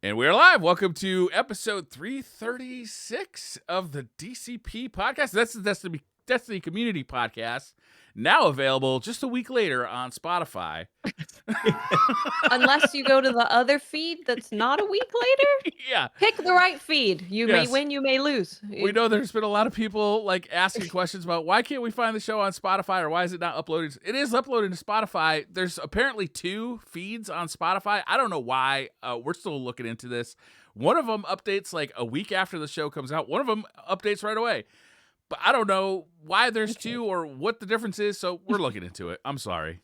And we're live. Welcome to episode 336 of the DCP podcast. That's the Destiny Community Podcast, now available just a week later on Spotify. Unless you go to the other feed that's not a week later. Yeah. Pick the right feed. You may win, you may lose. We know there's been a lot of people asking questions about why can't we find the show on Spotify or why is it not uploaded? It is uploaded to Spotify. There's apparently 2 feeds on Spotify. I don't know why. We're still looking into this. One of them updates a week after the show comes out. One of them updates right away. But I don't know why there's 2 or what the difference is, so we're looking into it. I'm sorry.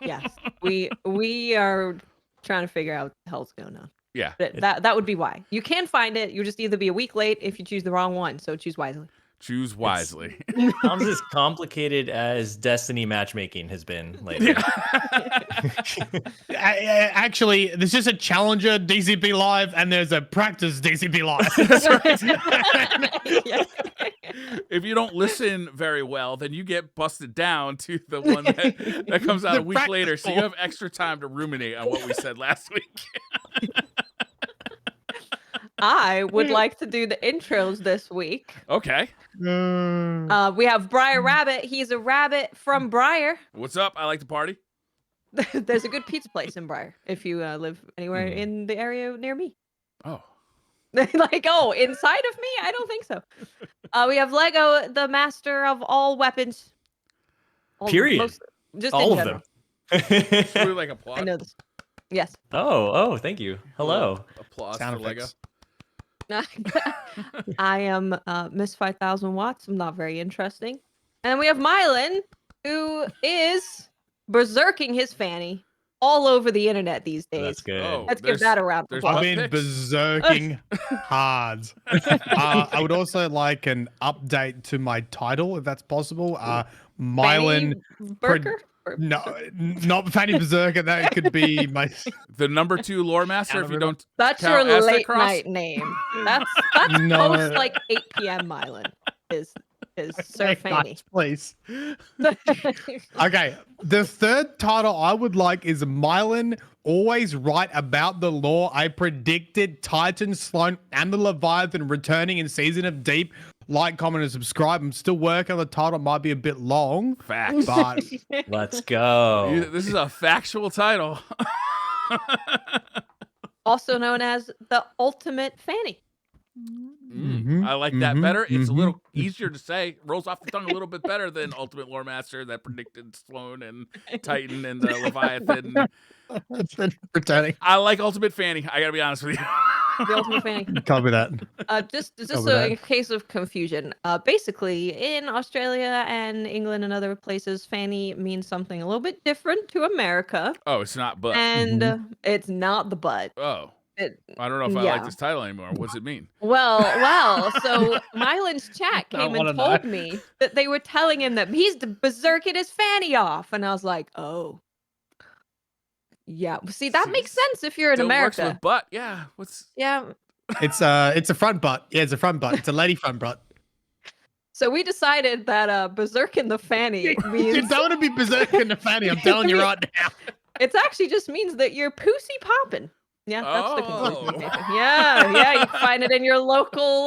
Yes, we are trying to figure out what the hell's going on. Yeah. But that would be why. You can find it. You just either be a week late if you choose the wrong one, so choose wisely. Choose wisely. Sounds as complicated as Destiny matchmaking has been lately. Actually, there's just a challenger DCP live and there's a practice DCP live. That's right. If you don't listen very well, then you get busted down to the one that comes out a week later. So you have extra time to ruminate on what we said last week. I would like to do the intros this week. Okay. We have Briar Rabbit. He's a rabbit from Briar. What's up? I like to party. There's a good pizza place in Briar if you live anywhere in the area near me. Oh. Inside of me? I don't think so. We have Lego, the master of all weapons. Period. Just all in of general. them. Should we applause? I know this. Yes. Oh, thank you. Hello. Applause Sound for Lego. effects. I am Miss 5000 Watts. I'm not very interesting. And we have Mylan, who is berserking his fanny all over the internet these days. That's good. Oh, Let's give that a round of there's applause. I've been berserking hard. I would also like an update to my title, if that's possible. Mylan. Burker? No, not Fanny Berserker. That could be my. The number 2 lore master. If you don't, That's count your Aztec late Cross? night name. That's No. post 8 p.m. Mylan is Sir Fanny. Nice, please. Okay, the third title I would like is Mylan, always right about the lore. I predicted Titan, Sloan, and the Leviathan returning in Season of Deep. Like, comment, and subscribe. I'm still working on the title. It might be a bit long. Facts. But Let's go. This is a factual title. Also known as the Ultimate Fanny. I like that better. It's a little easier to say. Rolls off the tongue a little bit better than Ultimate Lore Master that predicted Sloan and Titan and the Leviathan. That's been returning. I like Ultimate Fanny. I gotta be honest with you. The Ultimate Fanny. Copy that. Just Cover that. in case of confusion, basically in Australia and England and other places, fanny means something a little bit different to America, Oh, it's not but. and it's not the butt. Oh. It, I don't know if I Yeah. like this title anymore. What's it mean? well, so Mylan's chat I came wanna and told know. me that they were telling him that he's berserking his fanny off, and I was like, oh. Yeah, see, that See, makes sense if you're in Still works America. with butt. Yeah. What's Yeah, It's a front butt. Yeah, it's a front butt. It's a lady front butt. so we decided that berserking the fanny You means don't want to be berserking the fanny. I'm telling you right now. It actually just means that you're pussy popping. Yeah, that's the Oh. conclusion. Yeah, you can find it in your local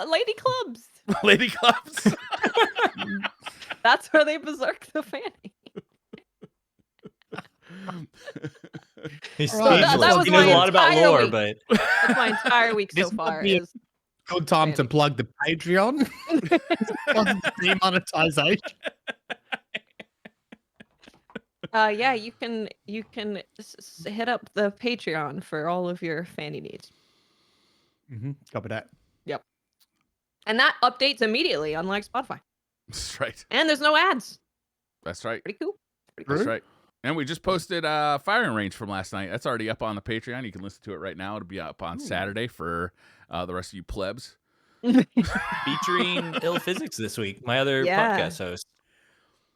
lady clubs. lady clubs? That's where they berserk the fanny. He's Right. speechless. That was He knows my a lot about entire lore, week. but That's my entire week so This might far. be a- Is Good time to Fanny. plug the Patreon. Demonetization. yeah, you can hit up the Patreon for all of your fanny needs, Copy that. and that updates immediately, unlike Spotify. That's right. And there's no ads. That's right. Pretty cool. That's right. And we just posted Firing Range from last night. That's already up on the Patreon. You can listen to it right now. It'll be up on Saturday for the rest of you plebs. featuring Ill Physics this week, my other Yeah. podcast host.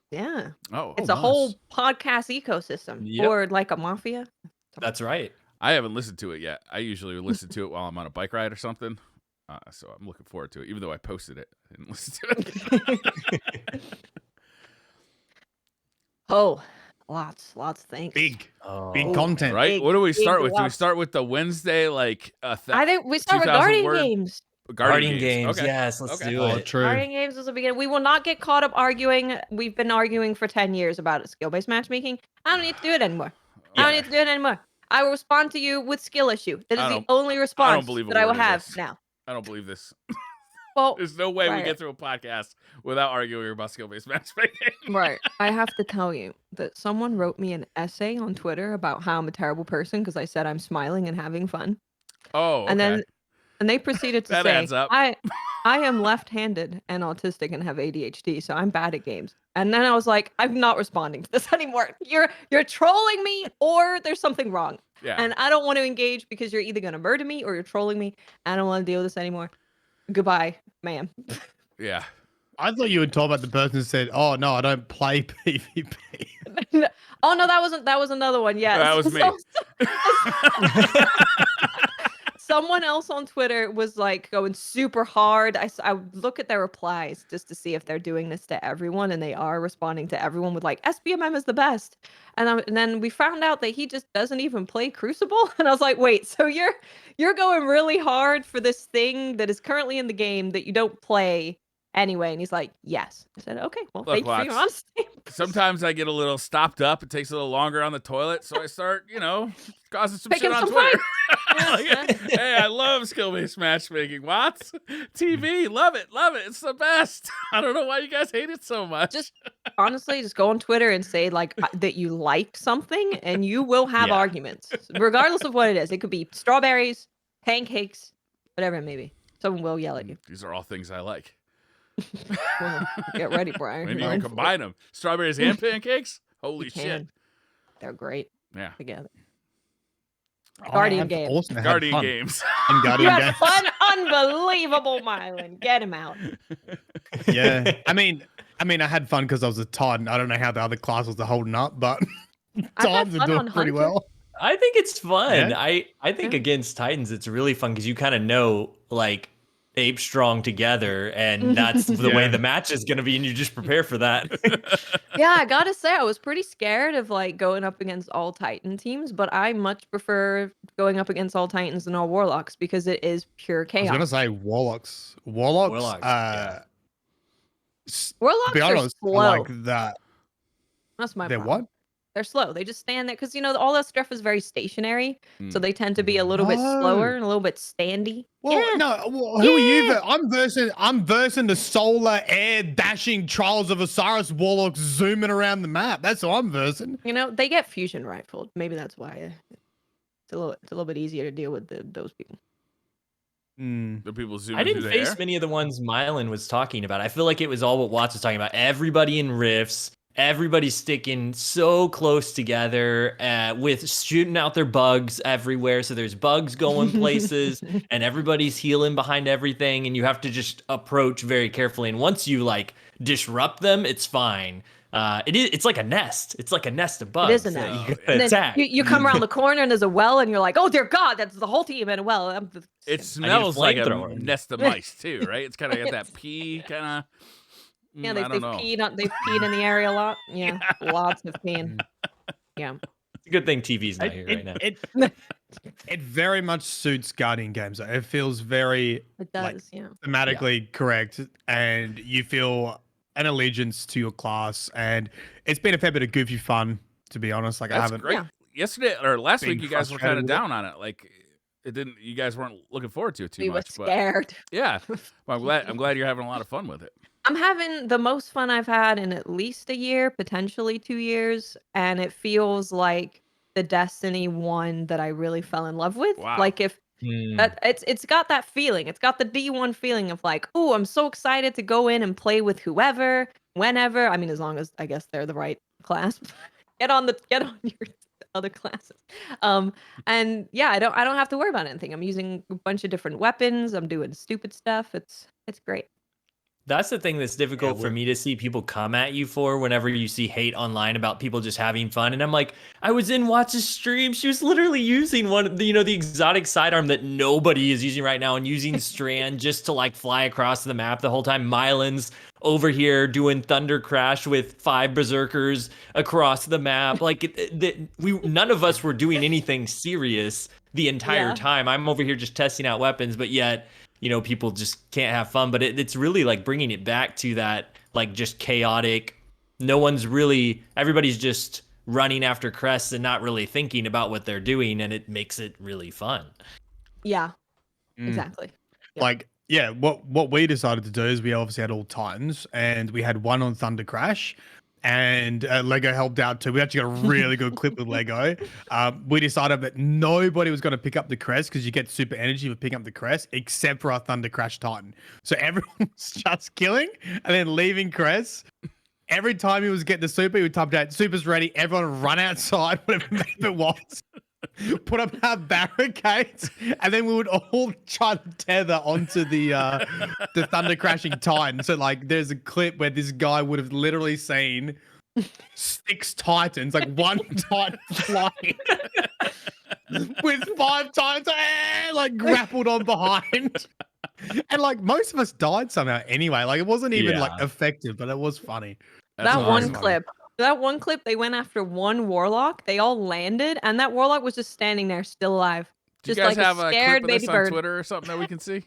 Yeah, Oh, it's a whole podcast ecosystem, Yep. or like a mafia. That's right. I haven't listened to it yet. I usually listen to it while I'm on a bike ride or something. So I'm looking forward to it. Even though I posted it, I didn't listen to it. Oh, Lots of things. Big Oh, content. Right? Big, What do we big start with? Do we lots. start with the Wednesday I think we start with 2,000 Guardian word games. Guardian games. Okay. Yes, let's Okay. do Oh, it. true. Guardian games was the beginning. We will not get caught up arguing. We've been arguing for 10 years about skill-based matchmaking. I don't need to do it anymore. I don't need to do it anymore. I will respond to you with skill issue. That is the only response believe a that I will word of have this. now. I don't believe this. Well, There's no way we right. get through a podcast without arguing about skill-based matchmaking. Right. I have to tell you that someone wrote me an essay on Twitter about how I'm a terrible person because I said I'm smiling and having fun. Oh, okay. And they proceeded to That say, adds up. I am left-handed and autistic and have ADHD, so I'm bad at games. And then I was like, I'm not responding to this anymore. You're trolling me or there's something wrong. Yeah. And I don't want to engage because you're either going to murder me or you're trolling me. I don't want to deal with this anymore. Goodbye, ma'am. Yeah. I thought you would talk about the person who said, "Oh no, I don't play PvP." Oh no, that was another one. Yes. That was me. Someone else on Twitter was like going super hard. I look at their replies just to see if they're doing this to everyone, and they are responding to everyone with like SBMM is the best. And then we found out that he just doesn't even play Crucible, and I was like, wait, so you're going really hard for this thing that is currently in the game that you don't play anyway? And he's like, yes. I said, okay, well, Look, thank you for your Watts, honesty. Sometimes I get a little stopped up. It takes a little longer on the toilet, so I start, causing some Picking shit on some Twitter. fights. Hey, I love skill-based matchmaking. Watts, TV, love it. It's the best. I don't know why you guys hate it so much. Just honestly, just go on Twitter and say like that you like something, and you will have Yeah. arguments, regardless of what it is. It could be strawberries, pancakes, whatever it may be. Someone will yell at you. These are all things I like. Well, get ready, Brian. Maybe you You're can in for it. combine them. Strawberries and pancakes? Holy You shit. can. They're great Yeah. together. I Guardian have game. also had Guardian fun games. in You Guardian had games. fun, unbelievable, Mylan. Get him out. Yeah, I mean, I had fun because I was a Titan. I don't know how the other classes are holding up, but I've had Titans are fun doing on pretty Hunter. well. I think it's fun. Yeah? I think Yeah. against Titans, it's really fun because you kind of know like ape strong together, and that's the way Yeah. the match is gonna be, and you just prepare for that. Yeah, I gotta say, I was pretty scared of like going up against all Titan teams, but I much prefer going up against all Titans than all Warlocks because it is pure I was chaos. gonna say Warlocks. Warlocks, yeah. To Warlocks be are honest, I slow. like that. That's my They're problem. what? They're slow. They just stand there because all that stuff is very stationary, so they tend to be a little bit slower No. and a little bit standy. Well, Yeah. no. Well, who are you? Yeah. I'm versing the solar air dashing Trials of Osiris Warlocks zooming around the map. That's what I'm versing. They get fusion rifled. Maybe that's why it's a little bit easier to deal with those people. The people zooming I didn't through the face air? many of the ones Mylan was talking about. I feel like it was all what Watts was talking about. Everybody in rifts, everybody's sticking so close together with shooting out their bugs everywhere. So there's bugs going places and everybody's healing behind everything. And you have to just approach very carefully. And once you like disrupt them, it's fine. It's like a nest. It's like a nest of bugs. It is a that nest. you And then attack. you come around the corner and there's a well, and you're like, oh dear God, that's the whole team in a well. It smells like a flamethrower. nest of mice too, right? It's kind of got that pee kind of. Yeah, I they've don't know. they've peed in the area a lot. Yeah, lots of peeing. Yeah. It's a good thing TV's not here right now. It very much suits Guardian games. Though. It feels very It does, like, yeah. thematically correct, and you feel an allegiance to your class. And it's been a fair bit of goofy fun, to be honest. Like I That's haven't. great. Yeah. Yesterday or last Being week, you guys were frustrated kind of with it. down on it. Like it didn't. You guys weren't looking forward to it too We were much. But scared. yeah, well, I'm glad you're having a lot of fun with it. I'm having the most fun I've had in at least a year, potentially 2 years, and it feels like the Destiny 1 that I really fell in love with. Wow. Like if Hmm. it's got that feeling. It's got the D1 feeling of like, oh, I'm so excited to go in and play with whoever, whenever. I mean, as long as I guess they're the right class. get on your other classes. And yeah, I don't have to worry about anything. I'm using a bunch of different weapons. I'm doing stupid stuff. It's great. That's the thing that's difficult Yeah, for me to see people come at you for whenever you see hate online about people just having fun. And I'm like, I was in Watch's stream. She was literally using one of the, the exotic sidearm that nobody is using right now and using Strand just to like fly across the map the whole time. Mylan's over here doing Thunder Crash with 5 berserkers across the map. Like none of us were doing anything serious the entire time. I'm over here just testing out weapons, but yet people just can't have fun. But it's really like bringing it back to that, like just chaotic. Everybody's just running after crests and not really thinking about what they're doing, and it makes it really fun. Yeah, exactly. Yep. Like, yeah, what we decided to do is we obviously had all Titans, and we had one on Thunder Crash, and Lego helped out too. We actually got a really good clip with Lego. We decided that nobody was going to pick up the crest because you get super energy for picking up the crest, except for our Thunder Crash Titan. So everyone was just killing and then leaving crests. Every time he was getting the super, he would type out, "Super's ready." Everyone run outside, whatever map it was. Put up our barricades, and then we would all try to tether onto the Thunder Crashing Titan. So like, there's a clip where this guy would have literally seen 6 Titans, like one Titan flying with 5 Titans, like grappled on behind, and like most of us died somehow anyway. Like it wasn't even like effective, but it was funny. That one clip, they went after one warlock. They all landed, and that warlock was just standing there, still alive. Do you Just guys like have a a scared clip of baby this on bird. Twitter or something that we can see?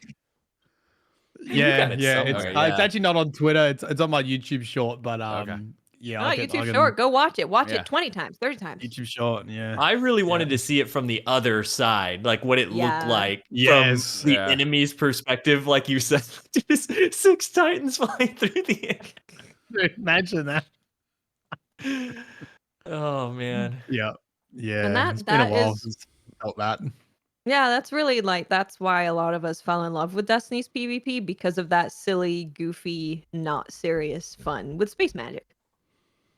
Yeah, it yeah. somewhere, It's actually not on Twitter. It's on my YouTube short, but Okay. yeah. Oh, I YouTube can, short. Go watch it. Watch Yeah. it 20 times, 30 times. YouTube short, yeah. I really wanted to see it from the other side, like what it looked like Yes. from the enemy's perspective, like you said. Just 6 Titans flying through the air. Dude, imagine that. Oh man. Yeah. And It's been a while is- since I felt that. Yeah, that's really that's why a lot of us fell in love with Destiny's PvP, because of that silly, goofy, not serious fun with space magic.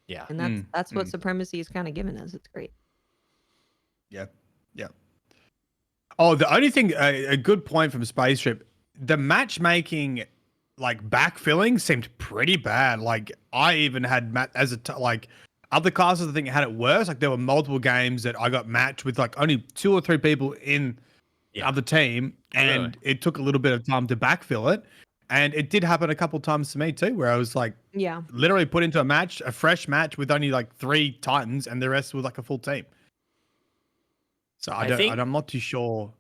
Yeah. And that's what Supremacy is kind of giving us. It's great. Yeah. Yeah. Oh, the only thing, a good point from Space Trip, the matchmaking, like backfilling seemed pretty bad. Like I even had like other classes, I think had it worse. Like there were multiple games that I got matched with like only 2 or 3 people in the other team, and it took a little bit of time to backfill it. And it did happen a couple times to me too, where I was like, literally put into a fresh match with only like 3 Titans, and the rest was like a full team. So I'm not too sure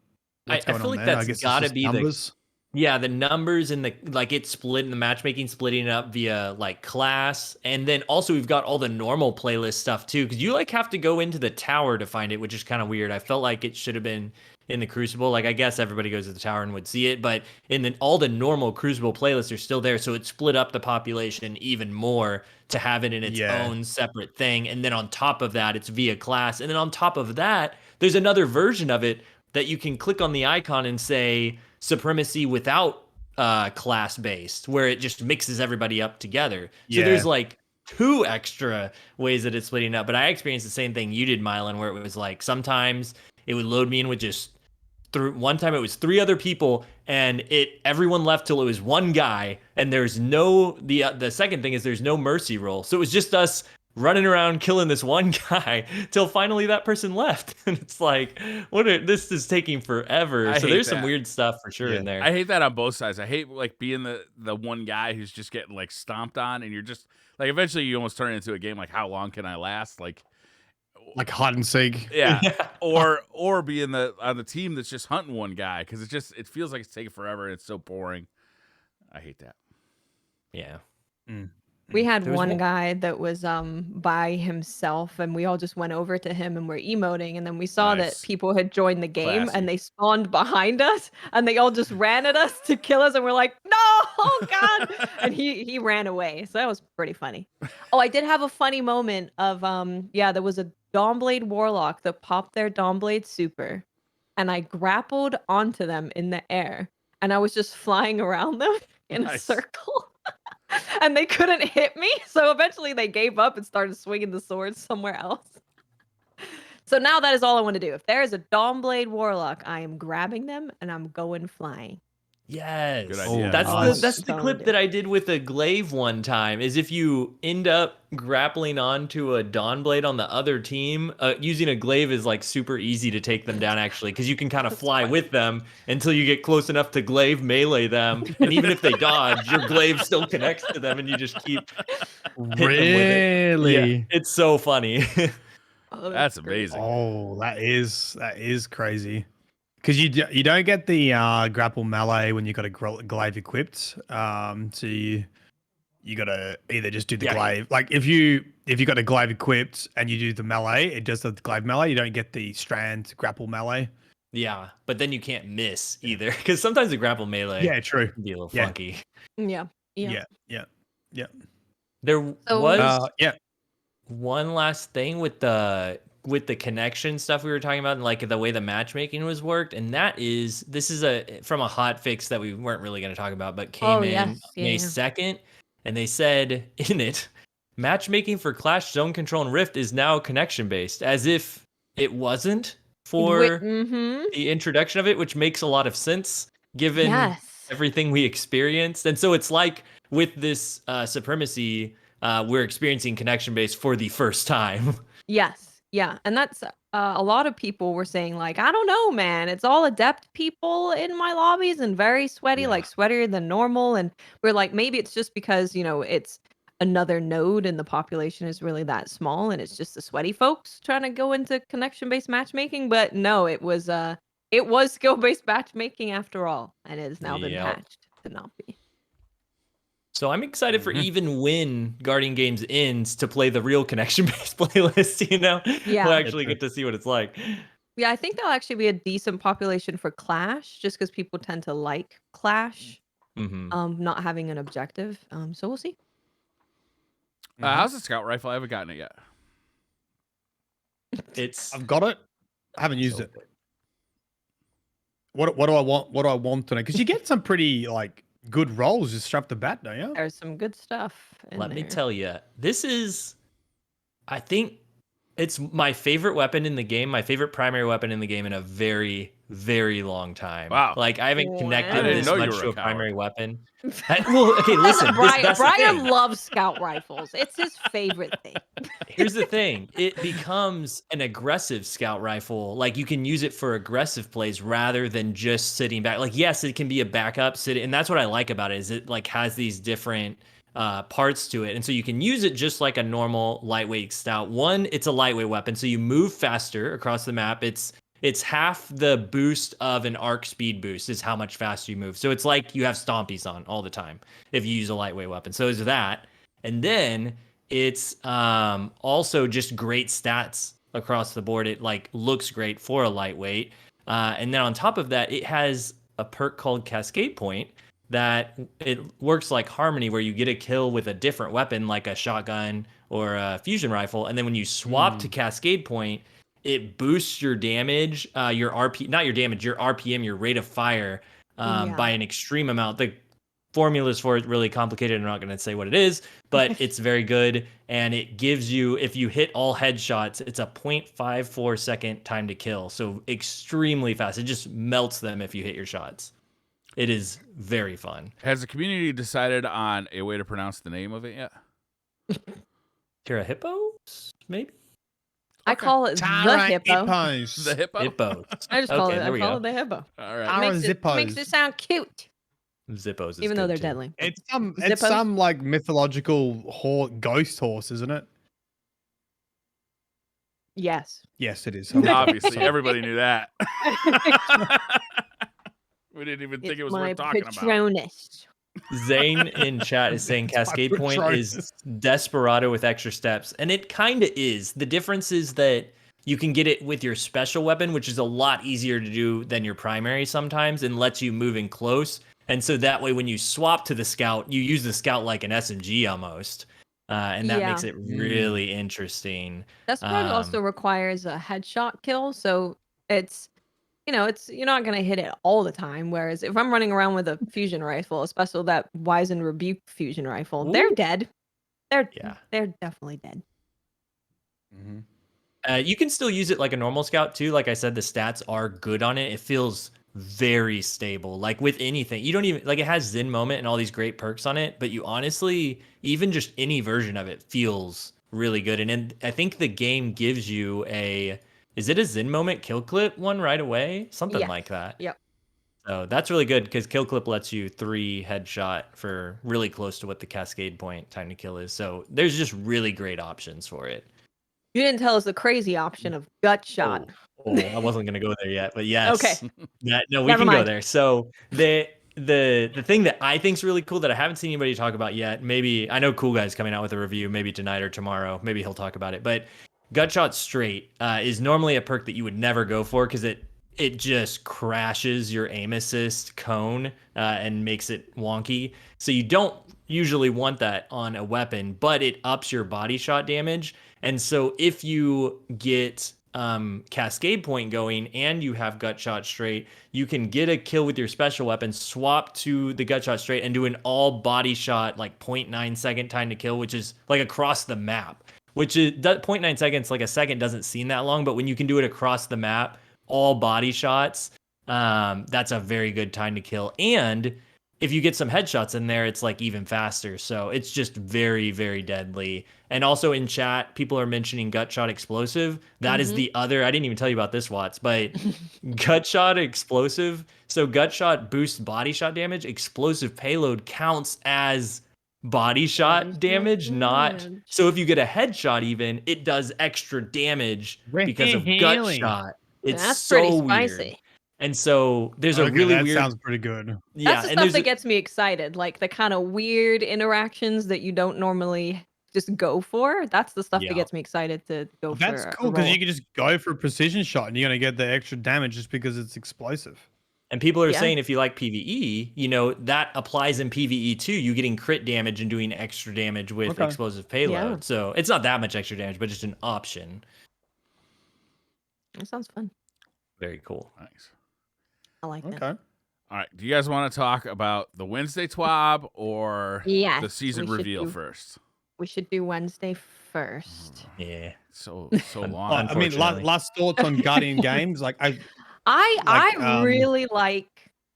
what's going I feel on like there. that's I guess gotta it's just be numbers. the numbers and it's split in the matchmaking, splitting it up via like class, and then also we've got all the normal playlist stuff too, because you like have to go into the tower to find it, which is kind of weird. I felt like it should have been in the Crucible. Like I guess everybody goes to the tower and would see it, but all the normal Crucible playlists are still there, so it split up the population even more to have it in its own separate thing. And then on top of that, it's via class, and then on top of that, there's another version of it that you can click on the icon and say Supremacy without class based, where it just mixes everybody up together. So there's like 2 extra ways that it's splitting up. But I experienced the same thing you did, Mylan, where it was like sometimes it would load me in with just one time it was 3 other people, and everyone left till it was 1 guy, and there's no the second thing is there's no mercy roll. So it was just us running around killing this 1 guy till finally that person left. And it's like, this is taking forever. So there's some weird stuff for sure in there. I hate that on both sides. I hate like being the one guy who's just getting like stomped on, and you're just like, eventually you almost turn it into a game like, how long can I last? Like hide and seek. Yeah. or being on the team that's just hunting one guy, because it feels like it's taking forever and it's so boring. I hate that. Yeah. We had one guy that was by himself, and we all just went over to him and were emoting, and then we saw that people had joined the game and they spawned behind us, and they all just ran at us to kill us, and we're like, no, oh god. And he ran away. So that was pretty funny. Oh, I did have a funny moment of there was a Dawnblade Warlock that popped their Dawnblade super, and I grappled onto them in the air, and I was just flying around them in a circle. And they couldn't hit me, so eventually they gave up and started swinging the swords somewhere else. So now that is all I want to do. If there is a Dawnblade Warlock, I am grabbing them and I'm going flying. Yes. Good idea. That's the Totally clip do. that I did with a glaive one time. Is if you end up grappling onto a dawn blade on the other team, using a glaive is like super easy to take them down actually, because you can kind of fly with them until you get close enough to glaive melee them, and even if they dodge, your glaive still connects to them, and you just keep hitting them with it. Yeah, Really? it's so funny. Oh, That's great. amazing. Oh, that is crazy. Because you don't get the grapple melee when you got a glaive equipped. So you gotta either just do the Yeah. glaive. Like if you got a glaive equipped and you do the melee, it does the glaive melee. You don't get the strand grapple melee. Yeah, but then you can't miss either, because sometimes the grapple melee Yeah, true. can be a little Yeah. funky. Yeah. Yeah. Yeah. There So- was Yeah. one last thing with the connection stuff we were talking about, and like the way the matchmaking was worked, and this is from a hot fix that we weren't really going to talk about, but came in yes. Yeah, May yeah. 2nd, and they said in it, matchmaking for Clash, Zone Control, and Rift is now connection based, as if it wasn't for Mm-hmm. the introduction of it, which makes a lot of sense given Yes. everything we experienced. And so it's like with this supremacy, we're experiencing connection based for the first time. Yes. Yeah. And that's a lot of people were saying, like, I don't know, man. It's all adept people in my lobbies and very sweaty, Yeah. like sweatier than normal. And we're like, maybe it's just because, it's another node and the population is really that small and it's just the sweaty folks trying to go into connection-based matchmaking. But no, it was skill-based matchmaking after all, and it has now been Yep. patched to not be. So I'm excited for even when Guardian Games ends to play the real connection based playlist, Yeah. We'll actually get to see what it's like. Yeah, I think there'll actually be a decent population for Clash, just because people tend to like Clash, Hmm. not having an objective. So we'll see. How's the scout rifle? I haven't gotten it yet. It's I've got it. I haven't used so it. What do I want? What do I want to know? Because you get some pretty like good rolls just straight off the bat, don't you? There's some good stuff in Let me there. tell you, I think it's my favorite weapon in the game, my favorite primary weapon in the game in a very, very long time. Wow. Like I haven't Wow. connected I didn't this know you much were to a a primary coward. weapon. Well, okay, listen. That's the Brian thing. loves scout rifles. It's his favorite thing. Here's the thing. It becomes an aggressive scout rifle. Like you can use it for aggressive plays rather than just sitting back. Like, yes, it can be a backup sitting. And that's what I like about it is it like has these different parts to it. And so you can use it just like a normal lightweight stout. One, it's a lightweight weapon. So you move faster across the map. It's half the boost of an arc speed boost is how much faster you move. So it's like you have stompies on all the time if you use a lightweight weapon. So is that. And then it's also just great stats across the board. It like looks great for a lightweight. And then on top of that, it has a perk called Cascade Point that it works like Harmony, where you get a kill with a different weapon like a shotgun or a fusion rifle. And then when you swap to Cascade Point, it boosts your damage, your RPM, your rate of fire by an extreme amount. The formulas for it really complicated. I'm not going to say what it is, but it's very good. And it gives you, if you hit all headshots, it's a 0.54 second time to kill. So extremely fast. It just melts them if you hit your shots. It is very fun. Has the community decided on a way to pronounce the name of it yet? Tira hippos, maybe? I call it the hippo. The hippo? Hippos. I just call Okay, it. there I we call go. it the hippo. All right. Makes it sound cute, Zippos is even though good, they're too. deadly. It's Zippos? some like mythological ghost horse, isn't it? Yes. Yes, it is. Obviously, everybody knew that. We didn't even think it was my worth talking about. Patronus. Zane in chat is saying Cascade Point is Desperado with extra steps. And it kind of is. The difference is that you can get it with your special weapon, which is a lot easier to do than your primary sometimes and lets you move in close. And so that way, when you swap to the scout, you use the scout like an SMG almost. And that makes it really interesting. Desperado also requires a headshot kill. So it's, you're not going to hit it all the time. Whereas if I'm running around with a fusion rifle, especially that Wise and Rebuke fusion rifle, they're dead. They're definitely dead. You can still use it like a normal scout too. Like I said, the stats are good on it. It feels very stable. Like with anything, you don't even like it has Zen Moment and all these great perks on it, but you honestly, even just any version of it feels really good. And I think the game gives you is it a Zen Moment kill clip one right away? Something Yes. like that. Yep. So that's really good because kill clip lets you 3 headshot for really close to what the cascade point time to kill is. So there's just really great options for it. You didn't tell us the crazy option of gut shot. Oh, I wasn't gonna go there yet, but yes. Okay. No, we Never can go mind. there. So the thing that I think is really cool that I haven't seen anybody talk about yet. Maybe I know Cool Guy's coming out with a review, maybe tonight or tomorrow. Maybe he'll talk about it. But Gutshot Straight is normally a perk that you would never go for because it just crashes your aim assist cone and makes it wonky. So you don't usually want that on a weapon, but it ups your body shot damage. And so if you get cascade point going and you have gut shot straight, you can get a kill with your special weapon, swap to the gut shot straight, and do an all body shot like 0.9 second time to kill, which is like across the map. Which is 0.9 seconds, like a second doesn't seem that long, but when you can do it across the map, all body shots, that's a very good time to kill. And if you get some headshots in there, it's like even faster. So it's just very, very deadly. And also in chat, people are mentioning Gutshot Explosive. That is the other, I didn't even tell you about this, Watts, but Gutshot Explosive. So Gutshot boosts body shot damage. Explosive payload counts as body shot damage, not. So if you get a headshot even, it does extra damage because of Gutshot. It's That's so pretty weird. spicy. And so there's a really that weird. sounds pretty good. Yeah, That's the and stuff that gets me excited. Like the kind of weird interactions that you don't normally just go for. That's the stuff that gets me excited to go for. That's cool because you can just go for a precision shot and you're gonna get the extra damage just because it's explosive. And people are saying if you like PvE, you know, that applies in PvE too. You getting crit damage and doing extra damage with explosive payload. Yeah. So it's not that much extra damage, but just an option. That sounds fun. Very cool. Nice. I like that. Okay. All right. Do you guys want to talk about the Wednesday TWAB or Yes, the season we should reveal do- first? We should do Wednesday first. Yeah. So Oh, long. I mean, Unfortunately. last thoughts on Guardian games. Like I Like, really like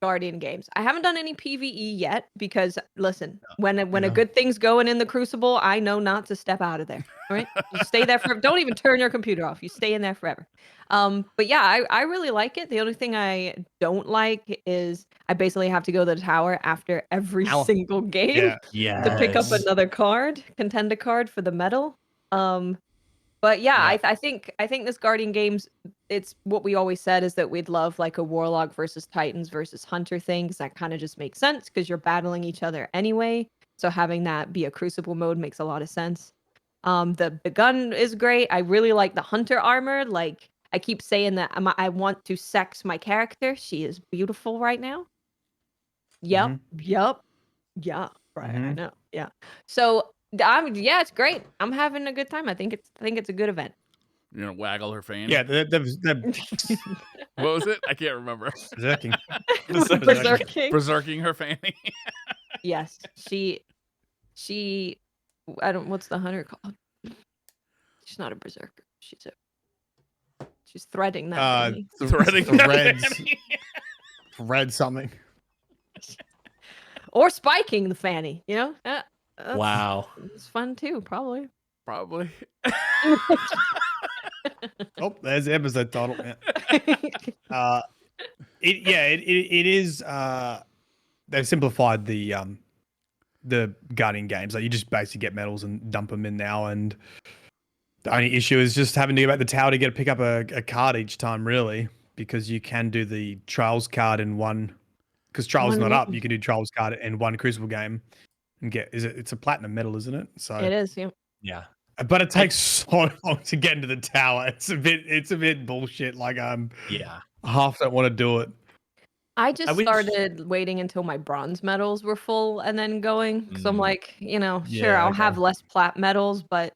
Guardian games. I haven't done any PvE yet because listen, when a good thing's going in the Crucible, I know not to step out of there. All right, you stay there for. Don't even turn your computer off. You stay in there forever. But yeah, I really like it. The only thing I don't like is I basically have to go to the tower after every single game to pick up another card, contender card for the medal. But yeah, I think this Guardian games, it's what we always said is that we'd love like a Warlock versus Titans versus Hunter thing, because that kind of just makes sense because you're battling each other anyway. So having that be a Crucible mode makes a lot of sense. The gun is great. I really like the Hunter armor. Like I keep saying that I want to sex my character. She is beautiful right now. Yep. Yeah. Right. I know. Yeah. So it's great. I'm having a good time. I think it's a good event. You're gonna waggle her fanny. yeah, they're What was it? I can't remember. berserking. Berserking her fanny. Yes. She I don't what's the hunter called? She's not a berserker. She's threading that fanny. Threading threads. fanny. Thread something. Or spiking the fanny, you know? Wow. It's fun too, probably. Probably. Oh, there's the episode title. Yeah. It is. They've simplified the Guardian games. Like you just basically get medals and dump them in now, and the only issue is just having to go back to the tower to pick up a card each time, really, because you can do the Trials card in one. Because Trials not up, you can do Trials card in one Crucible game and get. It's a platinum medal, isn't it? So it is. Yeah. But it takes so long to get into the tower. It's a bit bullshit. Like half don't want to do it. I started waiting until my bronze medals were full and then going because I'm like, sure, I'll have less plat medals, but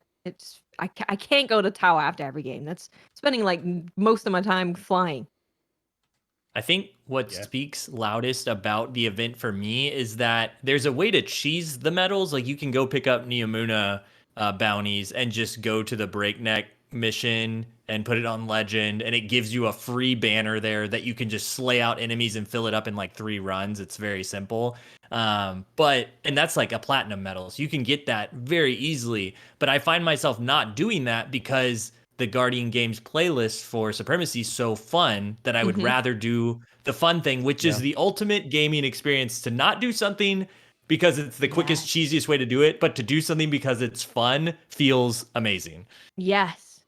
I can't go to tower after every game. That's spending like most of my time flying. I think what speaks loudest about the event for me is that there's a way to cheese the medals. Like you can go pick up Neomuna bounties and just go to the breakneck mission and put it on legend, and it gives you a free banner there that you can just slay out enemies and fill it up in like 3 runs. It's very simple. And that's like a platinum medal, so you can get that very easily. But I find myself not doing that because the Guardian Games playlist for Supremacy is so fun that I would rather do the fun thing, which is the ultimate gaming experience, to not do something because it's the quickest, cheesiest way to do it, but to do something because it's fun feels amazing. Yes.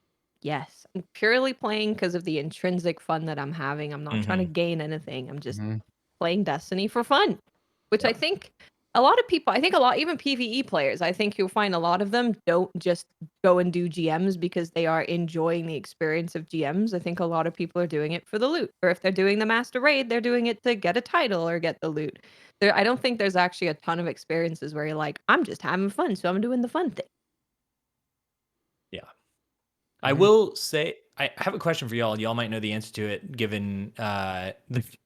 I'm purely playing because of the intrinsic fun that I'm having. I'm not trying to gain anything. I'm just playing Destiny for fun, which I think a lot of people, even PvE players, I think you'll find a lot of them don't just go and do GMs because they are enjoying the experience of GMs. I think a lot of people are doing it for the loot, or if they're doing the Master Raid, they're doing it to get a title or get the loot. I don't think there's actually a ton of experiences where you're like, I'm just having fun, so I'm doing the fun thing. Yeah. I will say, I have a question for y'all. Y'all might know the answer to it, given the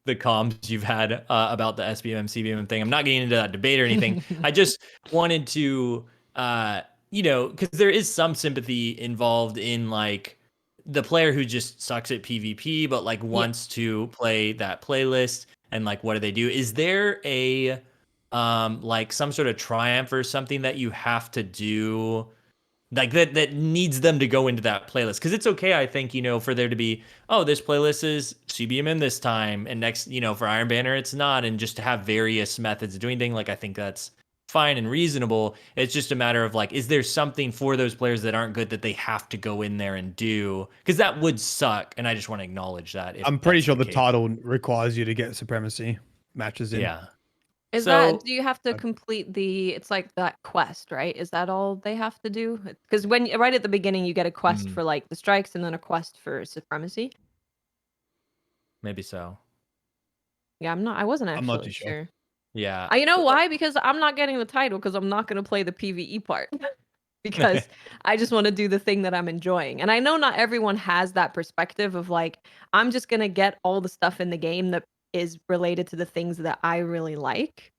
comms you've had about the SBM, CBM thing. I'm not getting into that debate or anything. I just wanted to, because there is some sympathy involved in like the player who just sucks at PvP, but like wants to play that playlist. And like, what do they do? Is there a like some sort of triumph or something that you have to do, like that needs them to go into that playlist? Because it's okay, I think, for there to be, oh, this playlist is CBMM this time, and next, for Iron Banner it's not, and just to have various methods of doing things, like I think that's fine and reasonable. It's just a matter of like, is there something for those players that aren't good that they have to go in there and do? Because that would suck, and I just want to acknowledge that. I'm pretty sure the title requires you to get Supremacy matches in. Yeah. Is that, do you have to complete it's like that quest, right? Is that all they have to do? Because right at the beginning, you get a quest for like the strikes and then a quest for Supremacy. Maybe so. Yeah, I wasn't I'm not actually too sure. sure. Yeah. You know why? Because I'm not getting the title because I'm not going to play the PvE part. Because I just want to do the thing that I'm enjoying. And I know not everyone has that perspective of like, I'm just going to get all the stuff in the game that is related to the things that I really like.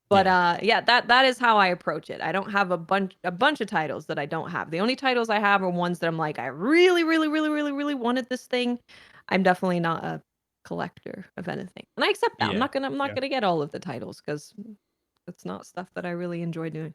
But that is how I approach it. I don't have a bunch of titles that I don't have. The only titles I have are ones that I'm like, I really, really, really, really, really wanted this thing. I'm definitely not a collector of anything. And I accept that. I'm not gonna get all of the titles because it's not stuff that I really enjoy doing.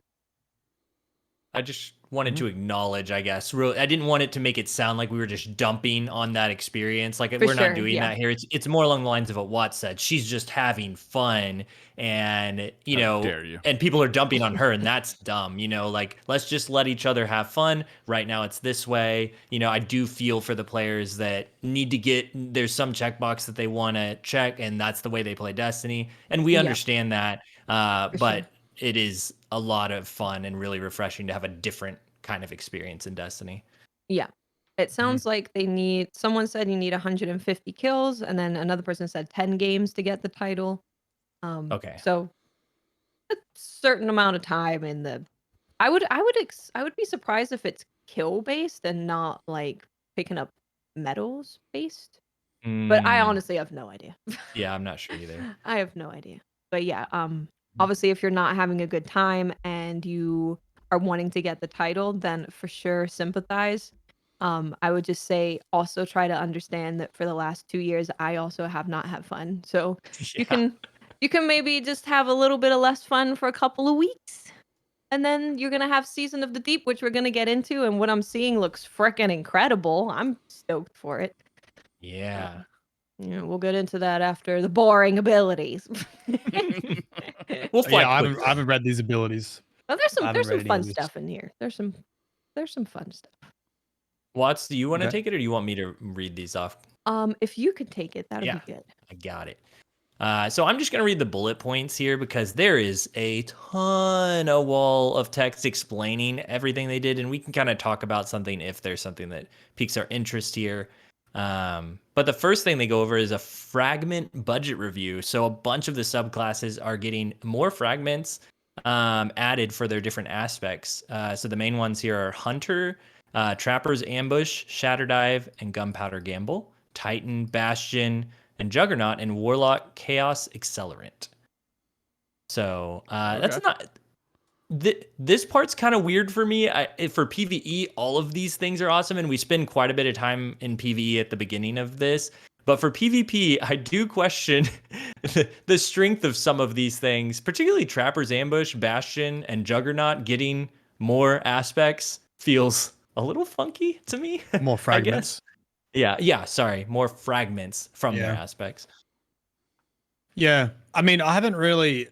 I just wanted to acknowledge, I guess. Really, I didn't want it to make it sound like we were just dumping on that experience. Like, we're not doing that here. It's more along the lines of what Watt said. She's just having fun, and How dare you. and people are dumping on her, and that's dumb. Like, let's just let each other have fun. Right now, it's this way. I do feel for the players that need to there's some checkbox that they want to check, and that's the way they play Destiny, and we understand that. But it is a lot of fun and really refreshing to have a different kind of experience in Destiny. Yeah. It sounds like someone said you need 150 kills, and then another person said 10 games to get the title. Okay. So a certain amount of time I would be surprised if it's kill based and not like picking up medals based. But I honestly have no idea. Yeah, I'm not sure either. I have no idea. But yeah, obviously if you're not having a good time and you are wanting to get the title, then for sure sympathize. I would just say also try to understand that for the last 2 years I also have not had fun. So you can maybe just have a little bit of less fun for a couple of weeks. And then you're going to have Season of the Deep, which we're going to get into, and what I'm seeing looks freaking incredible. I'm stoked for it. Yeah. We'll get into that after the boring abilities. We'll fight. I haven't read these abilities. Oh, there's some fun stuff in here. There's some fun stuff. Watts, do you want to take it, or do you want me to read these off? If you could take it, that'd be good. I got it. So I'm just going to read the bullet points here because there is a ton of wall of text explaining everything they did, and we can kind of talk about something if there's something that piques our interest here. But the first thing they go over is a fragment budget review. So a bunch of the subclasses are getting more fragments added for their different aspects. So the main ones here are Hunter, Trapper's Ambush, Shatter Dive, and Gunpowder Gamble, Titan, Bastion, and Juggernaut, and Warlock Chaos Accelerant. So that's This part's kind of weird for me. For PvE, all of these things are awesome, and we spend quite a bit of time in PvE at the beginning of this. But for PvP, I do question the strength of some of these things, particularly Trapper's Ambush, Bastion, and Juggernaut getting more aspects feels a little funky to me. More I guess. fragments. Yeah, sorry. More fragments from their Yeah. aspects. Yeah. I mean, I haven't really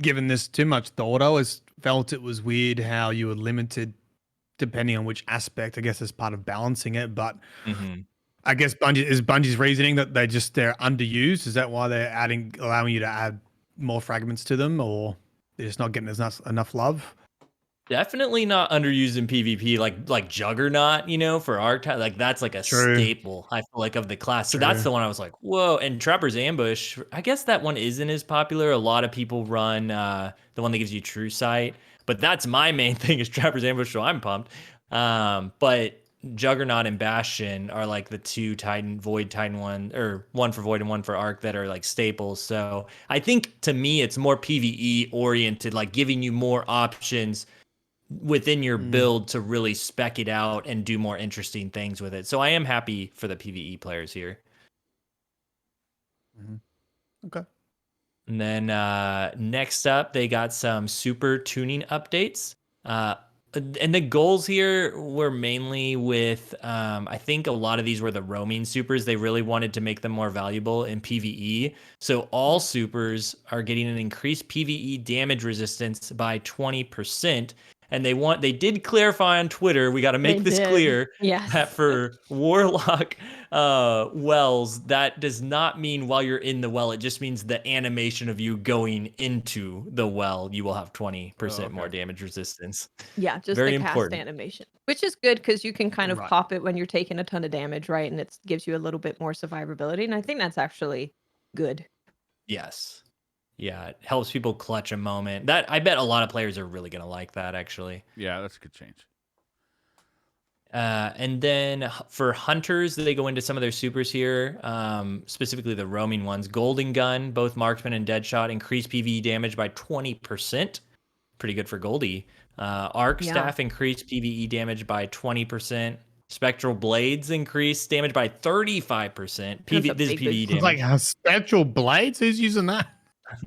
given this too much thought. I always felt it was weird how you were limited depending on which aspect, I guess, as part of balancing it. But I guess Bungie's reasoning that they're underused. Is that why they're allowing you to add more fragments to them, or they're just not getting enough love? Definitely not underused in PvP, like Juggernaut, for Arctide. Like that's like a True. staple, I feel like, of the class. So True. that's the one I was like, whoa. And Trapper's Ambush, I guess that one isn't as popular. A lot of people run the one that gives you True Sight, but that's my main thing is Trapper's Ambush, so I'm pumped. But Juggernaut and Bastion are like the two Void Titan one for Void and one for Arc that are like staples. So I think to me it's more PvE oriented, like giving you more options within your build to really spec it out and do more interesting things with it. So I am happy for the PvE players here. Okay. And then next up, they got some super tuning updates. And the goals here were mainly with, I think a lot of these were the roaming supers. They really wanted to make them more valuable in PvE. So all supers are getting an increased PvE damage resistance by 20%. And they did clarify on Twitter, we got to make this clear, that for Warlock wells, that does not mean while you're in the well. It just means the animation of you going into the well, you will have 20% more damage resistance. Yeah, just very the cast important animation, which is good because you can kind of pop it when you're taking a ton of damage, right? And it gives you a little bit more survivability. And I think that's actually good. Yes. Yeah, it helps people clutch a moment. That I bet a lot of players are really gonna like that, actually. Yeah, that's a good change. And then for hunters, they go into some of their supers here, specifically the roaming ones. Golden Gun, both Marksman and Deadshot, increase PvE damage by 20%. Pretty good for Goldie. Arc Staff increased PvE damage by 20%. Spectral Blades increase damage by 35%. This is PvE damage. Like Spectral Blades? Who's using that?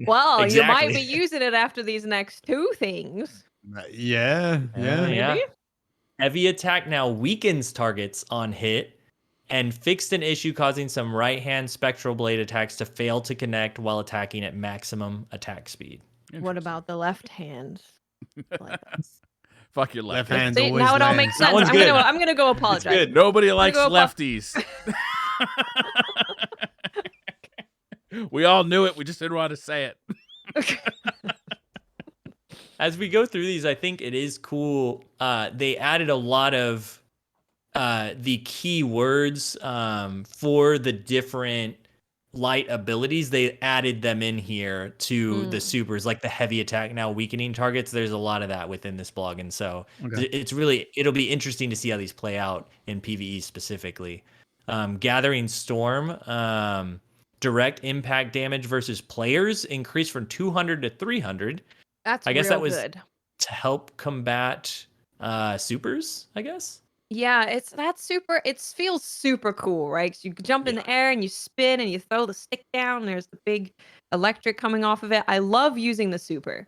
Well, Exactly. you might be using it after these next two things. Yeah. Yeah. Heavy attack now weakens targets on hit and fixed an issue causing some right-hand spectral blade attacks to fail to connect while attacking at maximum attack speed. What about the left hand? Fuck your left hand. hand. Now it all makes sense. I'm gonna go apologize. Good. Nobody likes lefties. We all knew it. We just didn't want to say it. As we go through these, I think it is cool. They added a lot of the keywords for the different light abilities. They added them in here to the supers, like the heavy attack now weakening targets. There's a lot of that within this blog, and so it'll be interesting to see how these play out in PvE specifically. Gathering Storm. Direct impact damage versus players increased from 200 to 300. That's I guess that was good to help combat supers, I guess. Yeah, that's super. It feels super cool, right? 'Cause you jump in the air and you spin and you throw the stick down. And there's the big electric coming off of it. I love using the super,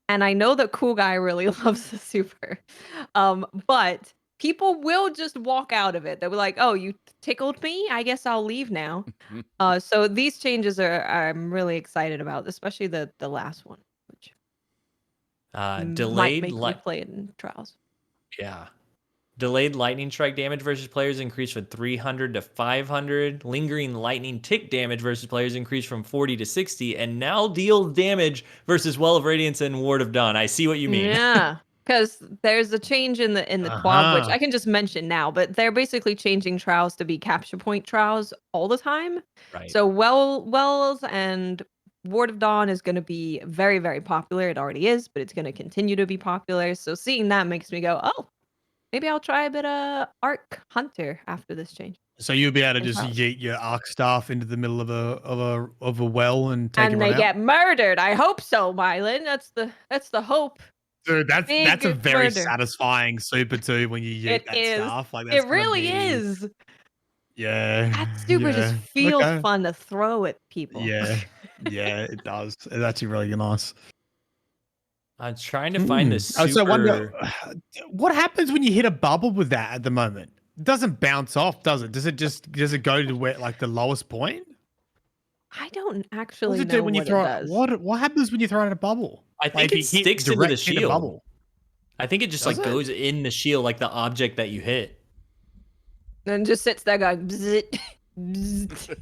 and I know that Cool Guy really loves the super. But people will just walk out of it. They'll be like, "Oh, you tickled me. I guess I'll leave now." So these changes I'm really excited about, especially the last one, which might make me play it in trials. Yeah. Delayed lightning strike damage versus players increased from 300 to 500. Lingering lightning tick damage versus players increased from 40 to 60. And now deals damage versus Well of Radiance and Ward of Dawn. I see what you mean. Yeah, because there's a change in the TWAB, which I can just mention now. But they're basically changing trials to be capture point trials all the time. Right. So Wells and Ward of Dawn is going to be very, very popular. It already is, but it's going to continue to be popular. So seeing that makes me go, oh, maybe I'll try a bit of Arc Hunter after this change. So you'll be able to just yeet your arc staff into the middle of a well and take it out. And they get murdered. I hope so, Mylan. That's the hope. Dude, that's a Big very murder. satisfying super too when you use It that is. stuff. Like that's It gotta really be is. yeah. That super just Yeah. feels Okay. fun to throw at people. Yeah. Yeah, it does. It's actually really nice. I'm trying to find this Oh, so I wonder super. what happens when you hit a bubble with that at the moment? It doesn't bounce off, does it? Does it go to where like the lowest point? I don't What does actually it do know when you what it throw does. what happens when you throw it in a bubble? I Like think if it you hit sticks into the direct hit a shield. bubble. I think it just Does like it? goes in the shield, like the object that you hit. And just sits there going bzzzt, bzzzt,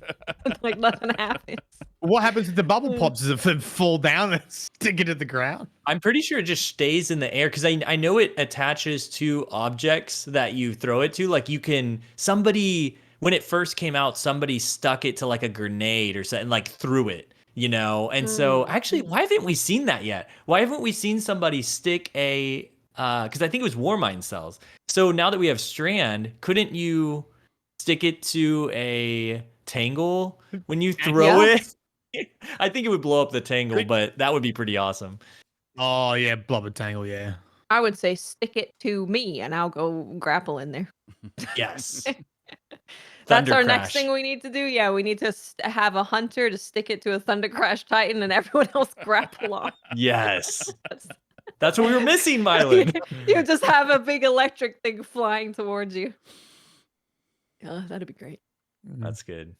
like nothing happens. What happens if the bubble pops? Does it fall down and stick it to the ground? I'm pretty sure it just stays in the air because I know it attaches to objects that you throw it to. Like you can somebody when it first came out, somebody stuck it to like a grenade or something, like threw it, you know. And so actually, why haven't we seen that yet? Why haven't we seen somebody stick a because I think it was Warmind cells. So now that we have Strand, couldn't you stick it to a Tangle when you throw Yeah. it? I think it would blow up the Tangle, but that would be pretty awesome. Oh yeah, blubber tangle, yeah. I would say stick it to me and I'll go grapple in there. Yes. That's Thunder our next Crash. thing we need to do. Yeah, we need to have a hunter to stick it to a Thunder Crash Titan and everyone else grapple on. Yes. That's what we were missing, Mylan. You just have a big electric thing flying towards you. That'd be great. That's good.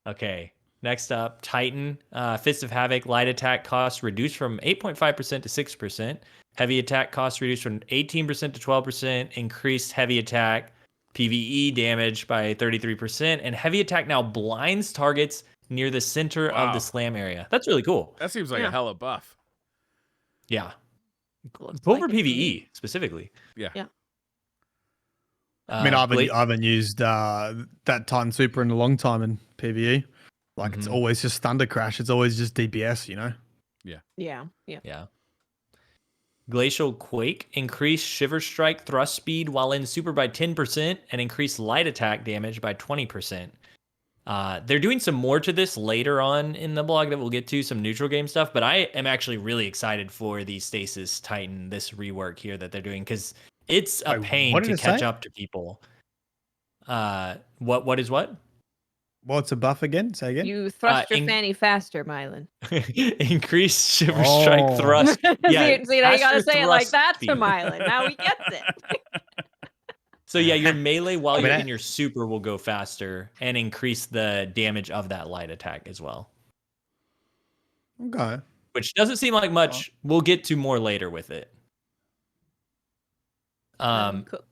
Okay. Next up, Titan. Fist of Havoc. Light attack cost reduced from 8.5% to 6%. Heavy attack cost reduced from 18% to 12%. Increased heavy attack PvE damage by 33%. And heavy attack now blinds targets near the center of the slam area. That's really cool. That seems like a hella buff. Yeah. Looks Cool like for it to me. PvE specifically. Yeah. I mean, I haven't used that Titan Super in a long time in PvE. Like it's always just Thunder Crash. It's always just DPS, you know? Yeah. Yeah. Glacial Quake, increase Shiver Strike thrust speed while in super by 10% and increase light attack damage by 20%. They're doing some more to this later on in the blog that we'll get to, some neutral game stuff, but I am actually really excited for the Stasis Titan, this rework here that they're doing, because it's a pain to catch up to people. What is what? What's a buff again? Say again. You thrust your fanny faster, Mylan. Increase Shiver Strike thrust. Yeah, see, now you gotta faster say it like thrust that speed. to Mylan. Now he gets it. So yeah, your melee while you're in your super will go faster and increase the damage of that light attack as well. Okay. Which doesn't seem like much. We'll get to more later with it. Cook.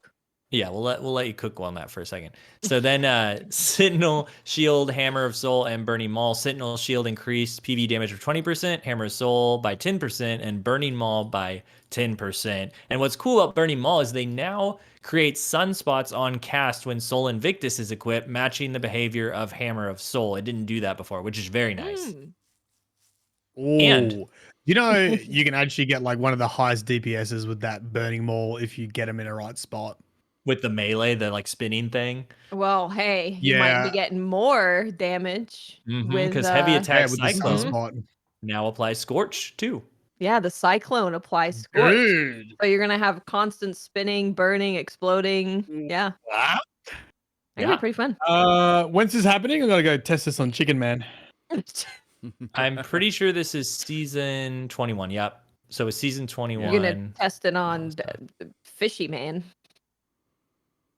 Yeah, we'll let you cook on that for a second. So then Sentinel, Shield, Hammer of Soul, and Burning Maul. Sentinel Shield increased PV damage of 20%, Hammer of Soul by 10%, and Burning Maul by 10%. And what's cool about Burning Maul is they now create sunspots on cast when Soul Invictus is equipped, matching the behavior of Hammer of Soul. It didn't do that before, which is very nice. And you know, you can actually get like one of the highest DPSs with that Burning Maul if you get them in a right spot. With the melee, the like spinning thing. Well, hey, you might be getting more damage with because heavy attack with the Cyclone now applies Scorch too. Yeah, the Cyclone applies Scorch. So you're gonna have constant spinning, burning, exploding. Yeah. It'll be pretty fun. When's this happening? I gotta go test this on Chicken Man. I'm pretty sure this is season 21. Yep. So it's season 21. You're gonna test it on Fishy Man.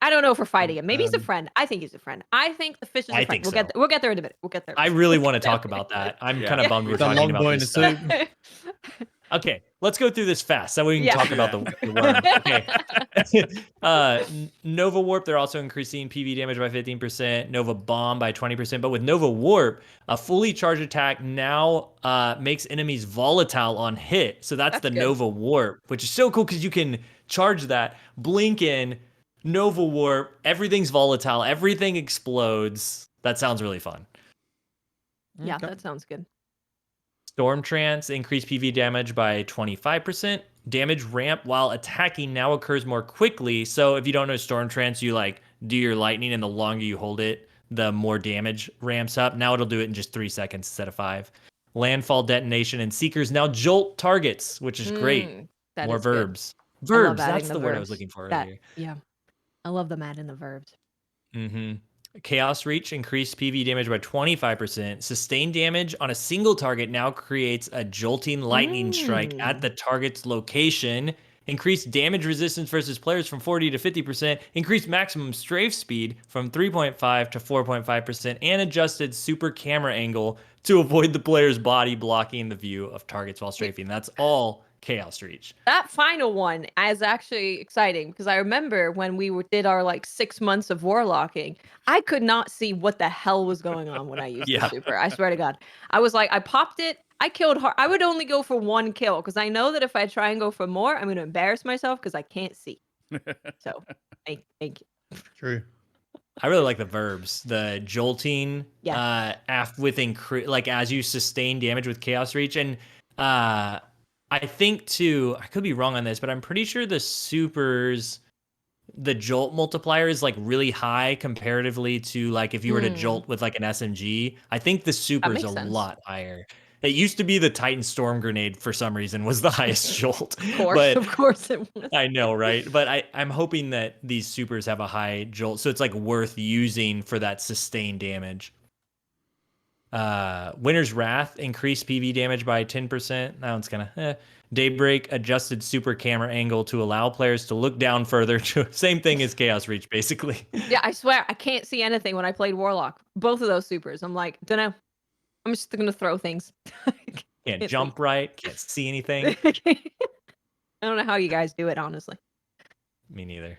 I don't know if we're fighting him. Maybe he's a friend. I think he's a friend. I think the fish is a friend. We'll get there in a minute. We'll get there. I really want to talk about that. I'm kind of bummed we're talking about this stuff. Okay, let's go through this fast so we can talk about the worm. Okay. Nova Warp, they're also increasing PV damage by 15%, Nova Bomb by 20%. But with Nova Warp, a fully charged attack now makes enemies volatile on hit. So that's the good. Nova Warp, which is so cool because you can charge that, blink in, Nova Warp, everything's volatile, everything explodes. That sounds really fun. Yeah, that sounds good. Storm Trance, increased PV damage by 25%. Damage ramp while attacking now occurs more quickly. So if you don't know Storm Trance, you like do your lightning and the longer you hold it, the more damage ramps up. Now it'll do it in just 3 seconds instead of 5. Landfall detonation and Seekers now jolt targets, which is great. That More is good. verbs. I love Verbs. adding That's the the word I was verbs. looking for That earlier. yeah, I love them adding the verbs. Mm-hmm. Chaos Reach increased PV damage by 25%. Sustained damage on a single target now creates a jolting lightning strike at the target's location. Increased damage resistance versus players from 40 to 50%. Increased maximum strafe speed from 3.5 to 4.5%. And adjusted super camera angle to avoid the player's body blocking the view of targets while strafing. That's all Chaos Reach. That final one is actually exciting because I remember when we did our like 6 months of warlocking, I could not see what the hell was going on when I used the Yeah. super. I swear to God, I was like, I popped it, I killed hard. I would only go for 1 kill because I know that if I try and go for more, I'm going to embarrass myself because I can't see. So, thank you. True. I really like the verbs, the jolting, Yeah. with like as you sustain damage with Chaos Reach, and I think too, I could be wrong on this, but I'm pretty sure the supers, the jolt multiplier is like really high comparatively to like if you were to jolt with like an SMG. I think the super is a makes sense. lot higher. It used to be the Titan Storm Grenade for some reason was the highest jolt. Of course it was. I know, right? But I'm hoping that these supers have a high jolt, so it's like worth using for that sustained damage. Winter's Wrath increased PV damage by 10%. That one's kind of Daybreak adjusted super camera angle to allow players to look down further. Same thing as Chaos Reach, basically. Yeah, I swear I can't see anything when I played Warlock. Both of those supers. I'm like, don't know. I'm just gonna throw things. Can't jump right. Can't see anything. I don't know how you guys do it, honestly. Me neither.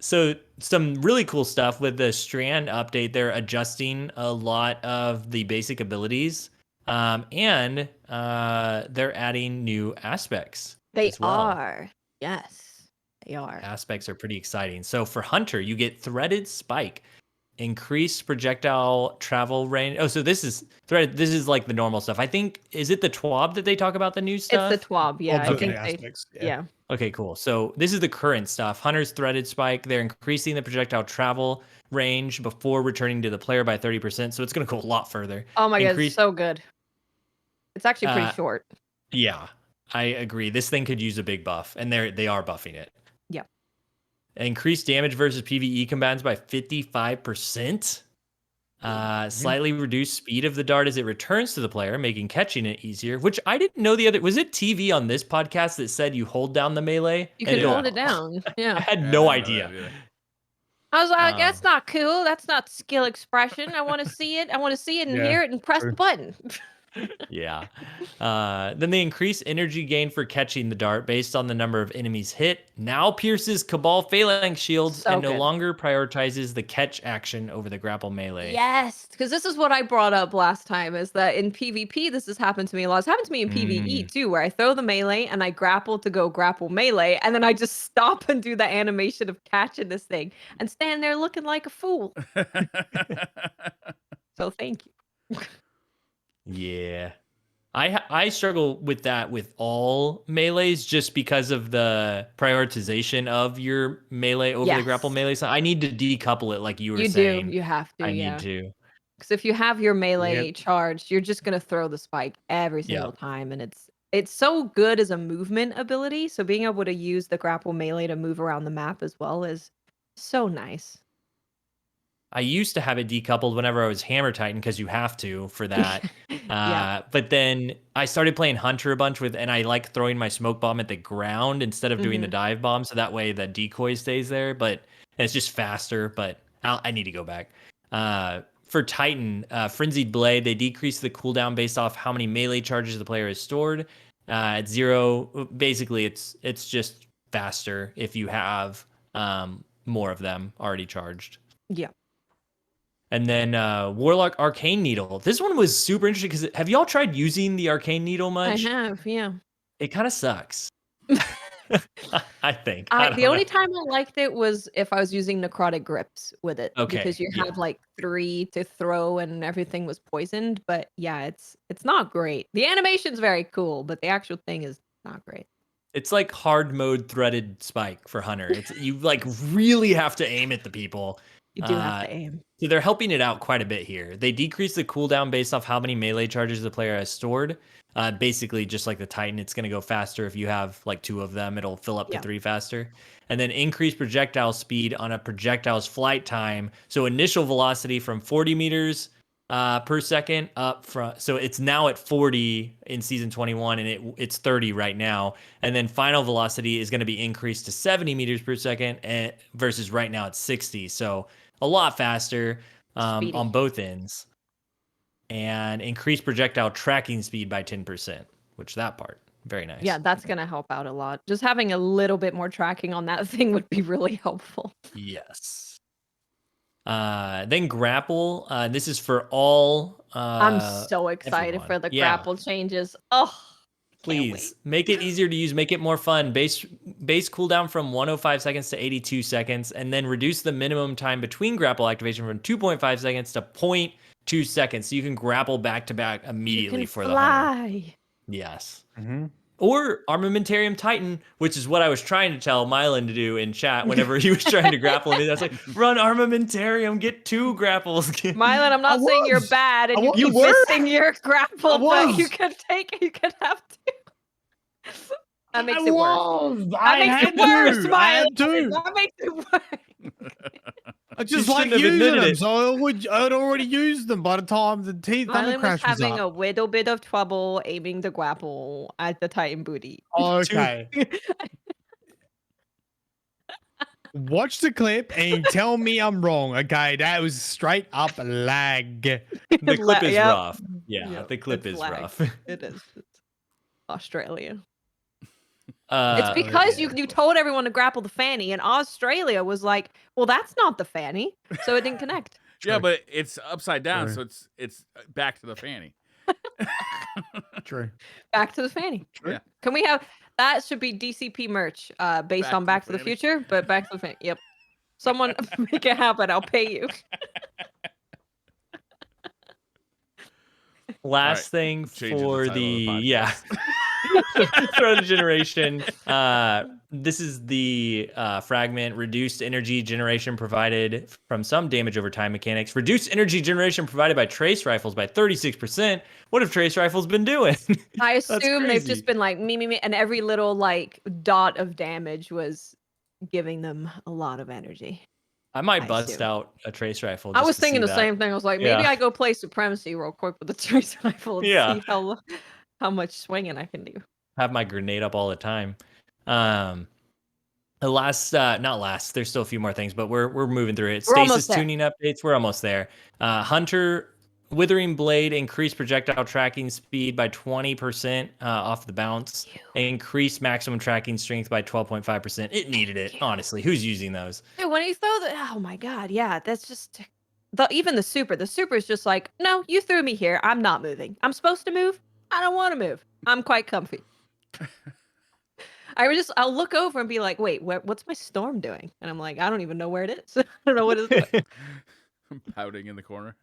So some really cool stuff with the Strand update. They're adjusting a lot of the basic abilities, and they're adding new aspects. They as well. are. Yes, they are. Aspects are pretty exciting. So for Hunter, you get Threaded Spike, increased projectile travel range. Oh, so this is threaded. This is like the normal stuff. I think, is it the TWAB that they talk about the new stuff? It's the TWAB, yeah. I think aspects, yeah. Okay, cool. So this is the current stuff. Hunter's Threaded Spike. They're increasing the projectile travel range before returning to the player by 30%. So it's going to go a lot further. Oh my god, it's so good. It's actually pretty short. Yeah, I agree. This thing could use a big buff, and they are buffing it. Yeah. Increased damage versus PvE combatants by 55%. Slightly reduced speed of the dart as it returns to the player, making catching it easier, which I didn't know was it TV on this podcast that said you hold down the melee? You can hold it down. Yeah. I had no idea. I was like, that's not cool. That's not skill expression. I want to see it. I want to see it and hear it and press the button. Yeah. Then they increase energy gain for catching the dart based on the number of enemies hit. Now pierces Cabal Phalanx shields and no longer prioritizes the catch action over the grapple melee. Yes, because this is what I brought up last time, is that in PvP, this has happened to me a lot. It's happened to me in PvE too, where I throw the melee and I grapple to go grapple melee, and then I just stop and do the animation of catching this thing and stand there looking like a fool. So thank you. Yeah. I struggle with that with all melees just because of the prioritization of your melee over the grapple melee. So I need to decouple it like you were saying. You have to, I need to. Because if you have your melee charged, you're just going to throw the spike every single time. And it's so good as a movement ability. So being able to use the grapple melee to move around the map as well is so nice. I used to have it decoupled whenever I was Hammer Titan because you have to for that. But then I started playing Hunter a bunch and I like throwing my smoke bomb at the ground instead of doing the dive bomb. So that way the decoy stays there, but it's just faster, but I need to go back. For Titan, Frenzied Blade, they decrease the cooldown based off how many melee charges the player has stored. At 0, basically it's just faster if you have more of them already charged. Yeah. And then Warlock Arcane Needle. This one was super interesting because have y'all tried using the Arcane Needle much? I have, yeah. It kind of sucks. I think. The only time I liked it was if I was using necrotic grips with it. Okay. Because you have like 3 to throw and everything was poisoned. But yeah, it's not great. The animation's very cool, but the actual thing is not great. It's like hard mode threaded spike for Hunter. You like really have to aim at the people. You do have to aim. So they're helping it out quite a bit here. They decrease the cooldown based off how many melee charges the player has stored. Basically, just like the Titan, it's going to go faster. If you have like 2 of them, it'll fill up to 3 faster. And then increase projectile speed on a projectile's flight time. So initial velocity from 40 meters per second up from, so it's now at 40 in season 21 and it's 30 right now. And then final velocity is going to be increased to 70 meters per second versus right now it's 60. So a lot faster on both ends. And increase projectile tracking speed by 10%, which that part, very nice. Yeah, that's going to help out a lot. Just having a little bit more tracking on that thing would be really helpful. Yes. Then grapple. This is for all. I'm so excited for the grapple changes. Oh, please make it easier to use. Make it more fun. Base cooldown from 105 seconds to 82 seconds, and then reduce the minimum time between grapple activation from 2.5 seconds to 0.2 seconds, so you can grapple back to back immediately for the hunter. Yes. Mm-hmm. Or Armamentarium Titan, which is what I was trying to tell Mylan to do in chat whenever he was trying to grapple me. I was like, run Armamentarium, get 2 grapples. Mylan, I'm not saying you're bad and you keep missing your grapple, but you can have to. That makes it worse. That makes it worse, Mylan. That makes it worse. I just like using them, so I'd already used them by the time the Thunder Crash was having a little bit of trouble aiming the grapple at the Titan booty. Okay. Watch the clip and tell me I'm wrong, okay? That was straight up lag. The clip is rough. Yeah, the clip is rough. It is. It's Australia. It's because you told everyone to grapple the fanny, and Australia was like, well, that's not the fanny, so it didn't connect. Yeah, but it's upside down, so it's back to the fanny. True. Back to the fanny. True. Yeah. Can we have that? Should be DCP merch based on Back to the Future, but Back to the Fanny. Yep. Someone make it happen. I'll pay you. Last thing for the throw the generation. This is the fragment. Reduced energy generation provided from some damage over time mechanics. Reduced energy generation provided by trace rifles by 36%. What have trace rifles been doing? I assume they've just been like me, and every little like dot of damage was giving them a lot lot of energy. I might bust out a trace rifle. I was thinking the same thing. I was like, maybe I go play supremacy real quick with the trace rifle and see how much swinging I can do. Have my grenade up all the time. The last, not last. There's still a few more things, but we're moving through it. Stasis tuning updates. We're almost there. Hunter Withering Blade increased projectile tracking speed by 20% off the bounce. Increased maximum tracking strength by 12.5%. It needed it, honestly. Who's using those? Dude, when you throw oh my god, yeah, that's just even the super. The super is just like, no, you threw me here. I'm not moving. I'm supposed to move. I don't want to move. I'm quite comfy. I'll look over and be like, wait, what's my storm doing? And I'm like, I don't even know where it is. I don't know what it's doing. I'm pouting in the corner.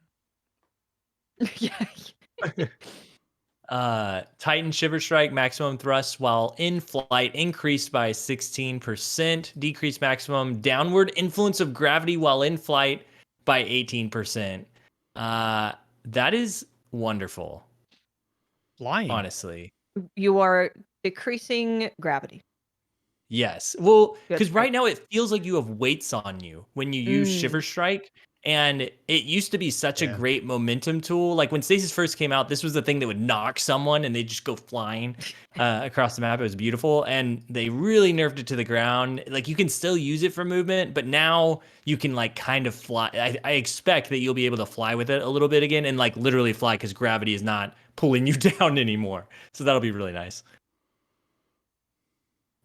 Titan Shiver Strike maximum thrust while in flight increased by 16%. Decreased maximum downward influence of gravity while in flight by 18%. That is wonderful. Flying. Honestly. You are decreasing gravity. Yes. Well, because right now it feels like you have weights on you when you use Shiver Strike. And it used to be such a great momentum tool. Like when Stasis first came out, this was the thing that would knock someone and they just go flying across the map. It was beautiful. And they really nerfed it to the ground. Like you can still use it for movement, but now you can like kind of fly. I expect that you'll be able to fly with it a little bit again and like literally fly because gravity is not pulling you down anymore. So that'll be really nice.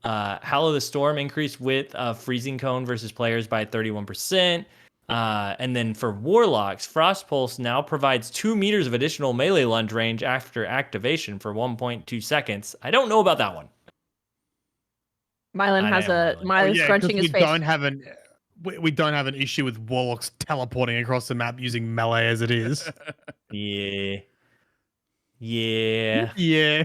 Hallow the Storm increased width of freezing cone versus players by 31%. And then for Warlocks, Frost Pulse now provides 2 meters of additional melee lunge range after activation for 1.2 seconds. I don't know about that one. Mylan's scrunching his face. We don't have an issue with Warlocks teleporting across the map using melee as it is. Yeah. Yeah.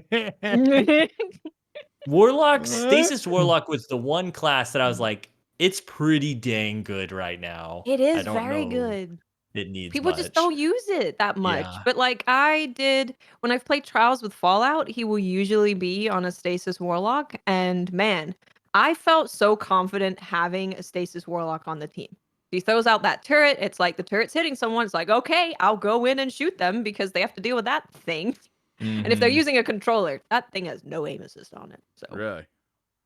Warlock, Stasis Warlock was the one class that I was like, it's pretty dang good right now. It I is don't very know good. it needs People just much. don't use it that much. Yeah. But like I did when I've played Trials with Fallout, he will usually be on a Stasis Warlock. And man, I felt so confident having a Stasis Warlock on the team. He throws out that turret. It's like the turret's hitting someone. It's like, okay, I'll go in and shoot them because they have to deal with that thing. And if they're Mhm. using a controller, that thing has no aim assist on it. So Really?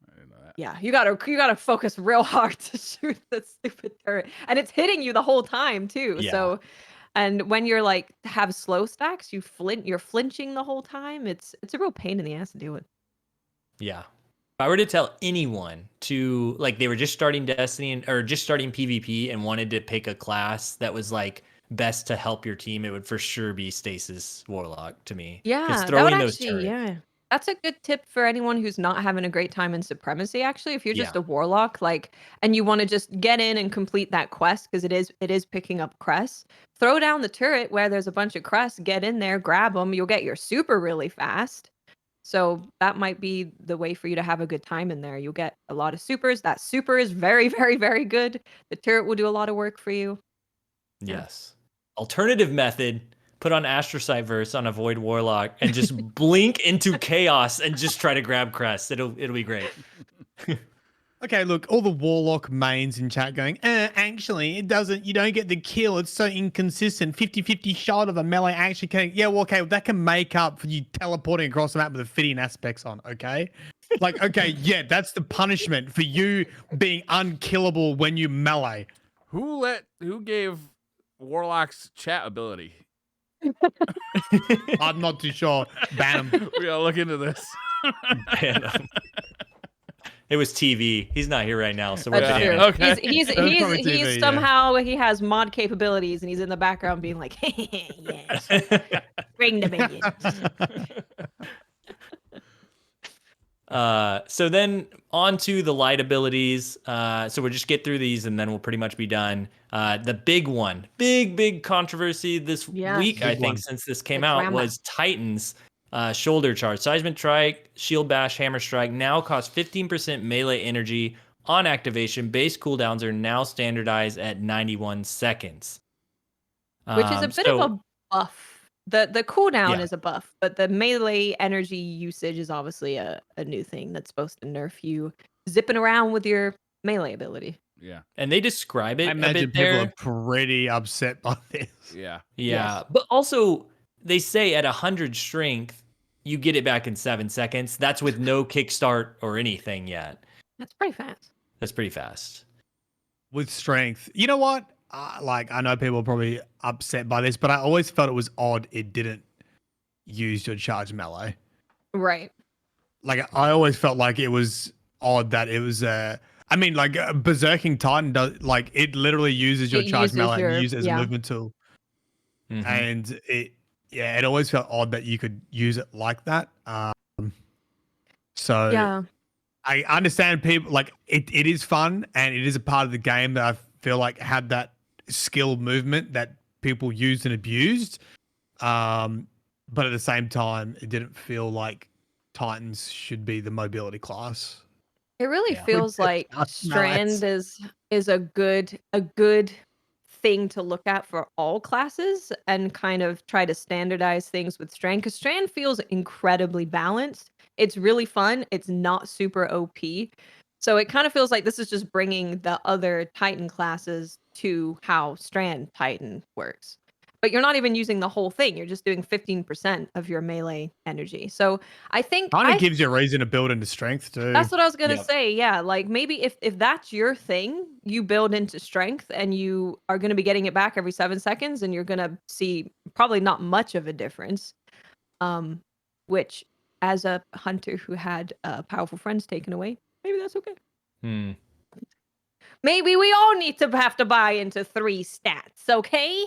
I didn't know that. yeah, you gotta focus real hard to shoot the stupid turret. And it's hitting you the whole time too. Yeah. So and when you're like have slow stacks, you're flinching the whole time. It's a real pain in the ass to deal with. Yeah. If I were to tell anyone to like they were just starting Destiny or just starting PvP and wanted to pick a class that was like best to help your team, it would for sure be Stasis Warlock to me. Yeah, Because that would throwing those actually, turrets. yeah. That's a good tip for anyone who's not having a great time in Supremacy, actually. If you're just Yeah. a warlock, like, and you want to just get in and complete that quest, because it is picking up crests, throw down the turret where there's a bunch of crests, get in there, grab them, you'll get your super really fast. So that might be the way for you to have a good time in there. You'll get a lot of supers. That super is very, very, very good. The turret will do a lot of work for you. Yeah. Yes. Alternative method, put on Astrocyte Verse on a Void Warlock and just blink into chaos and just try to grab crests. It'll be great. Okay, look, all the Warlock mains in chat going, actually, you don't get the kill. It's so inconsistent. 50-50 shot of a melee actually can. Yeah, well, okay, that can make up for you teleporting across the map with the fitting aspects on, okay? Like, okay, yeah, that's the punishment for you being unkillable when you melee. Who gave Warlock's chat ability? I'm not too sure. Ban him. We gotta look into this. Man, it was TV. He's not here right now, so we're That's Yeah, true. banning. okay. He's That's probably TV, he's yeah. somehow he has mod capabilities and he's in the background being like, yes, bring the minions. So then on to the light abilities. So we'll just get through these and then we'll pretty much be done. The big one, big controversy this Yes. week, I Big think, one. since this came The out drama. was Titan's shoulder charge. Seismic Strike, Shield Bash, Hammer Strike now cost 15% melee energy on activation. Base cooldowns are now standardized at 91 seconds. Which is a bit of a buff. The cooldown Yeah. is a buff, but the melee energy usage is obviously a new thing that's supposed to nerf you zipping around with your melee ability. Yeah. And they describe it I a imagine bit people there. are pretty upset by this. Yeah. Yeah, Yes. but also they say at 100 strength, you get it back in 7 seconds. That's with no kickstart or anything yet. That's pretty fast. That's pretty fast. With strength. You know what? Like, I know people are probably upset by this, but I always felt it was odd it didn't use your charge melee. Right. Like, I always felt like it was odd that it was I mean, like, Berserking Titan does, like, it literally uses your It charge uses melee and your- you use it as yeah. a movement tool. Mhm. And it always felt odd that you could use it like that. So Yeah. I understand people like it is fun and it is a part of the game that I feel like had that skill movement that people used and abused. But at the same time, it didn't feel like Titans should be the mobility class. It really Yeah. feels like Strand is a good thing to look at for all classes and kind of try to standardize things with Strand, because Strand feels incredibly balanced. It's really fun. It's not super OP. So it kind of feels like this is just bringing the other Titan classes to how Strand Titan works. But you're not even using the whole thing. You're just doing 15% of your melee energy. So I think Kind of gives you a reason to build into strength too. that's what I was gonna Yep. say. Yeah, like maybe if that's your thing, you build into strength, and you are gonna be getting it back every 7 seconds, and you're gonna see probably not much of a difference. Which, as a hunter who had powerful friends taken away, maybe that's okay. Hmm. Maybe we all need to have to buy into 3 stats, okay?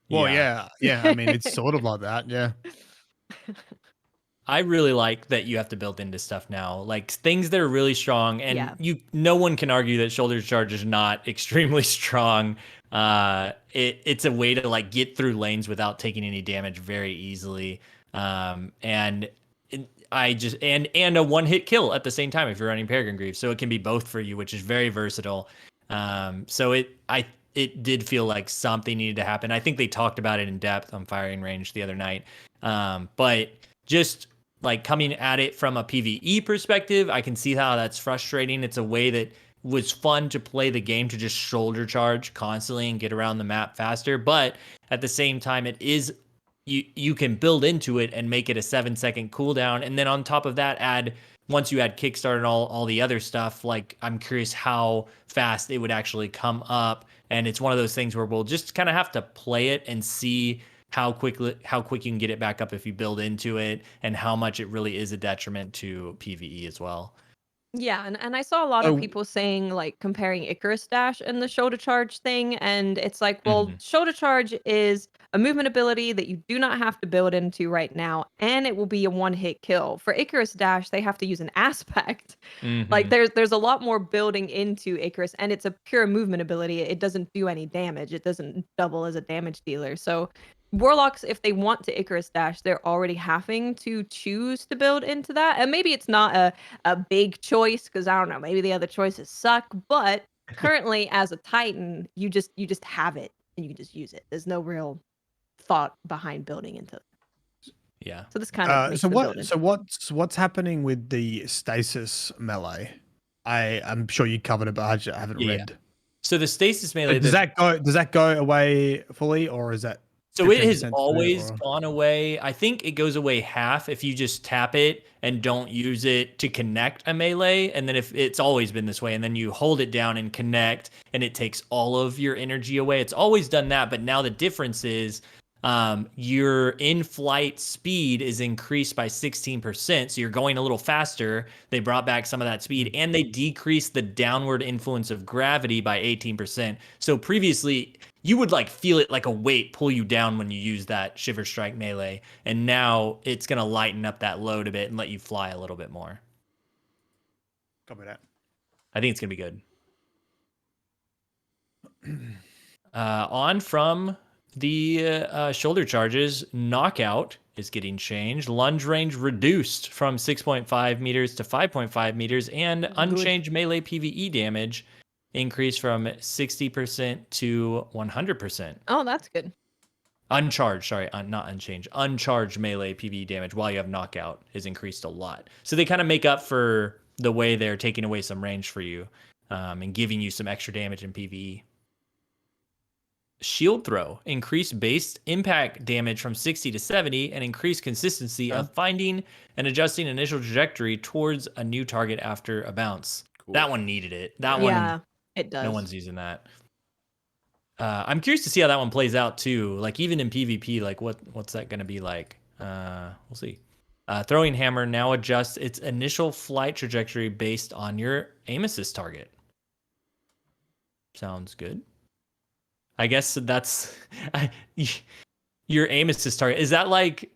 Well, yeah. I mean, it's sort of like that. Yeah. I really like that you have to build into stuff now, like things that are really strong, and Yeah. no one can argue that shoulder charge is not extremely strong. It's a way to like get through lanes without taking any damage very easily, and a one hit kill at the same time if you're running Peregrine Greaves, so it can be both for you, which is very versatile. So it did feel like something needed to happen. I think they talked about it in depth on Firing Range the other night. But just like coming at it from a PvE perspective, I can see how that's frustrating. It's a way that was fun to play the game, to just shoulder charge constantly and get around the map faster. But at the same time, it is you can build into it and make it a 7-second cooldown. And then on top of that, once you add Kickstart and all the other stuff, like I'm curious how fast it would actually come up. And it's one of those things where we'll just kind of have to play it and see how quick you can get it back up if you build into it, and how much it really is a detriment to PvE as well. Yeah, and I saw a lot of people saying, like, comparing Icarus Dash and the shoulder charge thing, and it's like, well, shoulder charge is a movement ability that you do not have to build into right now, and it will be a one-hit kill. For Icarus Dash, they have to use an aspect. Like, there's a lot more building into Icarus, and it's a pure movement ability. It doesn't do any damage. It doesn't double as a damage dealer. So Warlocks, if they want to Icarus Dash, they're already having to choose to build into that. And maybe it's not a big choice, because I don't know, maybe the other choices suck, but currently as a Titan, you just have it and you can just use it. There's no real thought behind building into it. Yeah. So this kind of what's happening with the stasis melee? I'm sure you covered it, but I haven't read. So the stasis melee, does that go away fully, or is that? So it has always gone away. I think it goes away half if you just tap it and don't use it to connect a melee. And then if it's always been this way, and then you hold it down and connect, and it takes all of your energy away. It's always done that. But now the difference is your in-flight speed is increased by 16%. So you're going a little faster. They brought back some of that speed, and they decreased the downward influence of gravity by 18%. So previously, you would like feel it like a weight pull you down when you use that Shiver Strike melee. And now it's going to lighten up that load a bit and let you fly a little bit more. Copy that. I think it's going to be good. On from the shoulder charges, knockout is getting changed. Lunge range reduced from 6.5 meters to 5.5 meters. And unchanged melee PvE damage increase from 60% to 100%. Oh, that's good. Uncharged, sorry, not unchanged. Uncharged melee PvE damage while you have knockout is increased a lot. So they kind of make up for the way they're taking away some range for you, and giving you some extra damage in PvE. Shield throw, increase base impact damage from 60 to 70, and increase consistency of finding and adjusting initial trajectory towards a new target after a bounce. Cool. That one needed it. Yeah, it does. No one's using that. I'm curious to see how that one plays out too. Like even in PvP, like what's that going to be like? We'll see. Throwing hammer now adjusts its initial flight trajectory based on your aim assist target. Sounds good. I guess that's your aim assist target. Is that like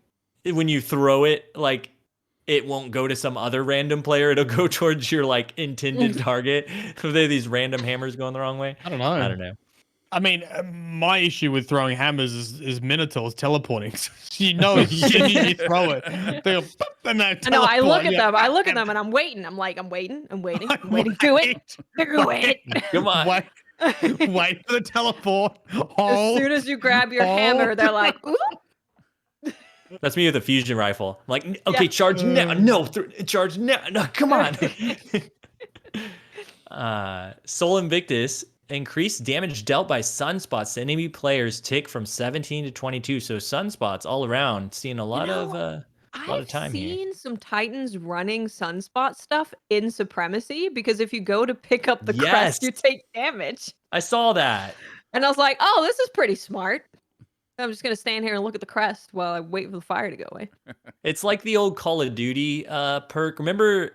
when you throw it, like it won't go to some other random player? It'll go towards your like intended target. Are there these random hammers going the wrong way? I don't know. I mean, my issue with throwing hammers is Minotaurs teleporting. You know, you throw it. They go, and they teleport. No, I look at them. I look at them, and I'm waiting. I'm waiting. Do it. Do it. Come on. Wait for the teleport. As soon as you grab your hammer, they're like, ooh. That's me with a fusion rifle. I'm like, okay, charge now. No, charge now. No, come on. Soul Invictus. Increased damage dealt by sunspots to enemy players tick from 17 to 22. So sunspots all around. Seeing a lot of time here. I've seen some Titans running sunspot stuff in Supremacy, because if you go to pick up the crest, you take damage. I saw that. And I was like, oh, this is pretty smart. I'm just going to stand here and look at the crest while I wait for the fire to go away. It's like the old Call of Duty perk. Remember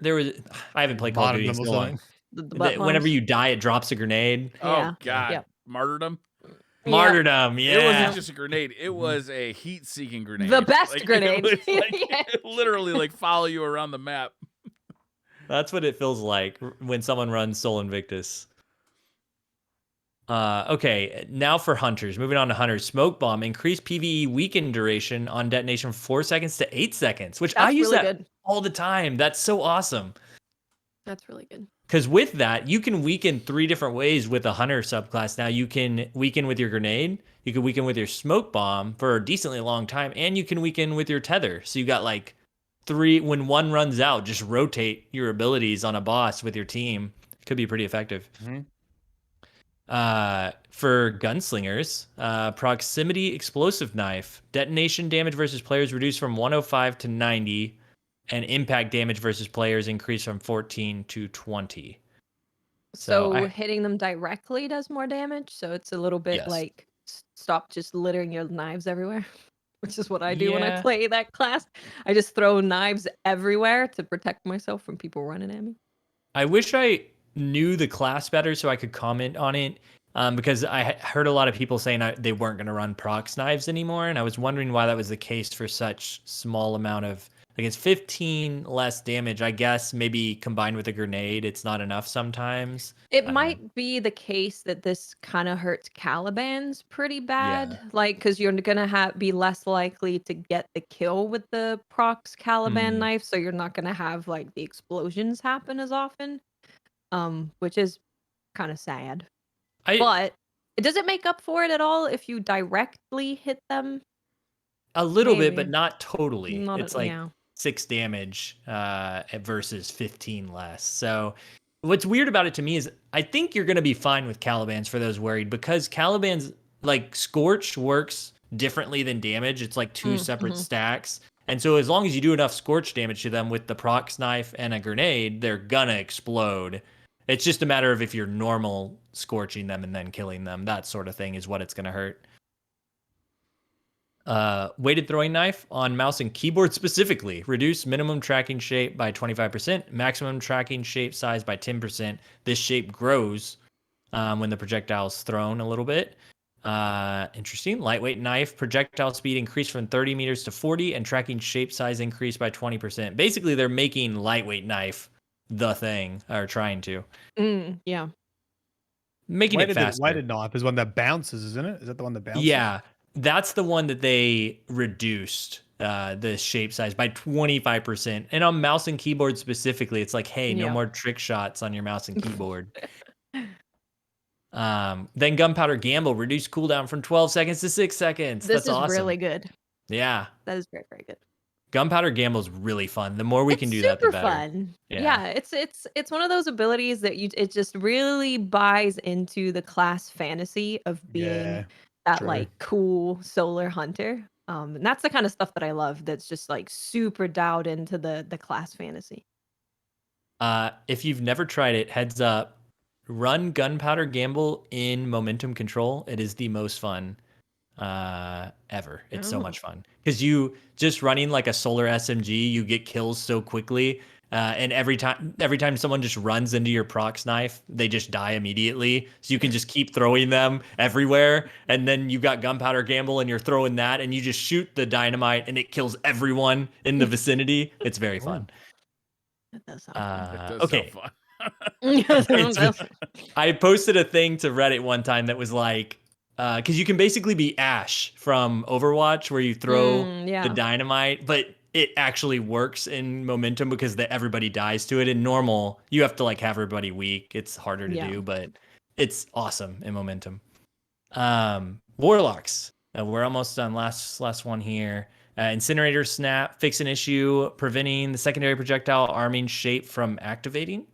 I haven't played Call of Duty in so long. Whenever you die, it drops a grenade. Oh, God. Yeah. Martyrdom? Martyrdom, yeah. It wasn't just a grenade. It was a heat-seeking grenade. The best grenade. It literally like follow you around the map. That's what it feels like when someone runs Soul Invictus. Okay, now for Hunters. Moving on to Hunters. Smoke Bomb. Increased PvE weaken duration on detonation from 4 seconds to 8 seconds, which I use that all the time. That's so awesome. That's really good. Because with that, you can weaken 3 different ways with a hunter subclass. Now you can weaken with your grenade, you can weaken with your smoke bomb for a decently long time, and you can weaken with your tether. So you got like 3. When one runs out, just rotate your abilities on a boss with your team. Could be pretty effective. Mhm. For gunslingers, proximity explosive knife, detonation damage versus players reduced from 105 to 90. And impact damage versus players increased from 14 to 20. So hitting them directly does more damage. So it's a little bit Yes. like stop just littering your knives everywhere, which is what I do when I Yeah. play that class. I just throw knives everywhere to protect myself from people running at me. I wish I knew the class better so I could comment on it. Because I heard a lot of people saying they weren't going to run prox knives anymore, and I was wondering why that was the case for such small amount of. Like it's 15 less damage. I guess maybe combined with a grenade, it's not enough sometimes. It I don't know. might be the case that this kind of hurts Caliban's pretty bad, like because you're gonna be less likely to get the kill with the prox Caliban knife, so you're not gonna have like the explosions happen as often, which is kind of sad. But does it make up for it at all if you directly hit them? A little bit, but Maybe. not totally. Not It's like 6 damage versus 15 less. So what's weird about it to me is I think you're going to be fine with Caliban's for those worried, because Caliban's like Scorch works differently than damage. It's like 2 separate stacks. And so as long as you do enough Scorch damage to them with the prox knife and a grenade, they're gonna explode. It's just a matter of if you're normal scorching them and then killing them. That sort of thing is what it's gonna hurt. Weighted throwing knife on mouse and keyboard specifically. Reduce minimum tracking shape by 25%, maximum tracking shape size by 10%. This shape grows when the projectile is thrown a little bit. Interesting. Lightweight knife, projectile speed increased from 30 meters to 40, and tracking shape size increased by 20%. Basically, they're making lightweight knife the thing, or trying to. Yeah. Making it faster. Weighted knife is one that bounces, isn't it? Is that the one that bounces? Yeah, that's the one that they reduced the shape size by 25%. And on mouse and keyboard specifically, it's like, hey, no more trick shots on your mouse and keyboard. Then Gunpowder Gamble, reduce cooldown from 12 seconds to 6 seconds. This That's is awesome. really good. Yeah. That is very, very good. Gunpowder Gamble is really fun. The more we can do that, the better. Fun. Yeah, it's one of those abilities that it just really buys into the class fantasy of being that like cool solar hunter. And that's the kind of stuff that I love. That's just like super dialed into the class fantasy. If you've never tried it, heads up, run Gunpowder Gamble in momentum control. It is the most fun ever. It's so much fun because you just running like a solar SMG, you get kills so quickly. And every time someone just runs into your prox knife, they just die immediately. So you can just keep throwing them everywhere. And then you've got Gunpowder Gamble and you're throwing that and you just shoot the dynamite and it kills everyone in the vicinity. It's very fun. That does sound fun. It does Okay. sound fun. I posted a thing to Reddit one time that was like, because you can basically be Ash from Overwatch where you throw the dynamite, but it actually works in momentum because everybody dies to it. In normal, you have to like have everybody weak. It's harder to do, but it's awesome in momentum. Warlocks. We're almost done. Last one here. Incinerator Snap, fix an issue, preventing the secondary projectile arming shape from activating.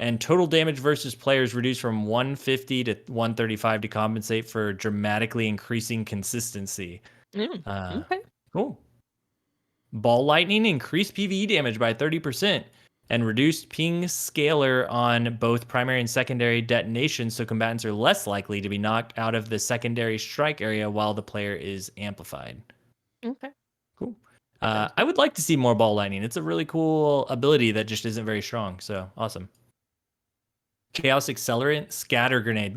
And total damage versus players reduced from 150 to 135 to compensate for dramatically increasing consistency. Okay. Cool. Ball Lightning increased PvE damage by 30% and reduced ping scalar on both primary and secondary detonations, so combatants are less likely to be knocked out of the secondary strike area while the player is amplified. Okay. Cool. I would like to see more Ball Lightning. It's a really cool ability that just isn't very strong, so awesome. Chaos Accelerant, Scatter Grenade.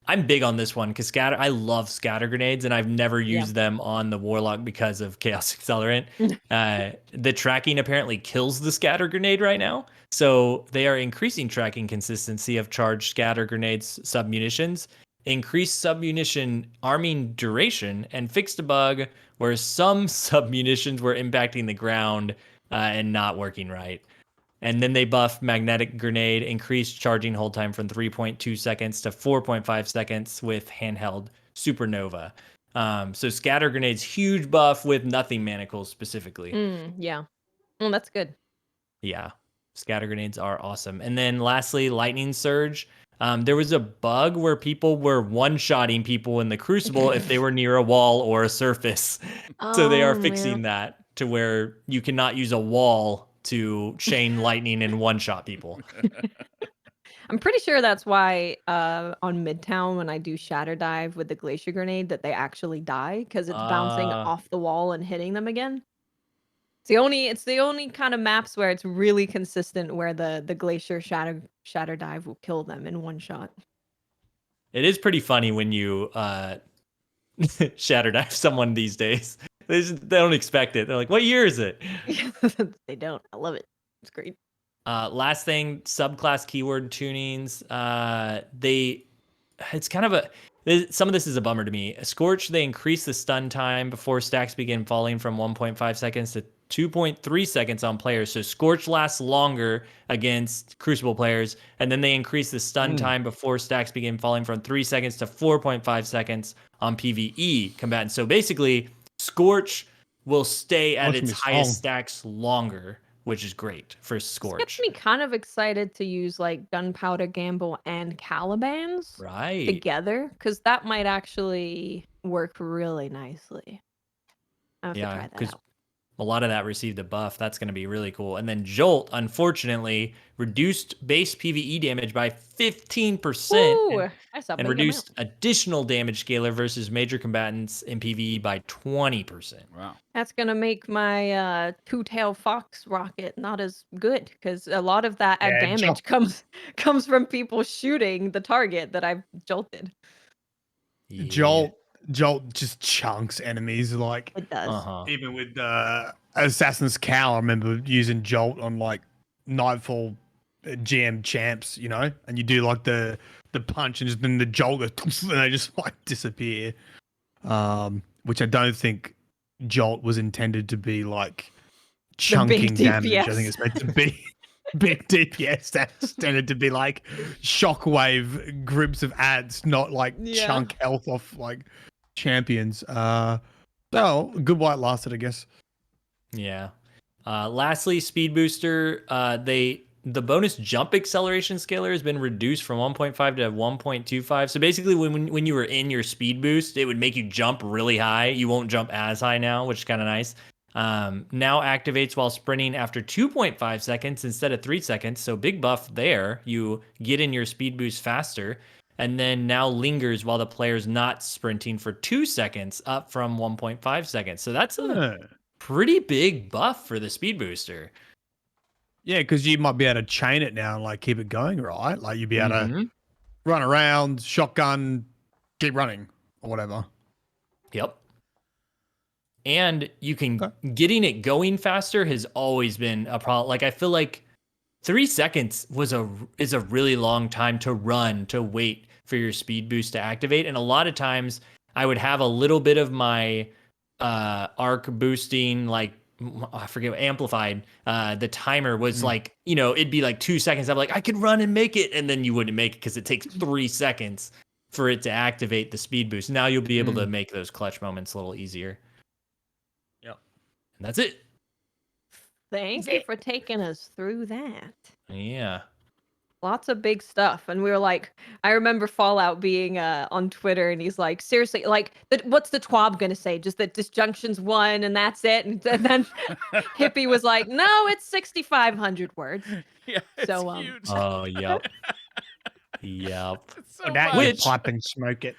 I'm big on this one because I love scatter grenades, and I've never used them on the Warlock because of Chaos Accelerant. The tracking apparently kills the scatter grenade right now, so they are increasing tracking consistency of charged scatter grenades submunitions, increased submunition arming duration, and fixed a bug where some submunitions were impacting the ground and not working right. And then they buff Magnetic Grenade, increased charging hold time from 3.2 seconds to 4.5 seconds with handheld Supernova. So Scatter Grenade's huge buff with nothing manacles specifically. Yeah. Well, that's good. Yeah, Scatter Grenades are awesome. And then lastly, Lightning Surge. There was a bug where people were one-shotting people in the Crucible if they were near a wall or a surface. So they are fixing that to where you cannot use a wall to chain lightning and one-shot people. I'm pretty sure that's why on Midtown when I do Shatter Dive with the Glacier Grenade that they actually die because it's bouncing off the wall and hitting them again. It's the only kind of maps where it's really consistent where the Glacier Shatter Dive will kill them in one shot. It is pretty funny when you Shatter Dive someone these days. They don't expect it. They're like, "What year is it?" They don't. I love it. It's great. Last thing, subclass keyword tunings. It's kind of some of this is a bummer to me. Scorch, they increase the stun time before stacks begin falling from 1.5 seconds to 2.3 seconds on players. So Scorch lasts longer against Crucible players, and then they increase the stun time before stacks begin falling from 3 seconds to 4.5 seconds on PvE combatants. So basically, Scorch will stay at its highest stacks longer, which is great for Scorch. This gets me kind of excited to use like Gunpowder Gamble and Calibans together because that might actually work really nicely. I have to try that out. A lot of that received a buff. That's going to be really cool. And then Jolt, unfortunately, reduced base PvE damage by 15% and reduced additional damage scalar versus major combatants in PvE by 20%. Wow. That's going to make my two-tail fox rocket not as good because a lot of that damage comes from people shooting the target that I've jolted. Yeah. Jolt just chunks enemies like it does. Even with Assassin's Cowl, I remember using Jolt on like Nightfall GM champs, you know, and you do like the punch and then the Jolt goes and they just like disappear. Which I don't think Jolt was intended to be like chunking damage. I think it's meant to be big DPS. That's intended to be like shockwave groups of ads, not like chunk health off like champions. Good while it lasted, I guess. Yeah. Lastly, Speed Booster. The bonus jump acceleration scalar has been reduced from 1.5 to 1.25. So basically, when you were in your speed boost, it would make you jump really high. You won't jump as high now, which is kind of nice. Now activates while sprinting after 2.5 seconds instead of 3 seconds. So big buff there. You get in your speed boost faster. And then now lingers while the player's not sprinting for 2 seconds, up from 1.5 seconds. So that's a pretty big buff for the speed booster. Yeah, because you might be able to chain it now and like keep it going, right? Like you'd be able to run around, shotgun, keep running, or whatever. Yep. And you can getting it going faster has always been a problem. Like I feel like 3 seconds is a really long time to run, to wait for your speed boost to activate. And a lot of times I would have a little bit of my arc boosting, like I forget what, amplified. The timer was like, you know, it'd be like 2 seconds. I'm like, I could run and make it. And then you wouldn't make it because it takes 3 seconds for it to activate the speed boost. Now you'll be able to make those clutch moments a little easier. Yep. And that's it. Thank you for taking us through that. Yeah. Lots of big stuff. And we were like, I remember Fallout being on Twitter and he's like, seriously, like, what's the TWAB going to say? Just that disjunctions won and that's it? And then Hippie was like, no, it's 6,500 words. Yeah, it's huge. Oh, yep. Yep. So that much. you pipe and smoke it.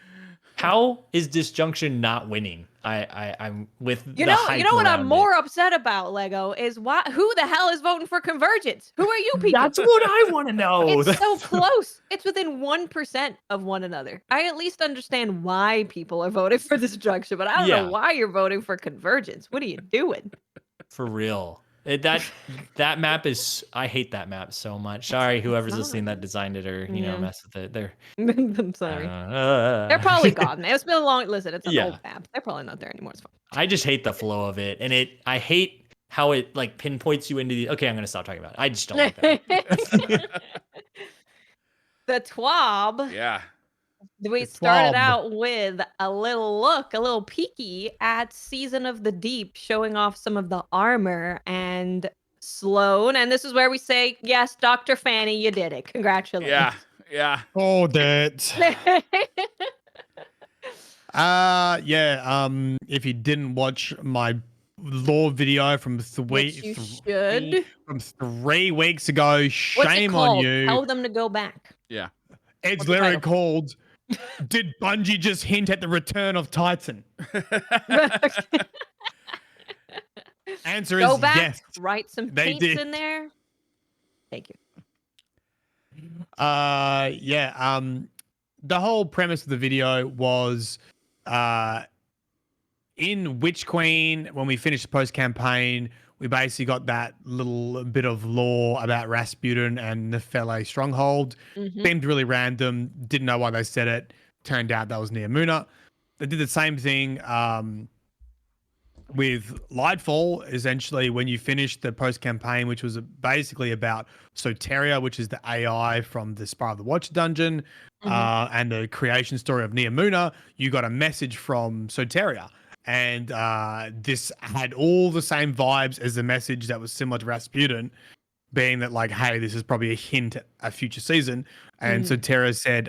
How is disjunction not winning? I'm with you know what I'm more upset about, Lego, is who the hell is voting for convergence? Who are you people? That's what I want to know. It's so close. It's within 1% of one another. I at least understand why people are voting for disjunction, but I don't know why you're voting for convergence. What are you doing? For real. That map is, I hate that map so much. Sorry, whoever's listening that designed it or you know mess with it. I'm sorry. They're probably gone. It's been a long. Listen, it's an old map. They're probably not there anymore. It's fine. I just hate the flow of it, and I hate how it like pinpoints you into the. Okay, I'm gonna stop talking about it. I just don't like that. The TWAB. Yeah. We The started TWAB. out with a little peeky at Season of the Deep, showing off some of the armor and Sloan. And this is where we say, yes, Dr. Fanny, you did it. Congratulations. Yeah. Yeah. Oh, that. If you didn't watch my lore video from Which you should. from 3 weeks ago, What's it shame on called? you. Tell them to go back. Yeah. It's What's the literally title? called Did Bungie Just Hint at the Return of Titan? Answer Go is back, yes. write some they paints did. in there. Thank you. The whole premise of the video was in Witch Queen, when we finished the post-campaign, we basically got that little bit of lore about Rasputin and the Fele stronghold. Mhm. Seemed really random. Didn't know why they said it. Turned out that was Neomuna. They did the same thing with Lightfall, essentially, when you finished the post-campaign, which was basically about Soteria, which is the AI from the Spire of the Watcher dungeon, and the creation story of Neomuna, you got a message from Soteria. And this had all the same vibes as the message that was similar to Rasputin, being that, like, hey, this is probably a hint at a future season. And Soteria said,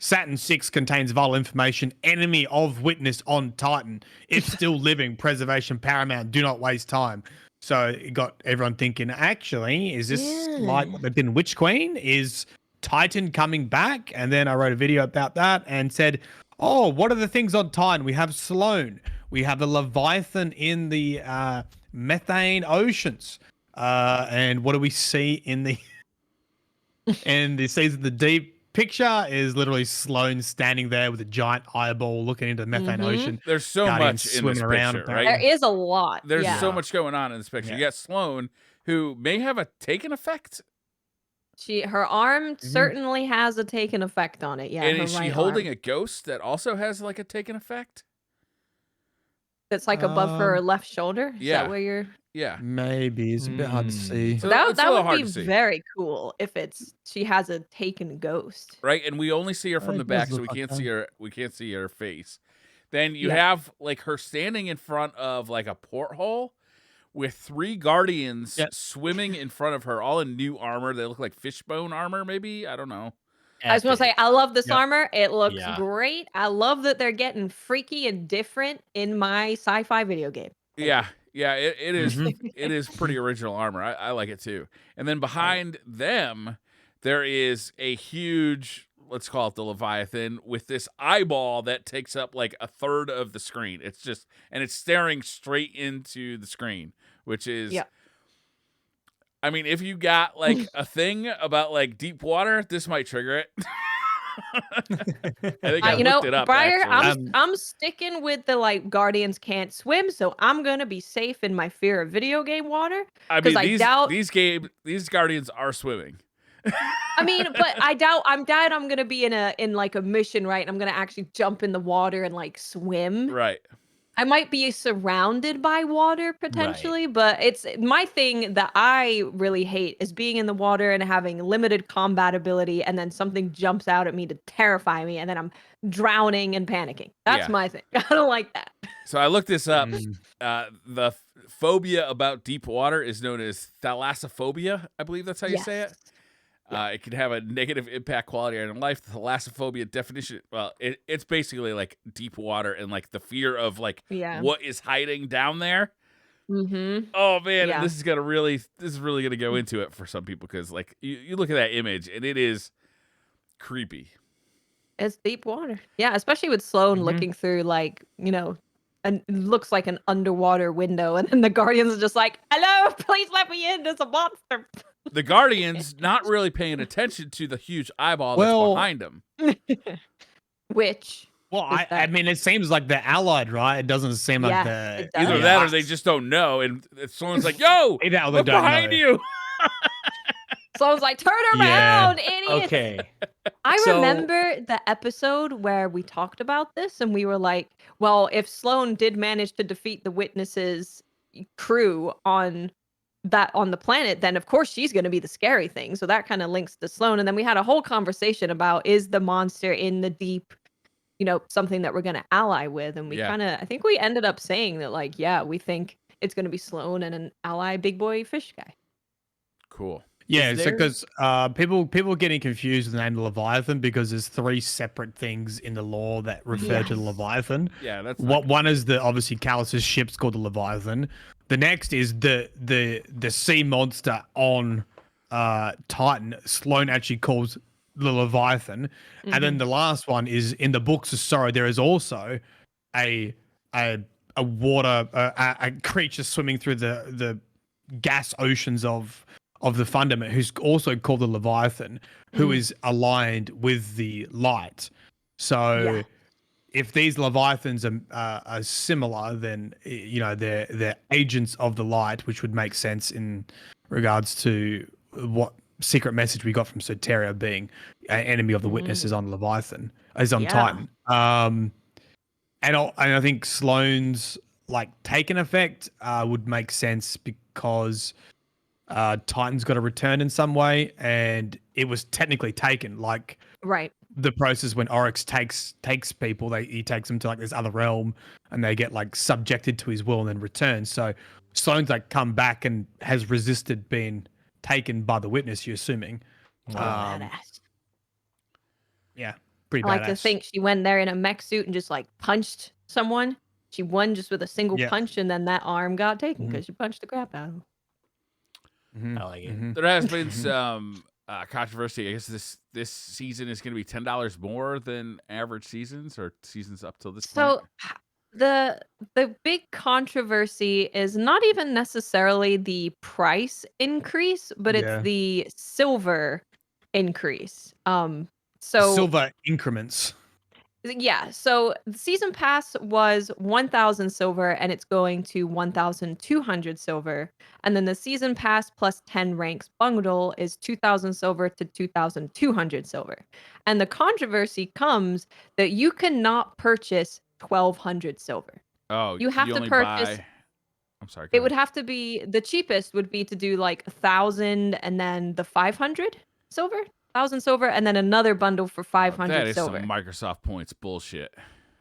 Saturn 6 contains vital information. Enemy of witness on Titan. If still living, preservation paramount. Do not waste time. So it got everyone thinking, actually, is this like what they did in Witch Queen? Is Titan coming back? And then I wrote a video about that and said, oh, what are the things on Titan? We have Sloan. We have a Leviathan in the methane oceans. And what do we see in the Season of the Deep? Picture is literally Sloan standing there with a giant eyeball looking into the methane ocean. There's so Guardians much in this swimming around, picture, apparently. right? There is a lot. There's yeah. so much going on in this picture. You got Sloan, who may have a taken effect. Her arm certainly has a taken effect on it. Yeah. And her is she right holding arm. a ghost that also has like a taken effect? That's like above her left shoulder. Is yeah. that where you're? Yeah. Maybe. It's a bit hard to see. So that it's a that little would hard be to see. very cool if she has a taken ghost. Right, and we only see her from It the does back, so look we like can't that. see her. We can't see her face. Then you Yeah. have like her standing in front of like a porthole with 3 guardians swimming in front of her, all in new armor. They look like fishbone armor, maybe. I don't know. I just want to say, I love this Yep. armor. It looks Yeah. great. I love that they're getting freaky and different in my sci-fi video game. Yeah, it is. Mhm. It is pretty original armor. I like it too. And then behind them, there is a huge, let's call it the Leviathan, with this eyeball that takes up like a third of the screen. It's just, and it's staring straight into the screen, which is. Yeah. I mean, if you got like a thing about like deep water, this might trigger it. I think I looked it up. Briar, actually. I'm sticking with the like Guardians can't swim, so I'm gonna be safe in my fear of video game water. I mean, I doubt these Guardians are swimming. I mean, but I doubt I'm gonna be in like a mission, right? I'm gonna actually jump in the water and like swim. Right. I might be surrounded by water potentially, but it's my thing that I really hate is being in the water and having limited combat ability, and then something jumps out at me to terrify me, and then I'm drowning and panicking. That's Yeah. my thing. I don't like that. So I looked this up. The phobia about deep water is known as thalassophobia. I believe that's how you say it. It can have a negative impact quality on your life. The thalassophobia definition, well, it's basically like deep water and like the fear of like what is hiding down there. Oh man, and this is really gonna go into it for some people, because like you look at that image and it is creepy. It's deep water. Yeah, especially with Sloan looking through like, and it looks like an underwater window, and then the Guardians are just like, "Hello, please let me in. There's a monster." The Guardians not really paying attention to the huge eyeball that's behind them. Which, well, I mean, it seems like they're allied, right? It doesn't seem like the either that or they just don't know, and someone's like, "Yo, look behind you." Sloan's like, "Turn around, idiot!" Okay. I remember the episode where we talked about this, and we were like, "Well, if Sloan did manage to defeat the witnesses, crew on the planet, then of course she's going to be the scary thing. So that kind of links to Sloane. And then we had a whole conversation about, is the monster in the deep, something that we're going to ally with? And we I think we ended up saying that, like, yeah, we think it's going to be Sloane and an ally big boy fish guy. Cool. Yeah, so because people getting confused with the name Leviathan because there's 3 separate things in the lore that refer to the Leviathan. Yeah, that's one is the obviously Callus's ship's called the Leviathan. The next is the sea monster on Titan. Sloane actually calls the Leviathan, and then the last one is in the books of Sorrow. There is also a water a creature swimming through the gas oceans of the Fundament, who's also called the Leviathan, who is aligned with the light. So if these Leviathans are similar, then they're agents of the light, which would make sense in regards to what secret message we got from Soteria being an enemy of the witness is on Leviathan, is on Titan. And I think Sloane's like taken effect would make sense because Titan's got to return in some way, and it was technically taken. Like the process when Oryx takes people, he takes them to like this other realm, and they get like subjected to his will and then return. So Sloane's like come back and has resisted being taken by the witness. You're assuming. Badass. Yeah, pretty I badass. like to think she went there in a mech suit and just like punched someone. She won just with a single punch, and then that arm got taken because she punched the crap out of him. I like it. There has been some controversy. I guess this season is going to be $10 more than average seasons or seasons up till this point. So the big controversy is not even necessarily the price increase, but it's the silver increase. So silver increments. Yeah, so the season pass was 1,000 silver, and it's going to 1,200 silver. And then the season pass plus 10 ranks bundle is 2,000 silver to 2,200 silver. And the controversy comes that you cannot purchase 1,200 silver. Oh, you have to purchase. I'm sorry. It would have to be, the cheapest would be to do like 1,000 and then the 500 silver. 1,000 silver, and then another bundle for 500 silver. That is some Microsoft points bullshit.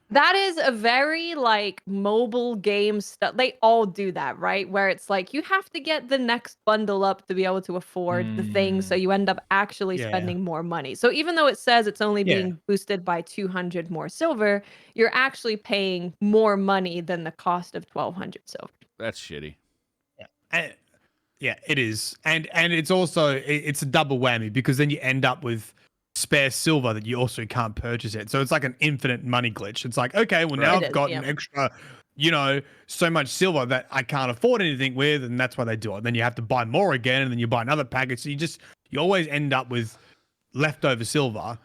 That is a very like mobile game stuff. They all do that, right? Where it's like you have to get the next bundle up to be able to afford the thing, so you end up actually spending more money. So even though it says it's only being boosted by 200 more silver, you're actually paying more money than the cost of 1,200 silver. That's shitty. Yeah, it is, and it's also it's a double whammy because then you end up with spare silver that you also can't purchase it. So it's like an infinite money glitch. It's like, okay, well now I've got an extra, so much silver that I can't afford anything with, and that's why they do it. Then you have to buy more again, and then you buy another package. So you always end up with leftover silver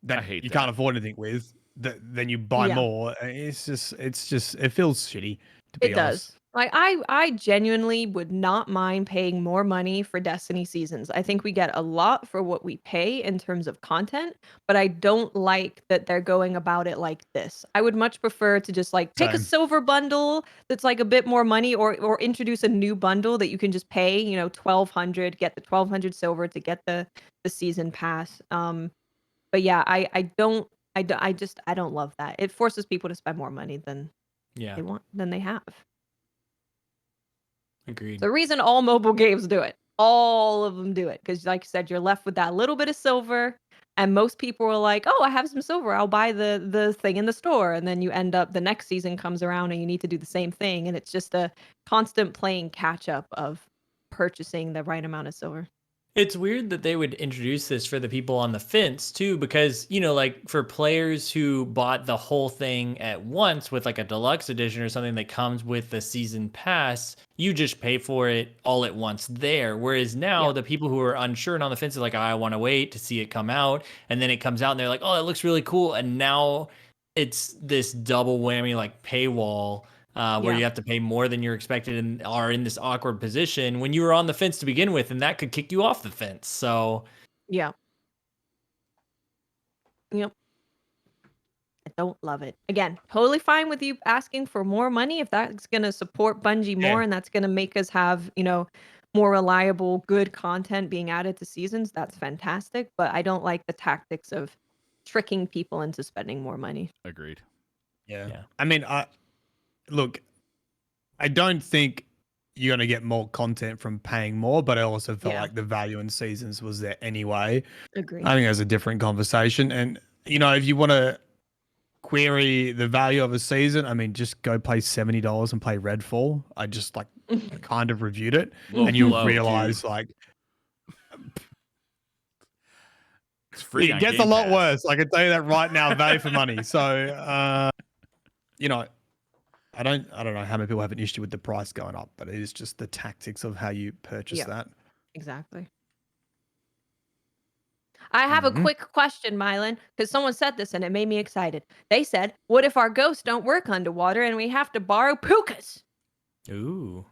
that you can't afford anything with. Then you buy more. It's just it feels shitty. To be honest. Does. Like I genuinely would not mind paying more money for Destiny seasons. I think we get a lot for what we pay in terms of content, but I don't like that they're going about it like this. I would much prefer to just like pick a silver bundle that's like a bit more money, or introduce a new bundle that you can just pay, 1,200, get the 1,200 silver to get the season pass. But yeah, I don't love that. It forces people to spend more money than they have. Agreed. The reason all mobile games do it. All of them do it. Because like you said, you're left with that little bit of silver. And most people are like, oh, I have some silver. I'll buy the thing in the store. And then you end up, the next season comes around and you need to do the same thing. And it's just a constant playing catch up of purchasing the right amount of silver. It's weird that they would introduce this for the people on the fence too, because, like for players who bought the whole thing at once with like a deluxe edition or something that comes with the season pass, you just pay for it all at once there. Whereas now the people who are unsure and on the fence are like, I want to wait to see it come out. And then it comes out and they're like, oh, that looks really cool. And now it's this double whammy, like paywall. Where you have to pay more than you're expected and are in this awkward position when you were on the fence to begin with, and that could kick you off the fence. So, Yep. don't love it. Again, totally fine with you asking for more money if that's going to support Bungie more and that's going to make us have, more reliable, good content being added to seasons. That's fantastic. But I don't like the tactics of tricking people into spending more money. Agreed. Yeah. I mean, look, I don't think you're going to get more content from paying more, but I also felt like the value in seasons was there anyway. Agreed. I think that's a different conversation. And, if you want to query the value of a season, I mean, just go pay $70 and play Redfall. I just kind of reviewed it, and you'll realize it's free. It gets a lot worse. I can tell you that right now, value for money. So, I don't know how many people have an issue with the price going up, but it is just the tactics of how you purchase that. Exactly. I have a quick question, Mylan, because someone said this and it made me excited. They said, what if our ghosts don't work underwater and we have to borrow pukas? Ooh.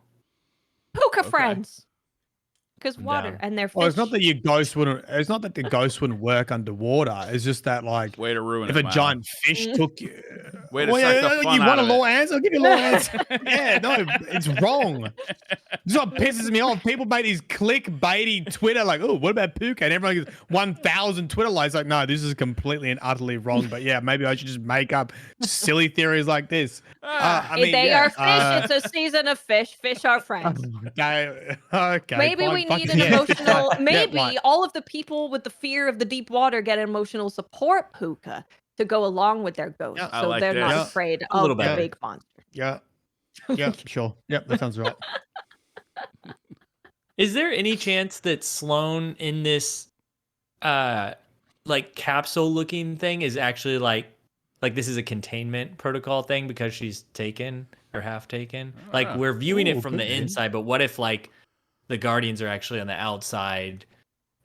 Puka friends. Because water and their fish. Well, it's not that your ghost wouldn't. It's not that the ghost wouldn't work underwater. It's just that, way to ruin if it. a giant fish took you, way to suck the fun you out want a of law it. answer? I'll give you a law answer. Yeah, no, it's wrong. This is what pisses me off. People make these clickbaity Twitter oh, what about Puka? And everyone gets 1,000 Twitter likes. No, this is completely and utterly wrong. But yeah, maybe I should just make up silly theories like this. I mean, they are fish. It's a season of fish. Fish are friends. Okay. Maybe fine, we need fucking- an emotional. Maybe right. all of the people with the fear of the deep water get an emotional support puka to go along with their ghost, Yeah, so they're not afraid A little of the better. big monster. Yeah. Yeah, sure. Yep, that sounds right. Is there any chance that Sloane in this capsule looking thing is actually like this is a containment protocol thing because she's taken or half taken? Like we're viewing it from the inside, but what if the Guardians are actually on the outside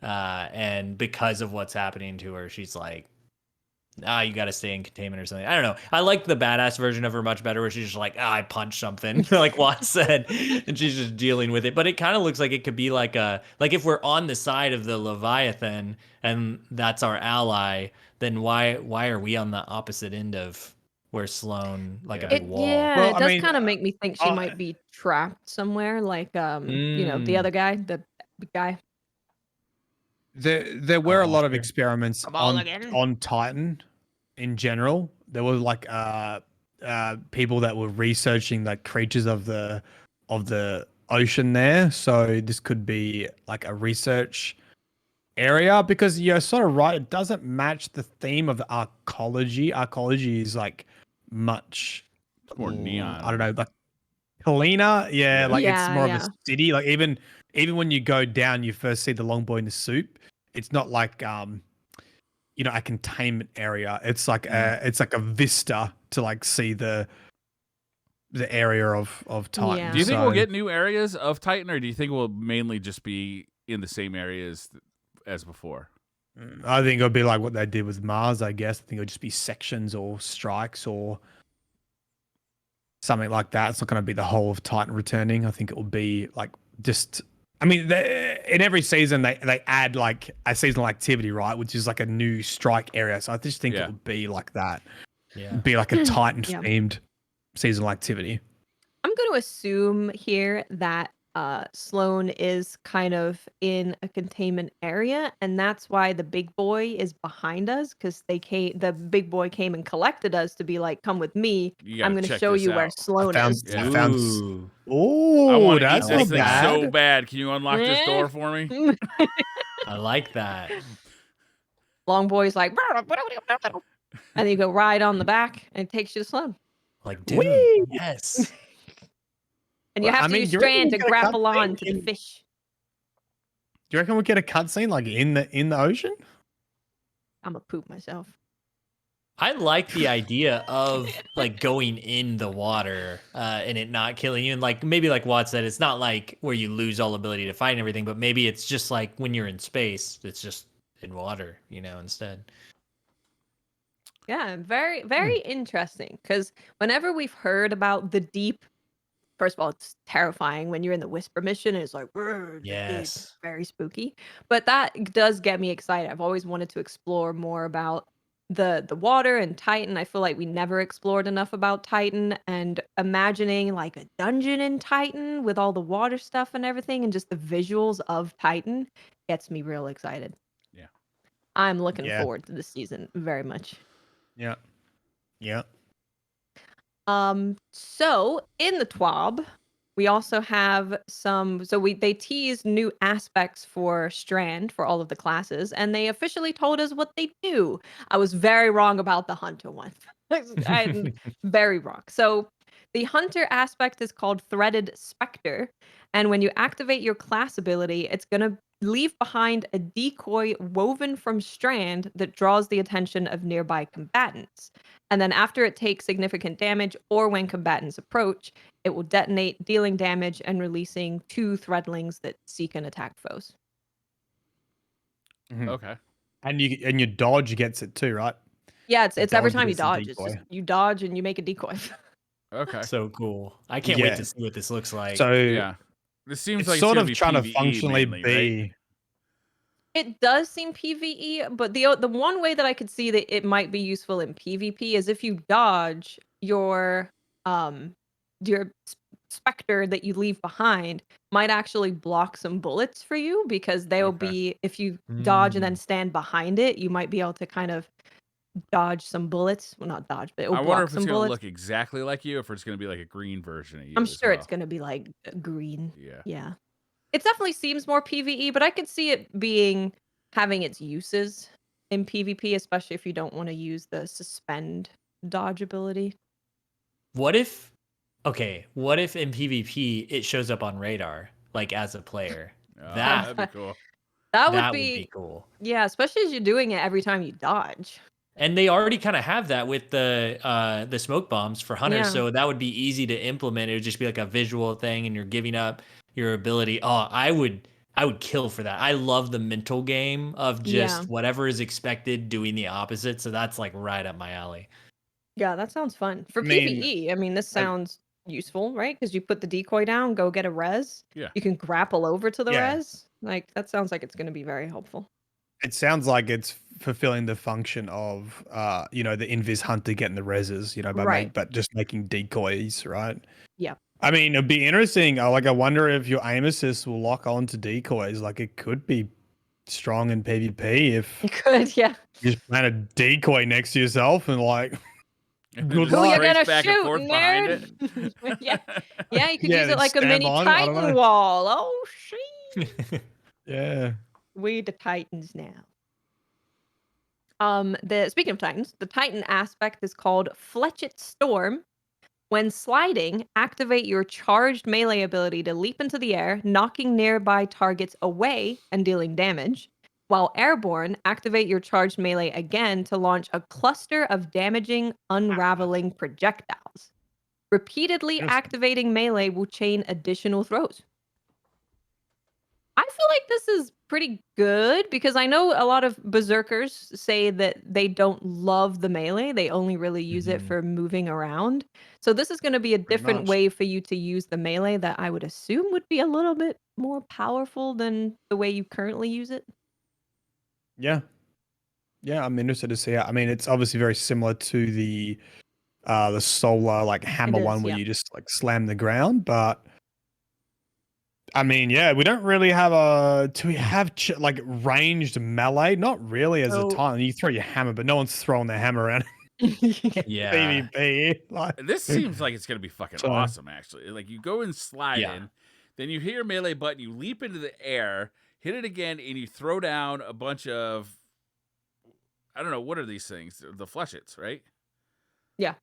and because of what's happening to her, she's like, you got to stay in containment or something. I don't know. I like the badass version of her much better where she's just like, I punched something, like Watt said, and she's just dealing with it. But it kind of looks like it could be like if we're on the side of the Leviathan and that's our ally, then why are we on the opposite end of where Sloane, a big wall? Yeah, it does kind of make me think she might be trapped somewhere, like the other guy, the big guy. There were a lot of experiments on Titan in general. There were people that were researching creatures of the ocean there. So this could be a research area because you're sort of right. It doesn't match the theme of arcology. Arcology is much more neon. I don't know, cleaner. Yeah, it's more of a city. Even when you go down, you first see the long boy in the suit. It's not a containment area. It's it's like a vista to see the area of Titan. Yeah. Do you think we'll get new areas of Titan, or do you think we'll mainly just be in the same areas as before? I think it'll be like what they did with Mars, I guess. I think it'll just be sections or strikes or something like that. It's not going to be the whole of Titan returning. I think it will be just... I mean, in every season, they add a seasonal activity, right? Which is a new strike area. So I just think it would be like that. Yeah. It'd be a Titan-themed seasonal activity. I'm going to assume here that Sloane is kind of in a containment area, and that's why the big boy is behind us, because the big boy came and collected us to be like, come with me. I'm going to show you where Sloane is. Oh, that's I want to eat this thing bad. so bad. Can you unlock this door for me? I like that. Long boy's like, and then you go ride on the back, and it takes you to Sloane. Dude, Whee! yes. And you have to use strand to grapple on to the fish. Do you reckon we'll get a cutscene in the ocean? I'm gonna poop myself. I like the idea of going in the water and it not killing you. And maybe like Watt said, it's not where you lose all ability to fight and everything, but maybe it's just when you're in space, it's just in water, instead. Yeah, very, very interesting. Because whenever we've heard about the deep, first of all, it's terrifying when you're in the Whisper mission. And it's yes, deep, very spooky. But that does get me excited. I've always wanted to explore more about the water and Titan. I feel like we never explored enough about Titan, and imagining like a dungeon in Titan with all the water stuff and everything, and just the visuals of Titan gets me real excited. Yeah. I'm looking Yeah. forward to this season very much. Yeah. Yeah. So in the TWAB, we also have they teased new aspects for Strand for all of the classes, and they officially told us what they do. I was very wrong about the Hunter one. I'm very wrong. So the Hunter aspect is called Threaded Spectre, and when you activate your class ability, it's gonna leave behind a decoy woven from Strand that draws the attention of nearby combatants. And then after it takes significant damage or when combatants approach, it will detonate, dealing damage and releasing 2 threadlings that seek and attack foes. Okay. And your dodge gets it too, right? Yeah, it's every Dodge time you gets a dodge. It's decoy. just you dodge and you make a decoy. Okay. So cool. I can't wait Yeah. to see what this looks like. So Yeah. This seems it's like sort it's of gonna trying to be PvE functionally mainly, be. right? It does seem PvE, but the one way that I could see that it might be useful in PvP is if you dodge your specter that you leave behind might actually block some bullets for you, because they'll Okay. be, if you dodge and then Mm. stand behind it, you might be able to kind of dodge some bullets. Well, not dodge, but it'll I wonder block if it's some gonna bullets. look exactly like you, if it's gonna be like a green version of you. I'm as sure it's well. going to be like green. Yeah. Yeah. It definitely seems more PvE, but I could see it having its uses in PvP, especially if you don't want to use the suspend dodge ability. What if in PvP it shows up on radar, like as a player? Oh, That that'd be cool. That would would be, be cool. yeah, especially as you're doing it every time you dodge. And they already kind of have that with the smoke bombs for hunters, Yeah. so that would be easy to implement. It would just be like a visual thing, and you're giving up your ability. Oh, I would kill for that. I love the mental game of just Yeah. whatever is expected doing the opposite. So that's like right up my alley. Yeah, that sounds fun. For I mean, PvE, I mean, this sounds useful, right? Because you put the decoy down, go get a res. Yeah. You can grapple over to the Yeah. res. Like, that sounds like it's going to be very helpful. It sounds like it's fulfilling the function of, the Invis Hunter getting the reses, Right. but just making decoys, right? Yeah. I mean, it'd be interesting. I wonder if your aim assist will lock on to decoys. Like, it could be strong in PvP if Good, yeah. you just plant a decoy next to yourself and good Who you luck. gonna Race back and shoot, forth behind nerd? Yeah. Yeah, you could Yeah, use it then like a stand mini on it, I don't Titan know. wall. Oh, shit. Yeah. We the Titans now. Speaking of Titans, the Titan aspect is called Fletchet Storm. When sliding, activate your charged melee ability to leap into the air, knocking nearby targets away and dealing damage. While airborne, activate your charged melee again to launch a cluster of damaging, unraveling projectiles. Repeatedly Yes. activating melee will chain additional throws. I feel like this is pretty good, because I know a lot of berserkers say that they don't love the melee. They only really use it Mhm. for moving around. So this is going to be a Pretty different much. way for you to use the melee that I would assume would be a little bit more powerful than the way you currently use it. Yeah. Yeah, I'm interested to see it. I mean, it's obviously very similar to the solar hammer It is, one where yeah. you just slam the ground, but I mean, yeah, we don't really have do we have ranged melee? Not really as a So- time. You throw your hammer, but no one's throwing their hammer around Yeah. PvP. This seems like it's gonna be fucking So- awesome, actually. Like, you go and slide Yeah. in, then you hit your melee button, you leap into the air, hit it again, and you throw down a bunch of, I don't know, what are these things? The fleshets, right? Yeah.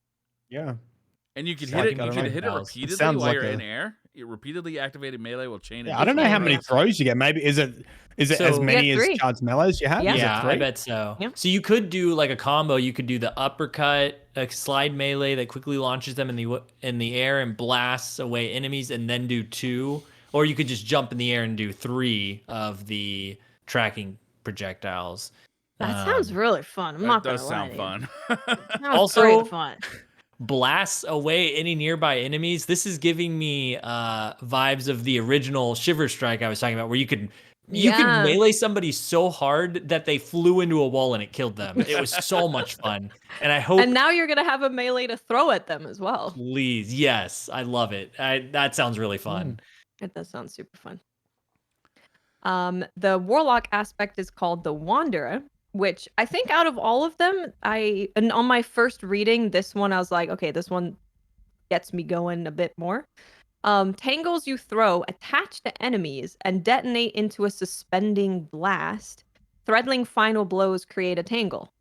And you can It's hit like, it. I You don't can know. hit it It repeatedly sounds while like you're a- in air. Your repeatedly activated melee will chain. Yeah, I don't know how many additional throws you get. Maybe is it as So- many You as get 3. charged melees you have? Yeah. Is it Yeah, 3? I bet so. Yeah. So you could do like a combo. You could do the uppercut, a slide melee that quickly launches them in the air and blasts away enemies, and then do 2. Or you could just jump in the air and do 3 of the tracking projectiles. That sounds really fun. I'm That not does gonna lie sound to you. fun. Sounds Also- great fun. Blasts away any nearby enemies. This is giving me vibes of the original Shiver Strike I was talking about, where you could You could Yeah. melee somebody so hard that they flew into a wall and it killed them. It was so much fun. And I hope And now you're gonna have a melee to throw at them as well. please, yes, I love it. That sounds really fun. It does sound super fun. The warlock aspect is called the Wanderer, which I think out of all of them, and on my first reading, this one I was like, okay, this one gets me going a bit more. Tangles you throw attach to enemies and detonate into a suspending blast. Threadling final blows create a tangle.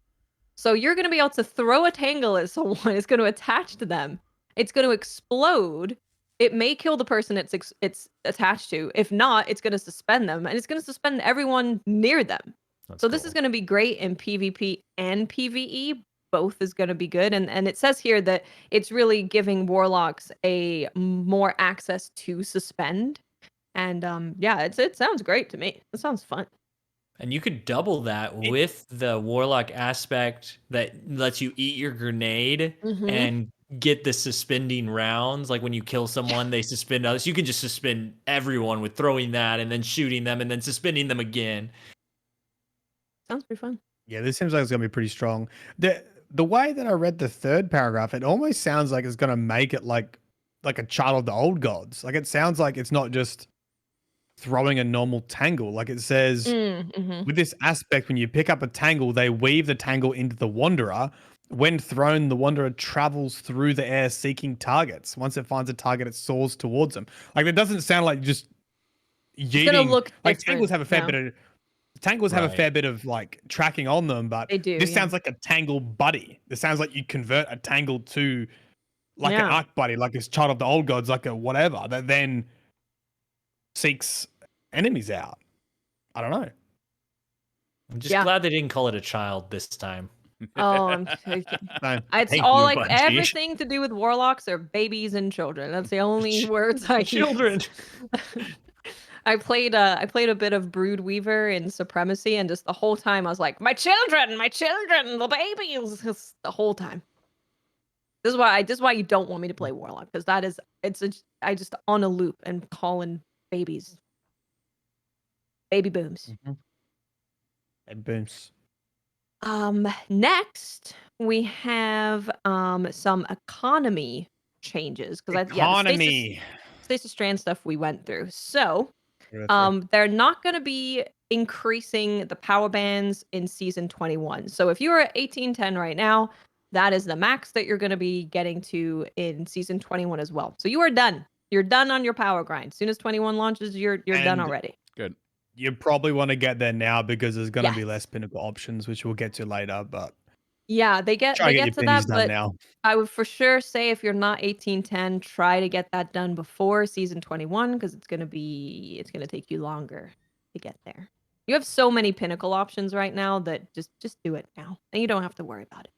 So you're going to be able to throw a tangle at someone. It's going to attach to them. It's going to explode. It may kill the person it's attached to. If not, it's going to suspend them, and it's going to suspend everyone near them. So this is going to be great in PvP and PvE. Both is going to be good. And it says here that it's really giving warlocks a more access to suspend. And yeah, it sounds great to me. It sounds fun. And you could double that with the warlock aspect that lets you eat your grenade and get the suspending rounds. Like when you kill someone, they suspend others. You can just suspend everyone with throwing that and then shooting them and then suspending them again. Sounds pretty fun. Yeah, this seems like it's gonna be pretty strong. The way that I read the third paragraph, it almost sounds like it's gonna make it like a child of the old gods. Like it sounds like it's not just throwing a normal tangle. Like it says with this aspect, when you pick up a tangle, they weave the tangle into the Wanderer. When thrown, the Wanderer travels through the air seeking targets. Once it finds a target, it soars towards them. Like it doesn't sound like just yeeting. It's gonna look like different, tangles have a fair bit of tangles have a Right. fair bit of like tracking on them, but They do, this yeah. sounds like a tangle buddy. This sounds like you convert a tangle to like an arc buddy, like this child of the old gods, like a whatever that then seeks enemies out. I don't know. I'm just glad they didn't call it a child this time. Oh, I'm No. it's Thank all you, like Bungie. everything to do with warlocks are babies and children. That's the only words I Children. use. I played a bit of Brood Weaver in Supremacy, and just the whole time I was like, my children, the babies, just the whole time. This is why you don't want me to play warlock, because I just on a loop and calling babies, baby booms. And booms. Next we have some economy changes, because Economy. stasis strand stuff we went through. So they're not going to be increasing the power bands in season 21. So if you are at 1810 right now, that is the max that you're going to be getting to in season 21 as well. So you are done. You're done on your power grind. As soon as 21 launches, you're done already. Good. You probably want to get there now because there's going to be less pinnacle options, which we'll get to later. But yeah, they get try to to get your that, pennies done but now. I would for sure say if you're not 1810, try to get that done before season 21, because it's gonna take you longer to get there. You have so many pinnacle options right now that just do it now, and you don't have to worry about it.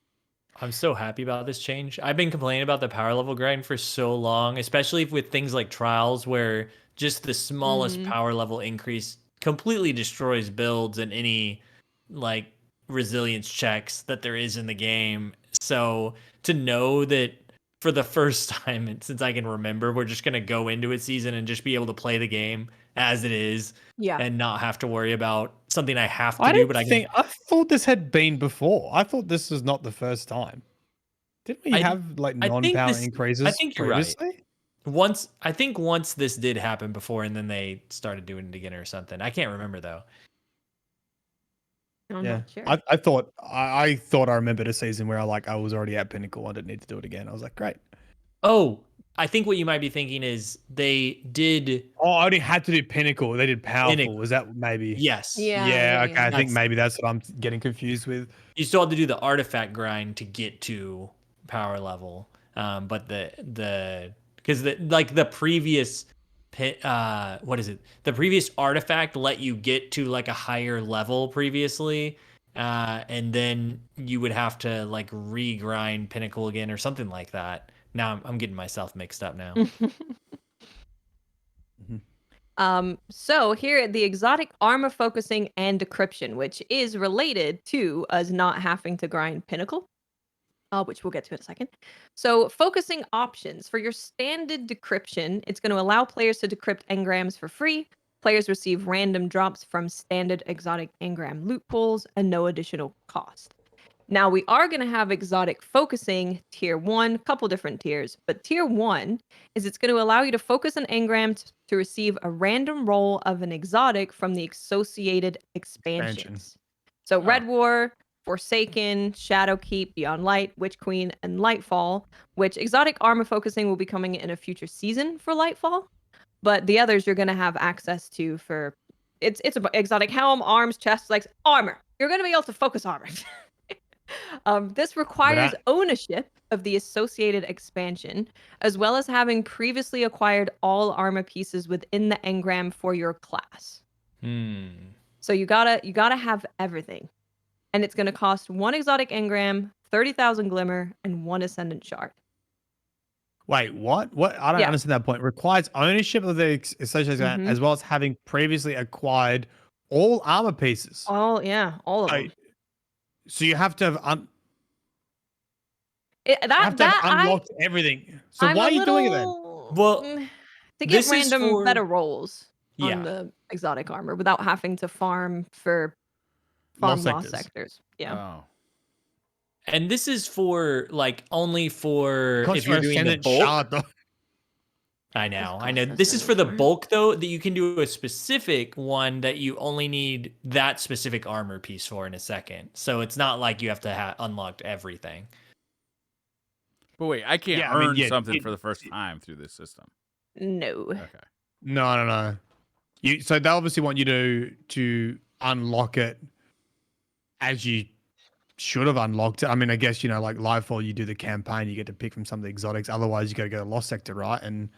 I'm so happy about this change. I've been complaining about the power level grind for so long, especially with things like trials where just the smallest power level increase completely destroys builds and any like resilience checks that there is in the game. So to know that for the first time since I can remember, we're just going to go into a season and just be able to play the game as it is and not have to worry about something I have to do. But I thought this had been before. I thought this was not the first time. Didn't we have like non-power increases I think you're previously? right. I think once this did happen before, and then they started doing it again or something. I can't remember though. I'm not sure. I thought I remembered a season where I was already at pinnacle. I didn't need to do it again. I was like, great. Oh, I think what you might be thinking is they did. Oh, I only had to do pinnacle. They did powerful. Pinnacle. Was that maybe? Yes. Yeah. Okay. I think maybe that's what I'm getting confused with. You still have to do the artifact grind to get to power level. But because the previous what is it? The previous artifact let you get to like a higher level previously, and then you would have to like regrind pinnacle again or something like that. Now I'm getting myself mixed up now. So here the exotic armor focusing and decryption, which is related to us not having to grind pinnacle. Which we'll get to in a second. So focusing options for your standard decryption, it's going to allow players to decrypt engrams for free. Players receive random drops from standard exotic engram loot pools and no additional cost. Now we are going to have exotic focusing tier 1, couple different tiers, but tier 1 is it's going to allow you to focus an engram to receive a random roll of an exotic from the associated expansions. So Red War, Forsaken, Shadowkeep, Beyond Light, Witch Queen, and Lightfall, which exotic armor focusing will be coming in a future season for Lightfall, but the others you're going to have access to for it's exotic helm, arms, chest, legs, armor. You're going to be able to focus armor. This requires ownership of the associated expansion, as well as having previously acquired all armor pieces within the engram for your class. So you gotta have everything, and it's gonna cost 1 exotic engram, 30,000 glimmer, and 1 ascendant shard. Wait, what? What? I don't understand that point. Requires ownership of the associated as well as having previously acquired all armor pieces. All of them. So you have to have unlocked everything. So why are you doing it then? Well, to get random better rolls on the exotic armor without having to farm lost sectors. Yeah. Oh. And this is for like only for if you're doing the bulk. I know. This is for the bulk though, that you can do a specific one that you only need that specific armor piece for in a second. So it's not like you have to unlock everything. But wait, I can't earn something for the first time through this system. No. Okay. No. So they obviously want you to unlock it as you should have unlocked it. I mean, I guess, like Lightfall, you do the campaign, you get to pick from some of the exotics. Otherwise, you got to go to Lost Sector, right? And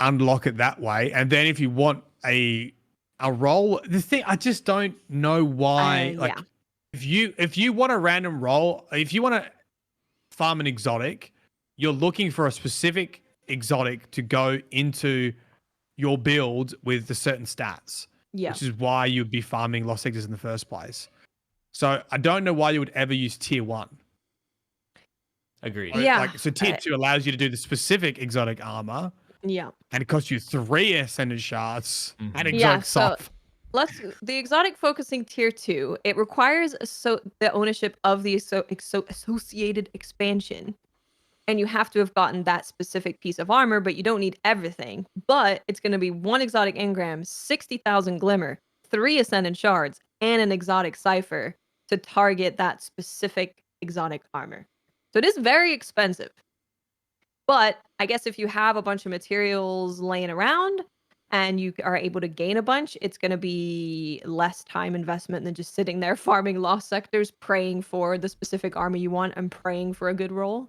unlock it that way. And then if you want a roll, the thing, I just don't know why. If you want a random roll, if you want to farm an exotic, you're looking for a specific exotic to go into your build with the certain stats. Which is why you'd be farming Lost Sectors in the first place. So I don't know why you would ever use tier 1. Agreed. So tier 2 allows you to do the specific exotic armor. Yeah. And it costs you 3 ascendant shards and exotic soft. The exotic focusing tier 2, it requires the ownership of the associated expansion. And you have to have gotten that specific piece of armor, but you don't need everything. But it's going to be 1 exotic engram, 60,000 glimmer, 3 ascendant shards, and an exotic cipher to target that specific exotic armor. So it is very expensive. But I guess if you have a bunch of materials laying around and you are able to gain a bunch, it's going to be less time investment than just sitting there farming lost sectors, praying for the specific armor you want and praying for a good roll.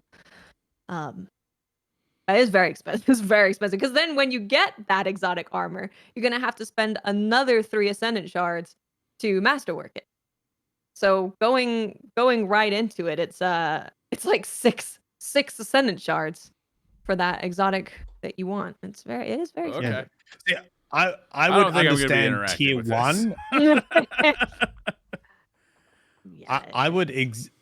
It is very expensive. It's very expensive because then when you get that exotic armor, you're going to have to spend another 3 ascendant shards to masterwork it. So going right into it, it's like six ascendant shards for that exotic that you want. It is very okay. Yeah, I would understand tier 1.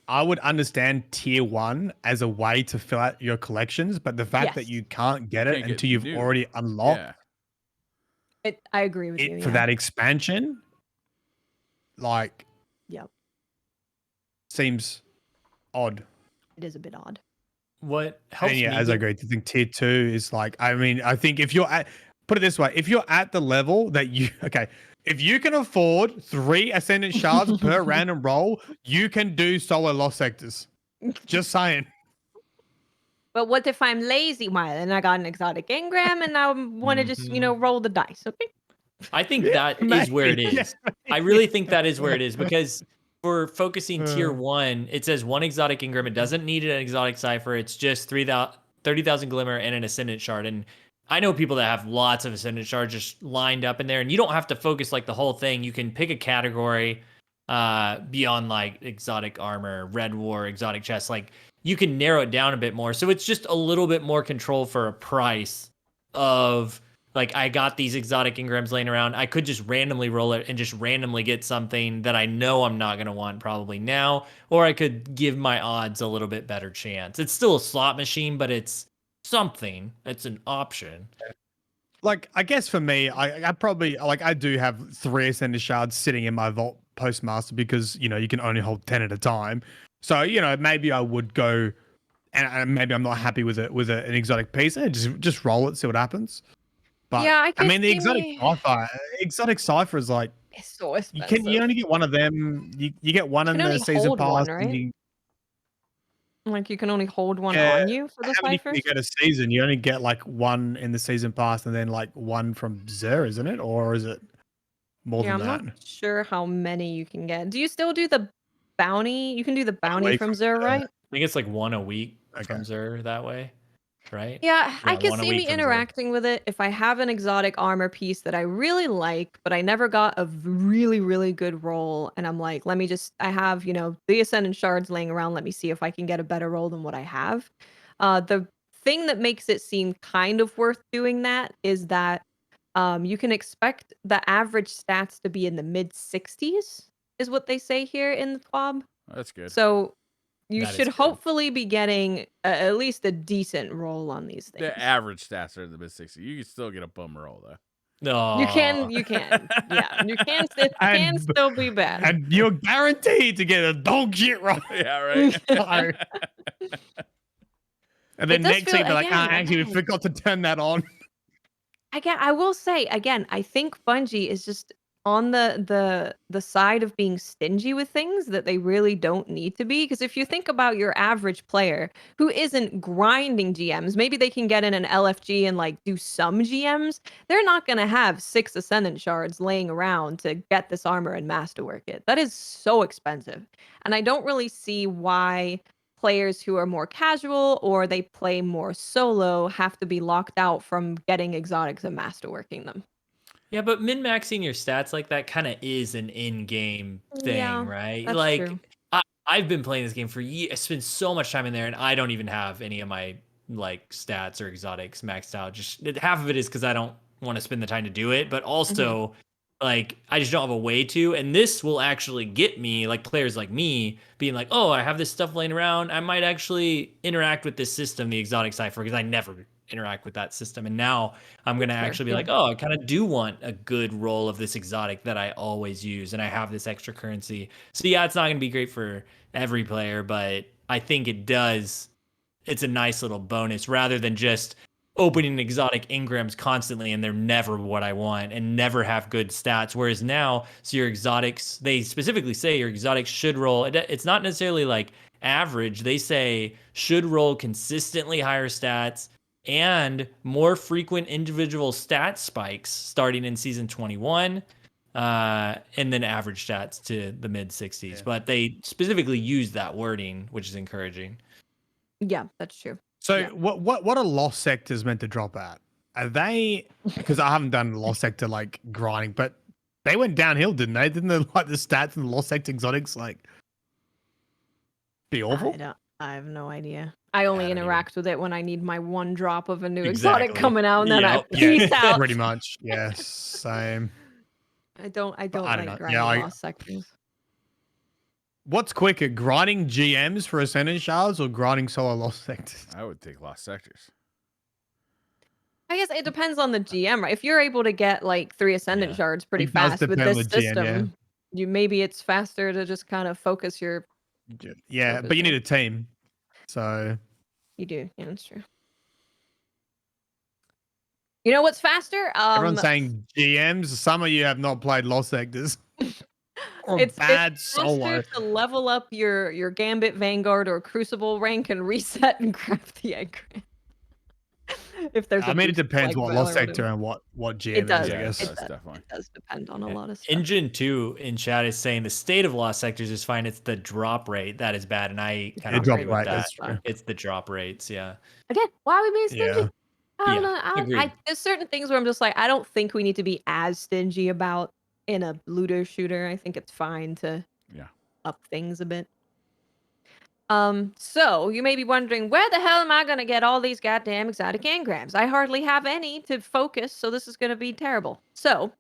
I would understand tier 1 as a way to fill out your collections, but the fact that you can't get it until you've already unlocked I agree with you. For that expansion, seems odd. It is a bit odd. What helps me? As I agree, I think tier 2 is I think if you're put it this way, if you're at the level that if you can afford 3 ascendant shards per random roll, you can do solo lost sectors. Just saying. But what if I'm lazy, and I got an exotic engram and I want to just, roll the dice, okay? I think that is where it is. I really think that is where it is because for focusing tier 1, it says 1 exotic engram. It doesn't need an exotic cipher. It's just 30,000 glimmer and an ascendant shard. And I know people that have lots of ascendant shards just lined up in there, and you don't have to focus the whole thing. You can pick a category beyond exotic armor, red war, exotic chest. You can narrow it down a bit more. So it's just a little bit more control for a price of I got these exotic engrams laying around. I could just randomly roll it and just randomly get something that I know I'm not going to want probably now, or I could give my odds a little bit better chance. It's still a slot machine, but it's something. It's an option. Like, I guess for me, I probably like I do have 3 ascended shards sitting in my vault postmaster because you can only hold 10 at a time. So maybe I would go, and maybe I'm not happy with it with an exotic piece, and just roll it, see what happens. But Yeah, I I could mean, the see me. exotic cipher is like It's so you expensive. only get one of them. You get one You in can the only season hold pass, one, and right? you Like you can only hold one yeah. on you for the How many can you ciphers. get a season? You only get like one in the season pass, and then like one from Zer, isn't it? Or is it more Yeah, than I'm that? not sure how many you can get. Do you still do the bounty? You can do the A bounty week from from Zer, Zer. right? I think it's like 1 a week Okay. from Zer that way, right? Yeah, I Yeah, could 1 a see week me from Zer. interacting with it if I have an exotic armor piece that I really like, but I never got a really, really good roll. And I'm like, I have, the Ascendant Shards laying around. Let me see if I can get a better roll than what I have. The thing that makes it seem kind of worth doing that is that you can expect the average stats to be in the mid 60s, is what they say here in the TWAB. That's good. So you That is should good. hopefully be getting at least a decent roll on these things. The average stats are in the mid 60s. You can still get a bum roll though. You No. can, yeah, it can And still be bad. and you're guaranteed to get a dog shit roll. Yeah, right. So- and It then does next feel week, be like, actually, we again. forgot to turn that on. I will say again, I think Bungie is just on the side of being stingy with things that they really don't need to be. Because if you think about your average player who isn't grinding GMs, maybe they can get in an LFG and like do some GMs. They're not gonna have 6 Ascendant Shards laying around to get this armor and masterwork it. That is so expensive, and I don't really see why players who are more casual or they play more solo have to be locked out from getting exotics and masterworking them. Yeah, but min-maxing your stats like that kind of is an in-game Yeah, thing, right? that's true. Like, I've been playing this game for years. I spent so much time in there, and I don't even have any of my like stats or exotics maxed out. Just half of it is because I don't want to spend the time to do it, but also like I just don't have a way to. And this will actually get me, like players like me, being like, oh, I have this stuff laying around. I might actually interact with this system, the exotic cipher, because I never interact with that system. And now I'm gonna Fair, actually be yeah. like, oh, I kind of do want a good roll of this exotic that I always use, and I have this extra currency. So yeah, it's not gonna be great for every player, but I think it does. It's a nice little bonus rather than just opening exotic engrams constantly and they're never what I want and never have good stats. Whereas now, so your exotics, they specifically say your exotics should roll. It's not necessarily like average. They say should roll consistently higher stats and more frequent individual stat spikes starting in season 21, and then average stats to the mid 60s. Yeah. But they specifically use that wording, which is encouraging. Yeah, that's true. So Yeah. what are lost sectors meant to drop at? Are they, because I haven't done lost sector like grinding, but they went downhill, didn't they? Didn't the stats in the lost sector exotics like be awful? I have no idea. I only don't even- interact with it when I need my one drop of a new Exactly. exotic coming out, and then I Yep. peace out. Pretty much. Yes, same. I don't I don't like know. grinding Yeah, lost sectors. What's quicker, grinding GMs for Ascendant Shards or grinding solo lost sectors? I would take lost sectors. I guess it depends on the GM, right? If you're able to get like 3 Ascendant Yeah. Shards pretty It does fast with depend on this the GM, system, maybe it's faster to just kind of focus your. Yeah, Focus but you there. need a team. So You do, yeah, that's true. You know what's faster? everyone's saying GMs. Some of you have not played lost sectors. Or it's bad faster solo. to level up your Gambit, Vanguard, or Crucible rank and reset and craft the engram. If there's I mean, it boost depends like what Val lost or sector whatever. and what GM It does. is, I Yeah, guess. it does, definitely. It does depend on a lot of stuff. Engine 2 in chat is saying the state of lost sectors is fine. It's the drop rate that is bad, and I kind of drop agree with rate, that. that's true. It's the drop rates, yeah. Again, why are we being stingy? Yeah. I don't Yeah, know. agreed. There's certain things where I'm just like, I don't think we need to be as stingy about in a looter shooter. I think it's fine to Yeah. up things a bit. So you may be wondering, where the hell am I gonna get all these goddamn exotic engrams? I hardly have any to focus, so this is gonna be terrible. So,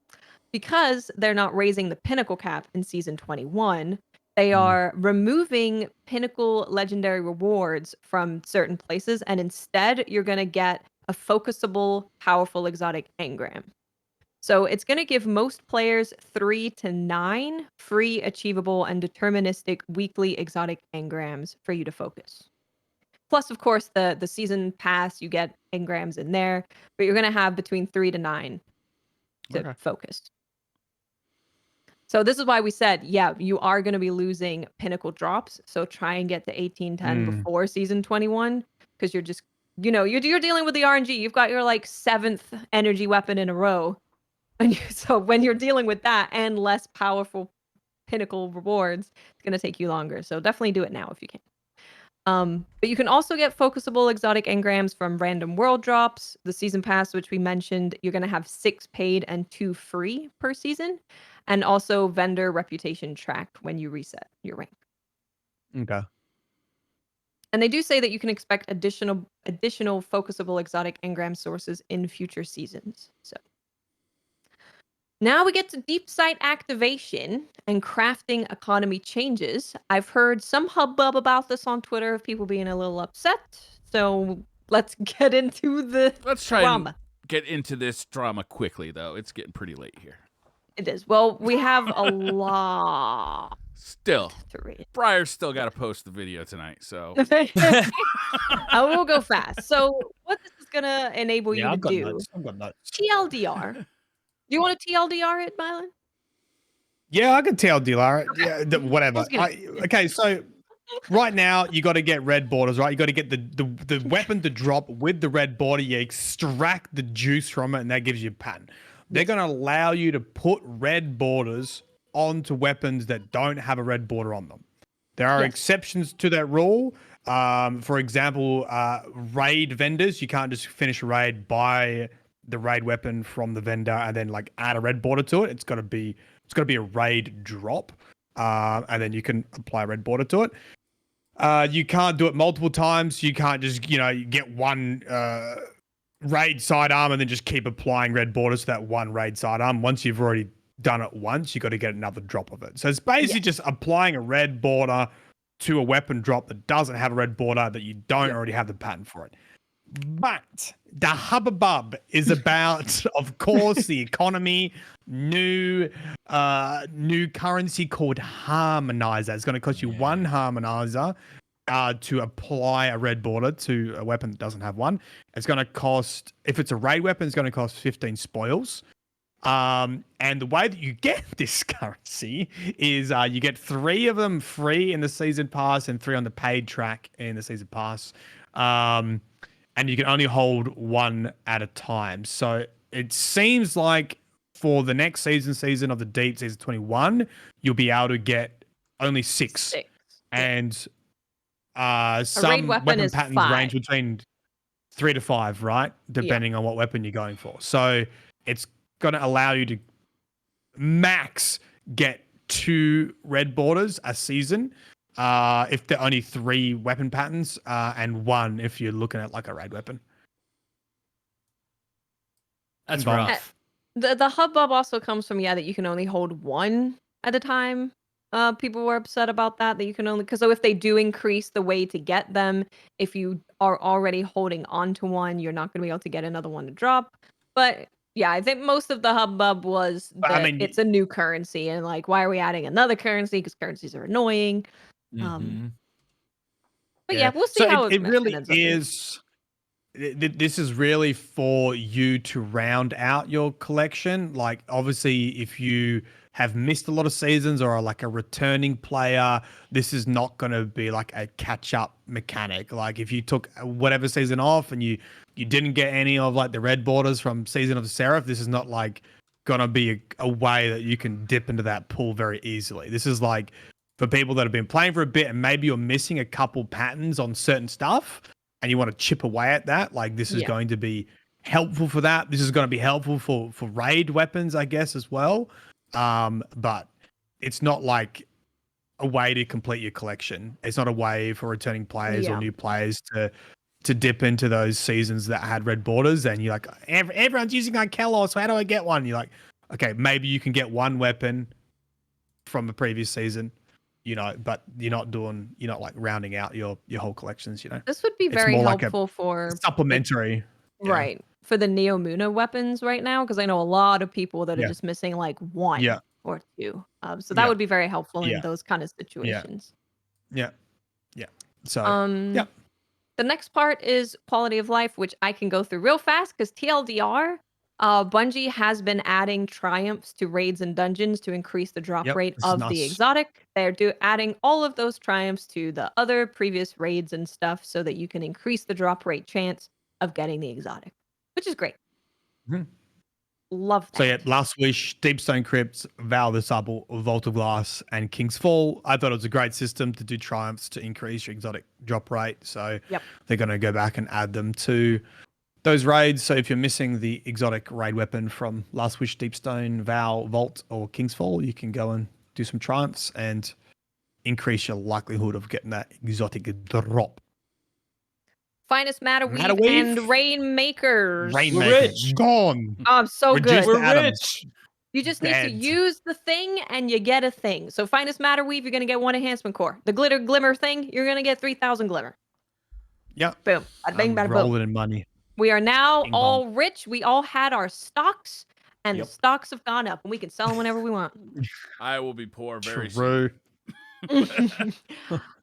because they're not raising the pinnacle cap in season 21, they are removing pinnacle legendary rewards from certain places, and instead you're gonna get a focusable, powerful exotic engram. So it's going to give most players 3 to 9 free, achievable, and deterministic weekly exotic engrams for you to focus. Plus, of course, the season pass, you get engrams in there, but you're going to have between 3 to 9 to focus. So this is why we said, yeah, you are going to be losing pinnacle drops. So try and get to 1810 before season 21, because you're just, you're dealing with the RNG. You've got your like 7th energy weapon in a row. And so when you're dealing with that and less powerful pinnacle rewards, it's going to take you longer. So definitely do it now if you can. But you can also get focusable exotic engrams from random world drops. The season pass, which we mentioned, you're going to have 6 paid and 2 free per season. And also vendor reputation tracked when you reset your rank. Okay. And they do say that you can expect additional focusable exotic engram sources in future seasons. So now we get to deep site activation and crafting economy changes. I've heard some hubbub about this on Twitter of people being a little upset. So let's get into the drama. And get into this drama quickly, though. It's getting pretty late here. It is. Well, we have a lot still to read. Briar's still got to post the video tonight, so I will go fast. So what this is going to enable you to do, I've got notes. TLDR. Do you want to TLDR it, Mylan? Yeah, I can TLDR it. Yeah, whatever. Okay, so right now you got to get red borders, right? You got to get the weapon to drop with the red border. You extract the juice from it, and that gives you a pattern. They're going to allow you to put red borders onto weapons that don't have a red border on them. There are exceptions to that rule. For example, raid vendors, you can't just finish a raid, buy the raid weapon from the vendor, and then like add a red border to it. It's got to be a raid drop, and then you can apply a red border to it. You can't do it multiple times. You can't just get one raid sidearm and then just keep applying red borders to that one raid sidearm. Once you've already done it once, you got to get another drop of it. So it's basically just applying a red border to a weapon drop that doesn't have a red border that you don't already have the pattern for it. But the hubbub is about, of course, the economy, new currency called harmonizer. It's going to cost you 1 harmonizer to apply a red border to a weapon that doesn't have one. It's going to cost, if it's a raid weapon, it's going to cost 15 spoils. And the way that you get this currency is you get 3 of them free in the season pass and 3 on the paid track in the season pass. And you can only hold 1 at a time. So it seems like for the next season of the Deep, season 21, you'll be able to get only 6. And some weapon patterns 5. Range between 3 to 5, right? Depending on what weapon you're going for. So it's going to allow you to max get 2 red borders a season if there are only 3 weapon patterns and 1 if you're looking at like a raid weapon. That's rough. The hubbub also comes from that you can only hold 1 at a time. People were upset about that you can only, because if they do increase the way to get them, if you are already holding on to 1, you're not going to be able to get another one to drop. But yeah, I think most of the hubbub was that it's a new currency and like, why are we adding another currency? Because currencies are annoying. But we'll see how it really is. This is really for you to round out your collection. Like, obviously, if you have missed a lot of seasons or are like a returning player, this is not going to be like a catch-up mechanic. Like, if you took whatever season off and you didn't get any of like the red borders from Season of the Seraph, this is not like going to be a way that you can dip into that pool very easily. This is like for people that have been playing for a bit and maybe you're missing a couple patterns on certain stuff and you want to chip away at that. Like, this is going to be helpful for that. This is going to be helpful for raid weapons, I guess, as well. But it's not like a way to complete your collection. It's not a way for returning players or new players to dip into those seasons that had red borders. And you're like, everyone's using Arkellos, so how do I get one? You're like, okay, maybe you can get 1 weapon from the previous season, but you're not like rounding out your whole collections, This would be very helpful for supplementary. Right. For the Neomuna weapons right now, because I know a lot of people that are Yeah. just missing like one Yeah. or two. So that Yeah. would be very helpful in Yeah. those kind of situations. Yeah. Yeah. So Um, The next part is quality of life, which I can go through real fast because TLDR, Bungie has been adding triumphs to raids and dungeons to increase the drop rate this is of the nice. exotic. They're adding all of those triumphs to the other previous raids and stuff so that you can increase the drop rate chance of getting the exotic, which is great. Mhm. Love that. So yeah, Last Wish, Deepstone Crypts, Vow of the Supple, Vault of Glass, and King's Fall. I thought it was a great system to do triumphs to increase your exotic drop rate. So they're going to go back and add them to those raids. So if you're missing the exotic raid weapon from Last Wish, Deepstone, Vow, Vault, or King's Fall, you can go and do some triumphs and increase your likelihood of getting that exotic drop. Finest Matter Weave Matterweave? and Rainmakers. Rainmaker, rich. gone. Oh, so Reduce good. to We're atoms. rich. You just need to Dead. use the thing and you get a thing. So Finest Matter Weave, you're going to get 1 enhancement core. The Glitter Glimmer thing, you're going to get 3,000 glimmer. Yep. Boom. Bada bing, I'm bada boom. rolling in money. We are now Bing all rich. We all had our stocks and the Yep. stocks have gone up and we can sell them whenever we want. I will be poor very soon. True.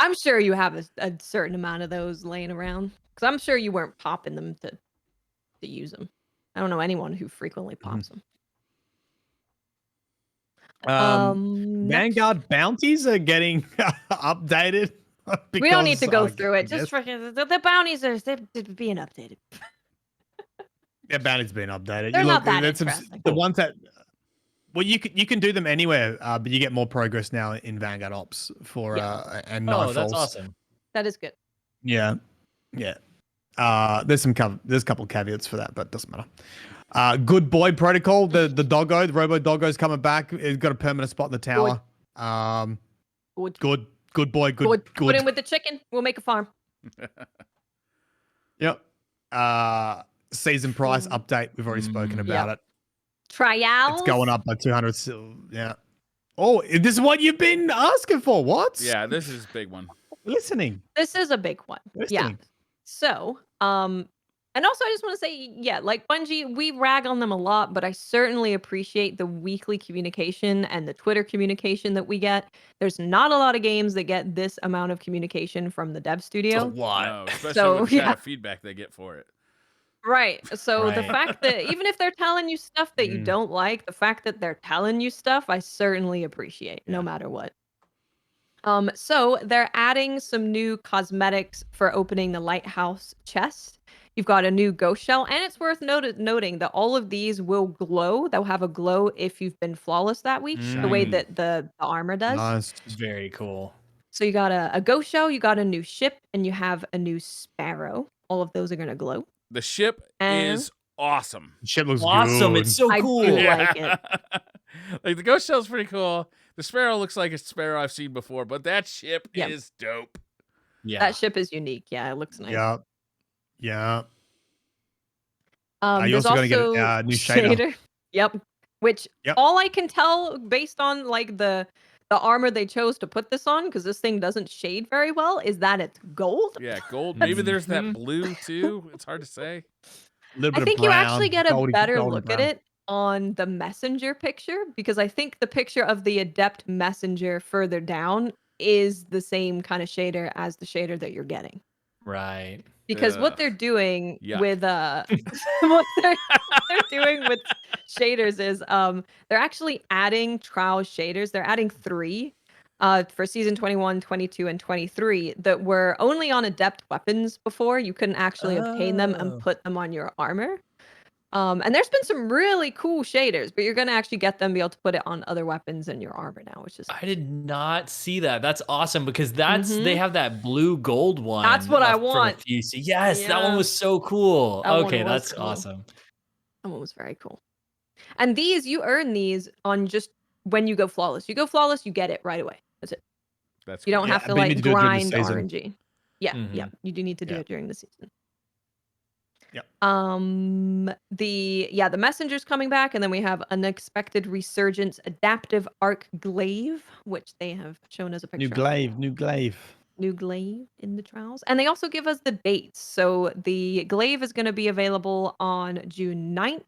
I'm sure you have a certain amount of those laying around because I'm sure you weren't popping them to use them. I don't know anyone who frequently pops them. Next. Vanguard bounties are getting updated. We don't need to go because, through I it. Just guess for the bounties are they're being updated. their bounty's been updated. They're You not look, that there's interesting. the ones that well, you can do them anywhere, but you get more progress now in Vanguard Ops for and Oh, that's Nightfalls. awesome. That is good. Yeah, yeah. There's a couple of caveats for that, but it doesn't matter. Good Boy Protocol, the doggo, the Robo Doggo's coming back. It's got a permanent spot in the tower. Good boy, good. Put in with the chicken. We'll make a farm. Yep. Season price update. We've already spoken about it. Trials. It's going up by 200. Yeah. Oh, this is what you've been asking for. What? Yeah, this is a big one. Listening. This is a big one. Listening. Yeah. So, and also I just want to say, yeah, like Bungie, we rag on them a lot, but I certainly appreciate the weekly communication and the Twitter communication that we get. There's not a lot of games that get this amount of communication from the dev It's a studio. lot. No, especially So, with the kind yeah. of feedback they get for it. Right. So the Right. fact that even if they're telling you stuff that you don't like, the fact that they're telling you stuff, I certainly appreciate no matter what. So they're adding some new cosmetics for opening the lighthouse chest. You've got a new ghost shell, and it's worth noting that all of these will glow. They'll have a glow if you've been flawless that week, the way that the armor does. Nice. Very cool. So you got a ghost shell, you got a new ship, and you have a new sparrow. All of those are going to glow. The ship And- is awesome. Shit looks Awesome. good. It's so I cool. do like it. Like the ghost shell's pretty cool. The sparrow looks like a sparrow I've seen before, but that ship Yep. is dope. Yeah. That ship is unique. Yeah, it looks nice. Yeah. Yeah. There's you're also going to get also a new shader. Yep. Which Yep. all I can tell based on like the armor they chose to put this on, because this thing doesn't shade very well, is that it's gold. Yeah, gold. Maybe there's that Mhm. blue too. It's hard to say. Little I bit think of you brown, actually get a golden better look brown. at it on the messenger picture, because I think the picture of the adept messenger further down is the same kind of shader as the shader that you're getting. Right. Because what Ugh. they're doing Yuck. with what they're doing with shaders is they're actually adding trial shaders. They're adding 3 for season 21, 22, and 23 that were only on adept weapons before. You couldn't actually obtain them Oh. and put them on your armor. And there's been some really cool shaders, but you're gonna actually get them, be able to put it on other weapons in your armor now, which is I did not see that. That's awesome because they have that blue gold one. That's what I from a want. PC. Yes, that one Yeah. was so cool. That one Okay, was that's cool. awesome. That one was very cool. And these, you earn these on just when you go flawless. You go flawless, you get it right away. That's it. That's You don't cool. have to but you need like to do it during the grind season. RNG. Yeah, yeah. Mhm. You do need to do Yeah. it during the season. Yep. The messenger's coming back, and then we have Unexpected Resurgence Adaptive Arc Glaive, which they have shown as a picture. New glaive. new glaive in the trials. And they also give us the dates. So the glaive is going to be available on June 9th,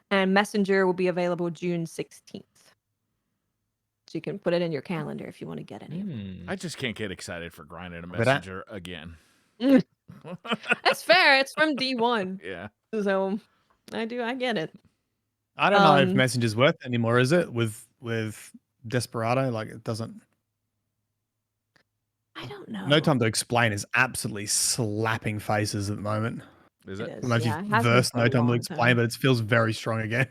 and messenger will be available June 16th. So you can put it in your calendar if you want to get any of them. I just can't get excited for grinding a But I- messenger again. That's fair. It's from D1. Yeah. So I get it. I don't know if messenger's worth it anymore, is it? With Desperado, like it doesn't. I don't know. No Time to Explain is absolutely slapping faces at the moment. Is it? It is. Unless Yeah, it you've has been versed for a No Time to long Explain, time. but it feels very strong again.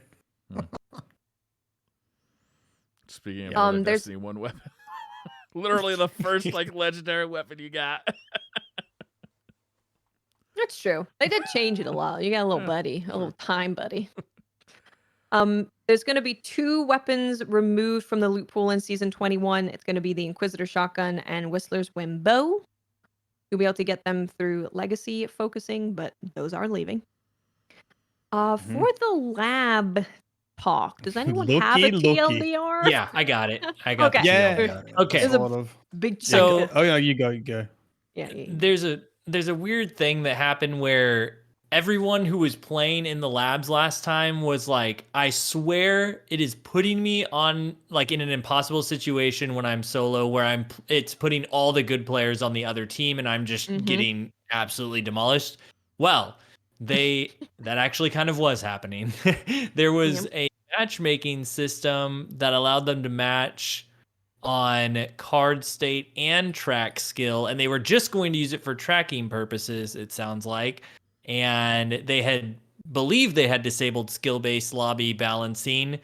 Speaking of Yeah. other There's- Destiny 1 weapon. Literally the first like legendary weapon you got. That's true. They did change it a lot. You got a little buddy, a little time buddy. There's going to be 2 weapons removed from the loot pool in season 21. It's going to be the Inquisitor shotgun and Whistler's Whim bow. You'll be able to get them through legacy focusing, but those are leaving. For the lab talk, does anyone have a Looky. TLDR? Yeah, I got it. I got Okay. the Yeah. TLDR. Okay. There's a Sort of. big So- chunk. Oh no, you go. Yeah. There's a weird thing that happened where everyone who was playing in the labs last time was like, I swear it is putting me on like in an impossible situation when I'm solo where it's putting all the good players on the other team and I'm just getting absolutely demolished. Well, that actually kind of was happening. There was a matchmaking system that allowed them to match on card state and track skill, and they were just going to use it for tracking purposes, it sounds like. And they had believed they had disabled skill-based lobby balancing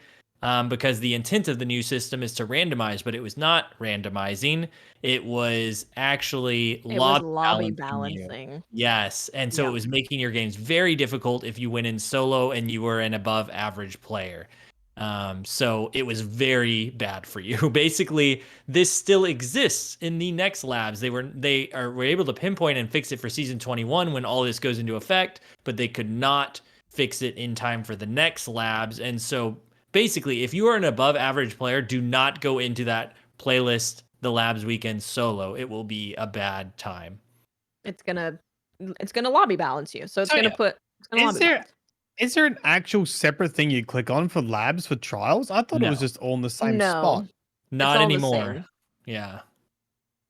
because the intent of the new system is to randomize, but it was not randomizing. It was actually lobby you. balancing. Yes, and so it was making your games very difficult if you went in solo and you were an above average player. So it was very bad for you. Basically, this still exists in the next labs. They were able to pinpoint and fix it for season 21 when all this goes into effect, but they could not fix it in time for the next labs. And so basically, if you are an above average player, do not go into that playlist the labs weekend solo. It will be a bad time. It's gonna lobby balance you. So it's gonna lobby balance. Is there an actual separate thing you click on for labs for trials? I thought it was No. just all in the same No. spot. Not all the anymore. same. Yeah.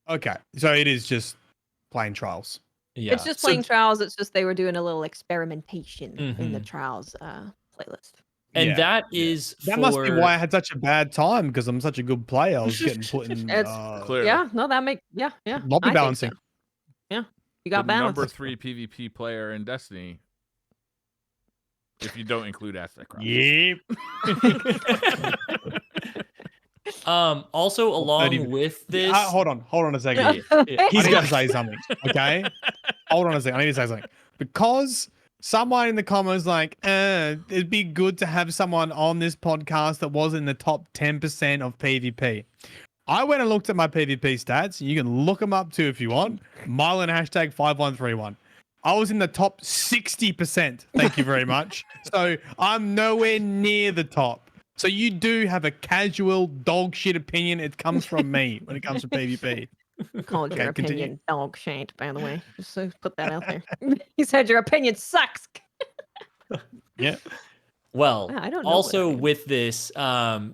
Okay, so it is just plain trials. Yeah. It's just playing trials. It's just they were doing a little experimentation in the Mhm. trials playlist. And Yeah, that is That must be why I had such a bad time because I'm such a good player. I was getting put in Clearly. Yeah, no, that make yeah. lobby I think balancing. so. Yeah, you got the balance. number 3 PvP player in Destiny. If you don't include Aztec Cross. Yep. Also along with this, Hold on a second. he's He's got got to say something. Okay. Hold on a second. I need to say something because someone in the comments like, it'd be good to have someone on this podcast that was in the top 10% of PvP. I went and looked at my PvP stats. You can look them up too if you want. Mylan hashtag 5131. I was in the top 60%. Thank you very much. So I'm nowhere near the top. So you do have a casual dog shit opinion. It comes from me when it comes to PvP. Called your Okay, continue. opinion dog shit, by the way. Just so put that out there. He said your opinion sucks. Yeah. Well, I don't know also what I- with this,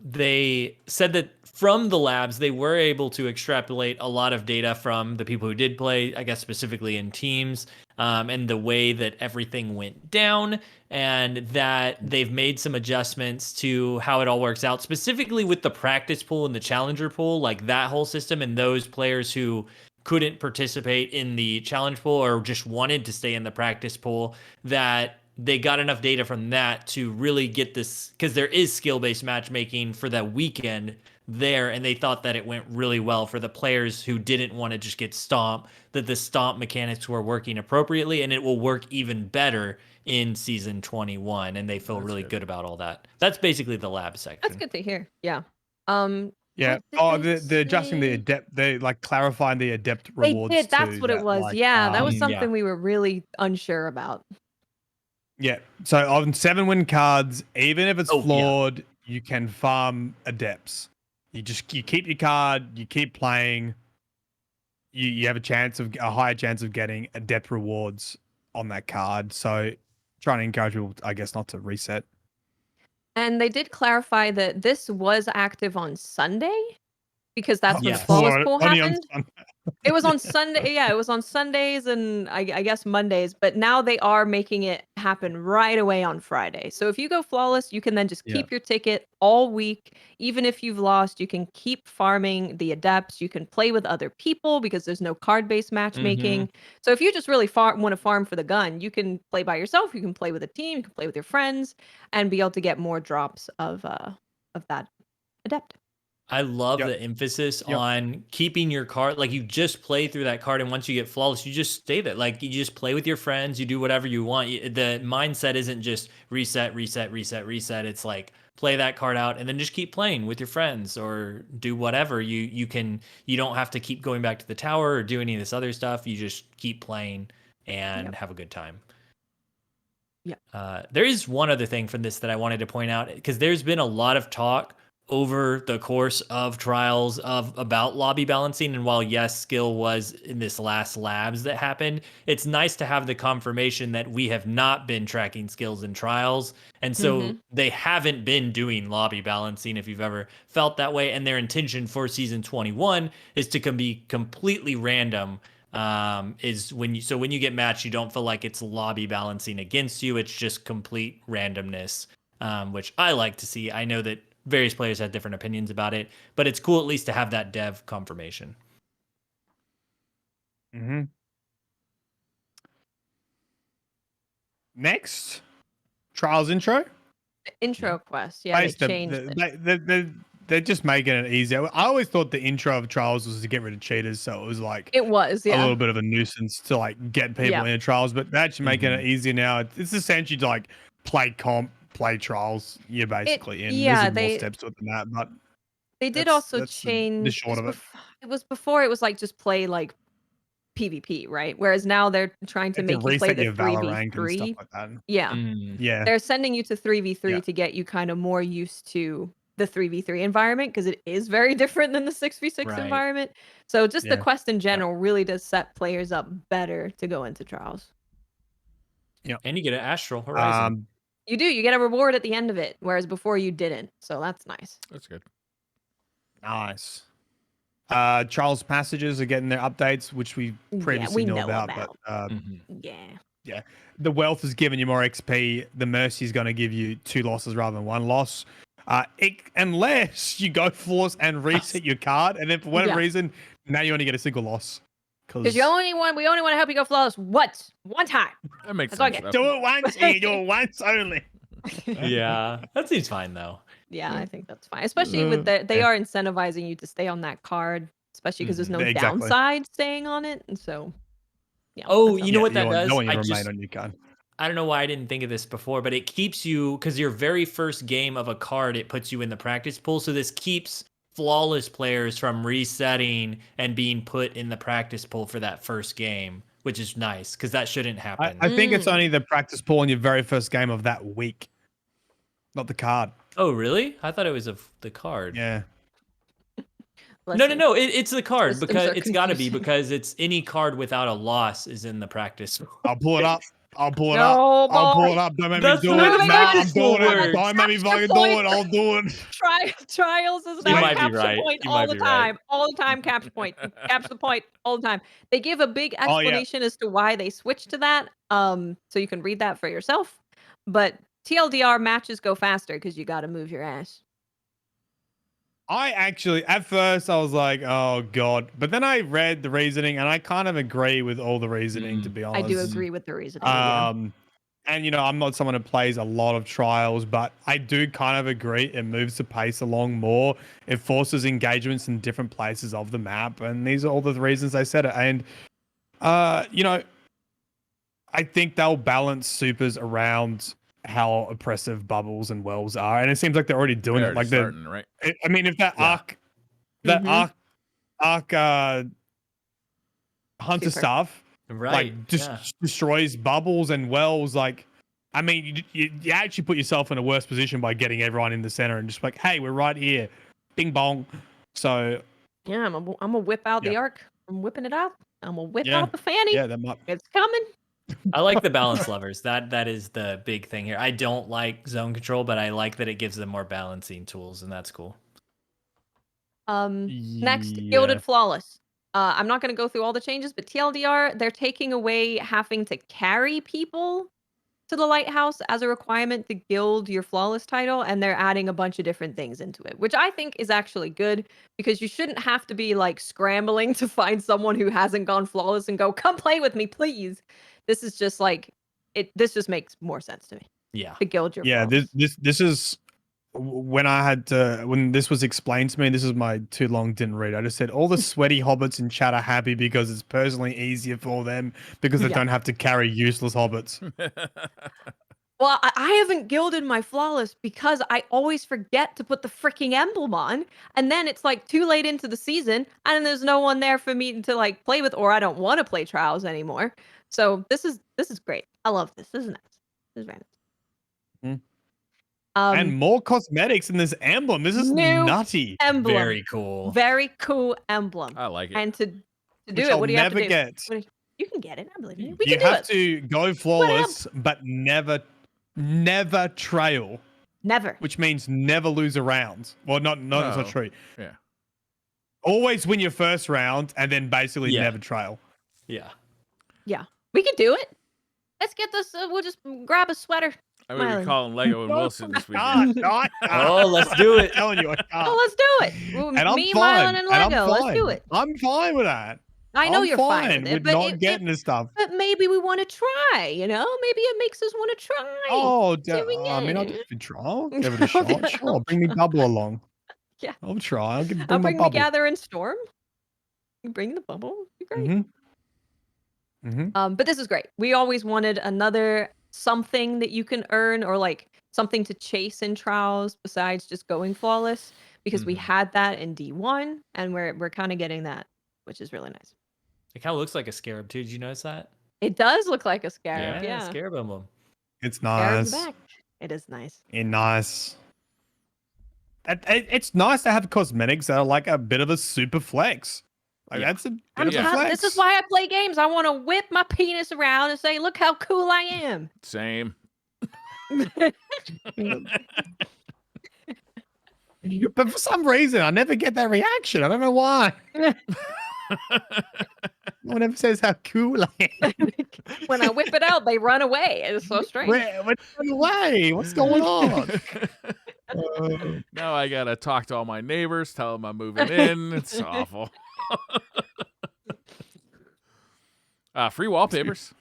they said that from the labs, they were able to extrapolate a lot of data from the people who did play, I guess specifically in teams, and the way that everything went down, and that they've made some adjustments to how it all works out, specifically with the practice pool and the challenger pool, like that whole system, and those players who couldn't participate in the challenge pool or just wanted to stay in the practice pool, that they got enough data from that to really get this, because there is skill-based matchmaking for that weekend there, and they thought that it went really well for the players who didn't want to just get stomped, that the stomp mechanics were working appropriately, and it will work even better in season 21, and they feel really good about all that. That's basically the lab section. That's good to hear. Yeah. Yeah. What did The they adjusting the say? adept, they like clarifying the adept They rewards. did. That's too, what it that, was. like, Yeah, that was yeah. something we were really unsure about. Yeah. So on 7-win cards, even if it's Oh, yeah. flawed, you can farm adepts. You keep your card, you keep playing. you have a higher chance of getting a depth rewards on that card. So trying to encourage people, I guess, not to reset. And they did clarify that this was active on Sunday because that's when the Yes. flawless pool Only on happened. Sunday. It was on Sunday. Yeah, it was on Sundays and I guess Mondays. But now they are making it happen right away on Friday. So if you go flawless, you can then just Yeah. keep your ticket all week. Even if you've lost, you can keep farming the adepts. You can play with other people because there's no card-based matchmaking. So if you just really want to farm for the gun, you can play by yourself. You can play with a team. You can play with your friends, and be able to get more drops of that adept. I love Yep. the emphasis Yep. on keeping your card. Like, you just play through that card, and once you get flawless, you just stay there. Like, you just play with your friends. You do whatever you want. The mindset isn't just reset, reset, reset, reset. It's like play that card out and then just keep playing with your friends or do whatever. You don't have to keep going back to the tower or do any of this other stuff. You just keep playing and have a good time. Yeah. There is one other thing from this that I wanted to point out, because there's been a lot of talk over the course of trials about lobby balancing, and while yes, skill was in this last labs that happened, it's nice to have the confirmation that we have not been tracking skills in trials, and so they haven't been doing lobby balancing, if you've ever felt that way. And their intention for season 21 is to be completely random. Is when you get matched, you don't feel like it's lobby balancing against you. It's just complete randomness, which I like to see. I know that various players have different opinions about it, but it's cool at least to have that dev confirmation. Next, trials intro. Intro quest. Yeah, they changed it. They're just making it easier. I always thought the intro of trials was to get rid of cheaters, so it was like It was, a yeah. little bit of a nuisance to like get people into trials. But they're actually making it easier now. It's essentially to like play comp, play trials. You're basically in. There's more steps to it than that, but they did also that's change. the short of it. It was before. It was like just play like PvP, right? Whereas now they're trying to make you play the 3v3. Like that. Yeah. Yeah. They're sending you to 3v3 to get you kind of more used to the 3v3 environment, because it is very different than the 6v6 environment. So just the quest in general really does set players up better to go into trials. Yeah. And you get an Astral Horizon. You do. You get a reward at the end of it, whereas before you didn't. So that's nice. That's good. Nice. Trials passages are getting their updates, which we previously know about. But yeah. The wealth is giving you more XP. The mercy is going to give you 2 losses rather than 1 loss. Unless you go flawless and reset your card, and then for whatever reason, now you only get a single loss. Because we only want to help you go flawless once, one time. That makes sense. sense. Do it once, and you do it once only. Yeah, that seems fine though. Yeah, I think that's fine. Especially with they are incentivizing you to stay on that card, especially because there's no downside staying on it. And so, yeah. Oh, you know what that does? No one remain on your card. I don't know why I didn't think of this before, but it keeps you, because your very first game of a card, it puts you in the practice pool. So this keeps flawless players from resetting and being put in the practice pool for that first game, which is nice because that shouldn't happen. I think it's only the practice pool in your very first game of that week, not the card. Oh, really? I thought it was of the card. Yeah. No. It's the card, because it's got to be, confusing. because it's any card without a loss is in the practice. I'll pull it up. I'll pull it No, up. I'll pull it boy. up. Don't make That's me do the it. way Nah, I'm practice doing it. works. Don't make me fucking do it. I'll do it. Trials is You now might be capture right. point You all might the be right. time. All the time, capture point. Capture point all the time. They give a big explanation as to why they switched to that. So you can read that for yourself. But TLDR matches go faster because you got to move your ass. I actually, at first, I was like, oh, God. But then I read the reasoning, and I kind of agree with all the reasoning, to be honest. I do agree with the reasoning. And, you know, I'm not someone who plays a lot of trials, but I do kind of agree it moves the pace along more. It forces engagements in different places of the map. And these are all the reasons I said it. And, you know, I think they'll balance supers around how oppressive bubbles and wells are. And it seems like they're already doing it. Like they're starting, right? I mean, if that arc hunter stuff, like destroys bubbles and wells, like, I mean, you actually put yourself in a worse position by getting everyone in the center and just like, hey, we're right here, bing bong. So yeah, I'm gonna whip out the arc. I'm whipping it out. I'm gonna whip Yeah. out the fanny. Yeah, that might. It's coming. I like the balance levers. That is the big thing here. I don't like zone control, but I like that it gives them more balancing tools, and that's cool. Next, Yeah. Gilded Flawless. I'm not going to go through all the changes, but TLDR, they're taking away having to carry people to the lighthouse as a requirement to gild your Flawless title, and they're adding a bunch of different things into it, which I think is actually good because you shouldn't have to be like scrambling to find someone who hasn't gone Flawless and go, come play with me, please. This is just like, this just makes more sense to me. Yeah. To gild your Yeah, Flawless. this is when this was explained to me. This is my too long didn't read. I just said all the sweaty hobbits in chat are happy because it's personally easier for them because they don't have to carry useless hobbits. Well, I haven't gilded my Flawless because I always forget to put the freaking emblem on, and then it's like too late into the season, and there's no one there for me to like play with, or I don't want to play trials anymore. So this is great. I love this. This is nice. This is very nice. And more cosmetics in this emblem. This is new nutty. Emblem. Very cool. Very cool emblem. I like it. And to do Which it, I'll what do you have to never do? get. You can get it. I believe in you. We You can do have it. to go flawless, but never trail, Never. which means never lose a round. Well, that's not No. true. Yeah. Always win your first round and then basically never trail. Yeah. Yeah. We can do it. Let's get this. We'll just grab a sweater. I mean, we're Smiling. calling Lego and Wilson this weekend. Oh, let's do it. I'm telling you, I can't. Oh, let's do it. And I'm Me, fine. Mylon, and I'm Lego. Let's do fine. it. I'm fine with that. I know I'm you're fine with it, but not getting this stuff. but maybe we want to try. You know, maybe it makes us want to try. Oh, doing I mean, I'll it. give it a try. I'll give it a shot. Sure, bring me double along. Yeah. I'll try. I'll I'll bring my bring the bubble. Gather and Storm. You bring the bubble. Be great. Mm-hmm. But this is great. We always wanted another something that you can earn or like something to chase in trials besides just going flawless because we had that in D1 and we're kind of getting that, which is really nice. It kind of looks like a scarab too. Did you notice that? It does look like a scarab. Yeah. Scarab emblem. It's Scarab's nice. back. It is nice. It's nice. It's nice to have cosmetics that are like a bit of a super flex. Like that's a bit of a flex. This is why I play games. I want to whip my penis around and say, "Look how cool I am." Same. But for some reason, I never get that reaction. I don't know why. No one ever says how cool I am. When I whip it out, they run away. It's so strange. Where away? What's going on? Now I gotta talk to all my neighbors, tell them I'm moving in. It's awful. Free wallpapers.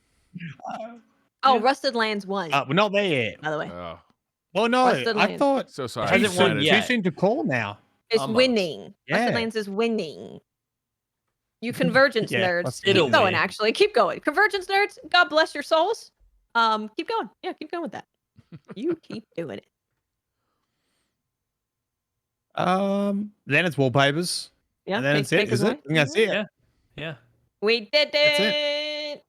Oh, Rusted Lands won. We're not there yet. By the way, Oh, Well, no, Rusted I Lands. thought so sorry. Hasn't I'm won excited. yet. too soon to call now. it's Almost. winning. Rusted Yeah. Lands is winning. You convergence Yeah, nerds. Rusted It'll Keep going. win. Actually, keep going. Convergence nerds. God bless your souls. Keep going. Yeah, keep going with that. You keep doing it. Then it's wallpapers. Yeah. And then take- it's it, take us is it? away. I think that's it. Yeah. Yeah. We did That's it.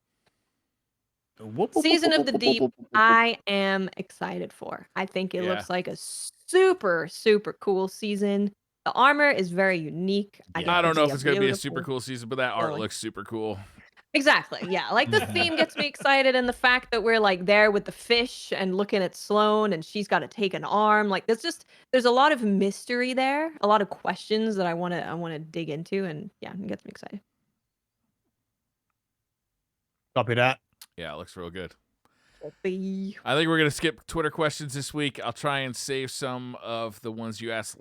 Whoop, whoop, Season whoop, of the whoop, Deep, whoop, whoop, whoop. I am excited for. I think it Yeah. looks like a super, super cool season. The armor is very unique. Yeah. think I don't it'll know be if it's gonna be a beautiful- super cool season, but that art Really. looks super cool. Exactly. Yeah. Like the theme gets me excited, and the fact that we're like there with the fish and looking at Sloane, and she's got to take an arm. Like there's a lot of mystery there, a lot of questions that I want to dig into, and yeah, it gets me excited. Copy that. Yeah, it looks real good. The- I think we're gonna skip Twitter questions this week. I'll try and save some of the ones you asked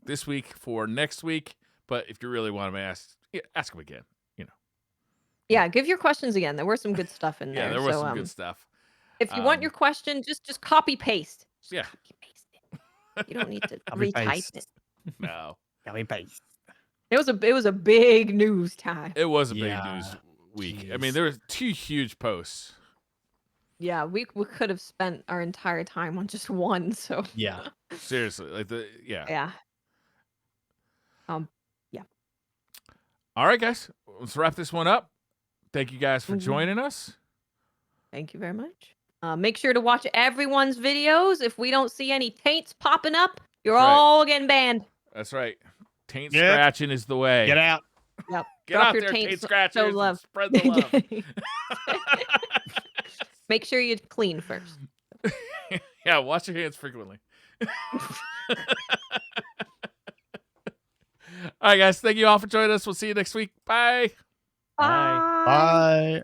this week for next week. But if you really want them asked, ask them again. Yeah, give your questions again. There were some good stuff in there. Yeah, there was so, some good stuff. If you want your question, just copy paste. Just Yeah. copy paste it. You don't need to Copy retype paste. it. No, Copy paste. It was a big news time. it was a big Yeah. news week. I Jeez. mean, there was 2 huge posts. Yeah, we could have spent our entire time on just one. So Yeah. Seriously, like yeah. yeah. All right, guys, let's wrap this one up. Thank you guys for Mhm. joining us. Thank you very much. Make sure to watch everyone's videos. If we don't see any taints popping up, you're That's right. all getting banned. That's right. Taint Yeah. scratching is the way. Get out. Yep. Get Drop out your there, taint, taint show scratchers. And love. spread the love. Make sure you clean first. Yeah, wash your hands frequently. All right, guys. Thank you all for joining us. We'll see you next week. Bye. Bye. Bye.